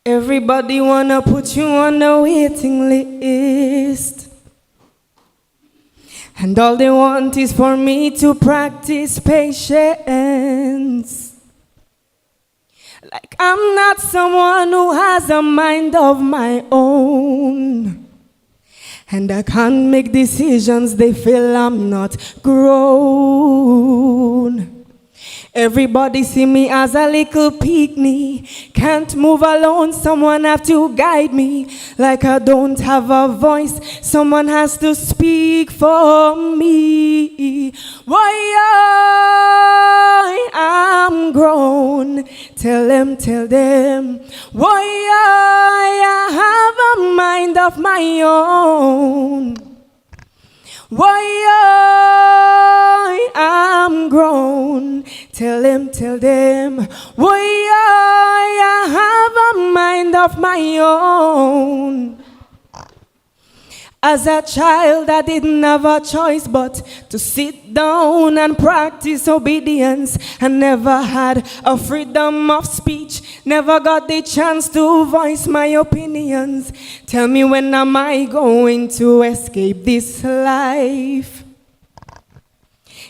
Everybody wanna put you on the waiting list, and all they want is for me to practice patience. Like I'm not someone who has a mind of my own, and I can't make decisions, they feel I'm not grown. Everybody see me as a little picnic. Can't move alone, someone have to guide me. Like I don't have a voice, someone has to speak for me. Why I'm grown. Tell them. Why I have a mind of my own. Why I'm grown. Tell them. Why I have a mind of my own. As a child, I didn't have a choice but to sit down and practice obedience. I never had a freedom of speech, never got the chance to voice my opinions. Tell me, when am I going to escape this life?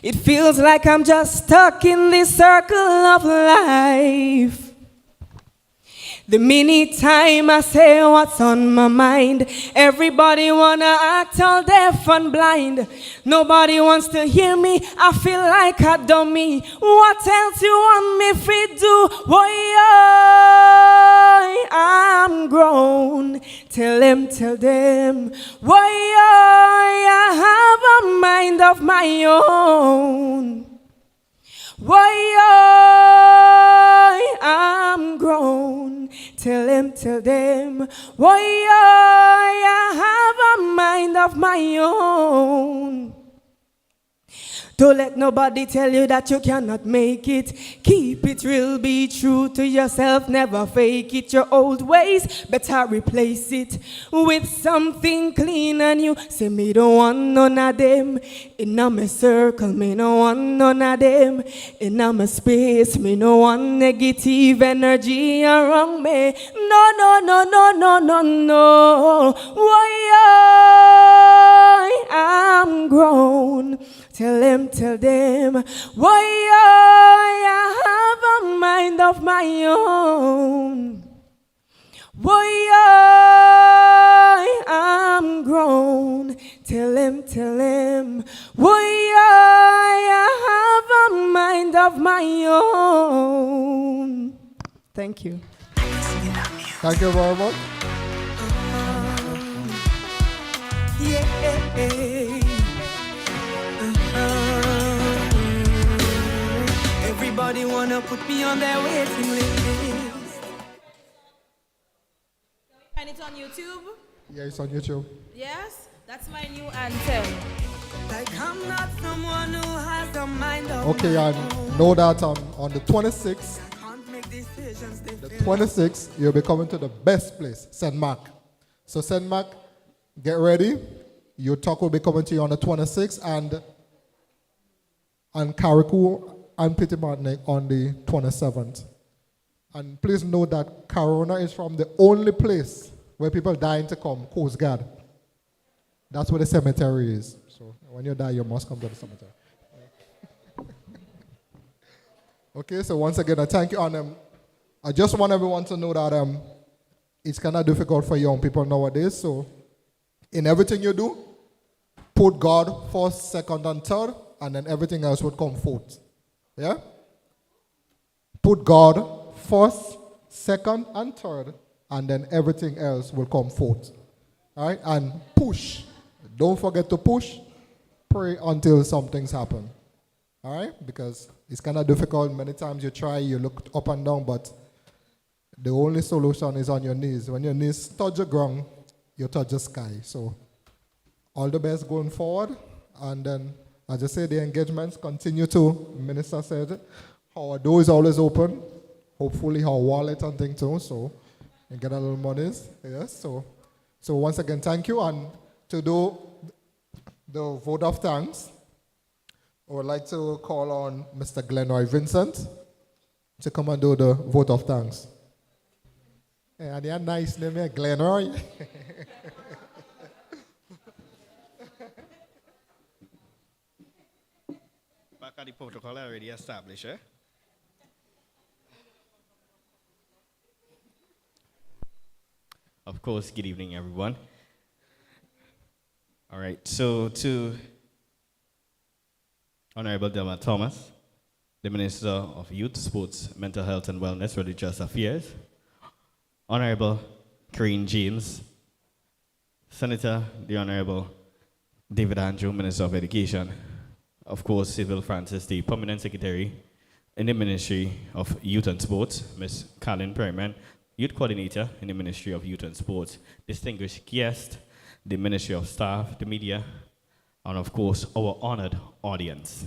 It feels like I'm just stuck in this circle of life. The minute time I say what's on my mind, everybody wanna act all deaf and blind. Nobody wants to hear me, I feel like a dummy. What else you want me to do? Why I'm grown. Tell them. Why I have a mind of my own. Why I'm grown. Tell them. Why I have a mind of my own. Don't let nobody tell you that you cannot make it. Keep it real, be true to yourself, never fake it. Your old ways, better replace it with something clean and new. Say me don't want none of them in my circle, me don't want none of them in my space. Me no want negative energy around me. No. Why I'm grown. Tell them. Why I have a mind of my own. Why I'm grown. Tell them. Why I have a mind of my own. Thank you. Thank you very much. Everybody wanna put me on their waiting list. Find it on YouTube? Yeah, it's on YouTube. Yes, that's my new anthem. Like I'm not someone who has a mind of Okay, my and know that on the 26th, you'll be coming to the best place, St. Mark. So St. Mark, get ready. Your talk will be coming to you on the 26th, and Carriacou and Petit Martinique on the 27th. And please know that Corona is from the only place where people dying to come, Coast Guard. That's where the cemetery is. So when you die, you must come to the cemetery. Okay, so once again, I thank you. And I just want everyone to know that it's kind of difficult for young people nowadays. So in everything you do, put God first, second, and third, and then everything else would come fourth. Yeah? Put God first, second, and third, and then everything else will come fourth. All right? And push. Don't forget to push. Pray until something's happen. All right? Because it's kind of difficult. Many times you try, you look up and down, but the only solution is on your knees. When your knees touch the ground, you touch the sky. So all the best going forward. And then, as I say, the engagements continue to, Minister said, our door is always open. Hopefully our wallet and things too, so you get a little monies. Yes, so once again, thank you. And to do the vote of thanks, I would like to call on Mr. Glenroy Vincent to come and do the vote of thanks. And yeah, nice name, Glenroy. Back at the protocol already established, eh? Of course, good evening, everyone. All right, so to Honorable Delma Thomas, the Minister of Youth, Sports, Mental Health and Wellness, Religious Affairs, Honorable Kerryne James, Senator, the Honorable David Andrew, Minister of Education, of course, Sybil Francis, the Permanent Secretary in the Ministry of Youth and Sports, Ms. Kerryne Perryman, Youth Coordinator in the Ministry of Youth and Sports, distinguished guest, the Ministry of Staff, the media, and of course, our honored audience.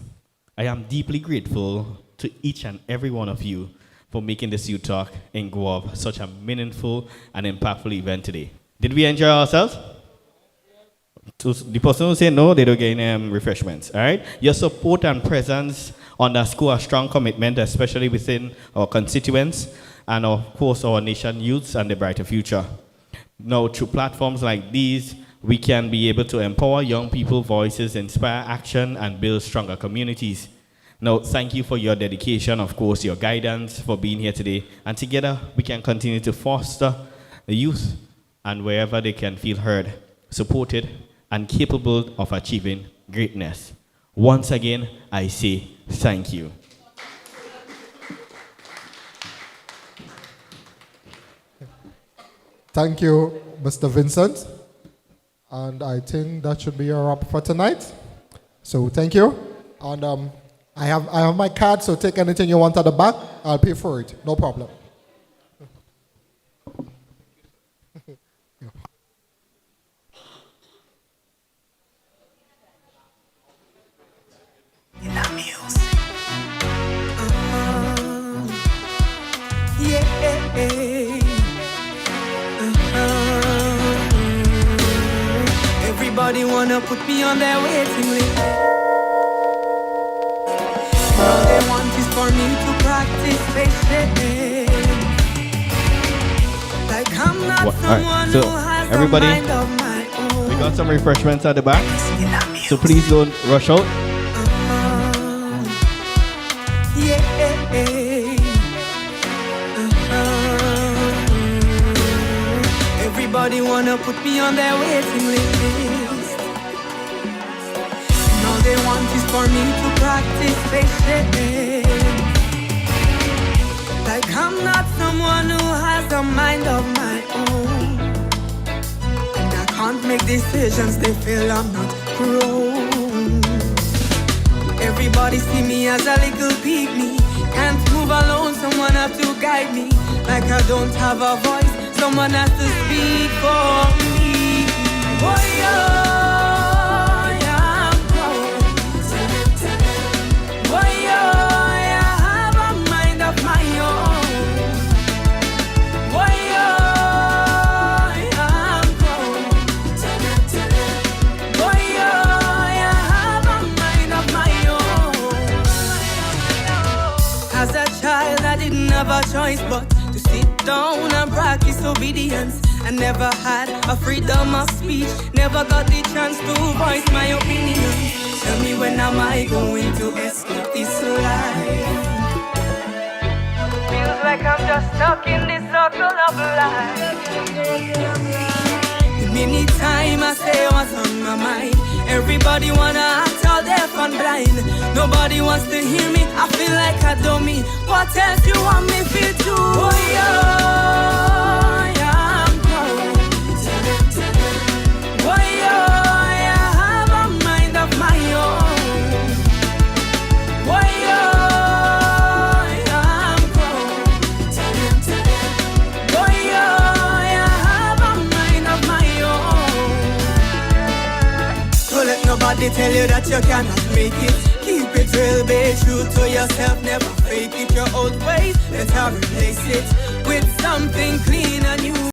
I am deeply grateful to each and every one of you for making this Youth Talk in Gouyave such a meaningful and impactful event today. Did we enjoy ourselves? To the person who say no, they don't get any refreshments, all right? Your support and presence underscore a strong commitment, especially within our constituents and of course our nation youths and the brighter future. Now, through platforms like these, we can be able to empower young people's voices, inspire action, and build stronger communities. Now, thank you for your dedication, of course, your guidance, for being here today. And together, we can continue to foster the youth and wherever they can feel heard, supported, and capable of achieving greatness. Once again, I say thank you. Thank you, Mr. Vincent. And I think that should be a wrap for tonight. So thank you. And I have my card, so take anything you want at the back. I'll pay for it. No problem. Everybody wanna put me on their waiting list. All they want is for me to practice patience. Like I'm not someone So, who has everybody, a mind of my own. we got some refreshments at the back, so please don't rush out. Everybody wanna put me on their waiting list. And all they want is for me to practice patience. Like I'm not someone who has a mind of my own. And I can't make decisions, they feel I'm not grown. Everybody see me as a little pygmy. Can't move alone, someone have to guide me. Like I don't have a voice, someone has to speak for me. Oh, yeah, I'm grown. Oh, yeah, I have a mind of my own. Oh, yeah, I'm grown. Oh, yeah, I have a mind of my own. As a child, I didn't have a choice but to sit down and practice obedience. I never had a freedom of speech, never got the chance to voice my opinion. Tell me, when am I going to escape this life? Feels like I'm just stuck in this circle of life. Many times I say what's on my mind. Everybody wanna act all deaf and blind. Nobody wants to hear me, I feel like a dummy. What else you want me feel too? Oh, yeah, I'm proud. Oh, yeah, I have a mind of my own. Oh, yeah, I'm proud. Oh, yeah, I have a mind of my own. Don't let nobody tell you that you cannot make it. Keep it real, be true to yourself, never fake it. Your old ways, let's replace it with something clean and new.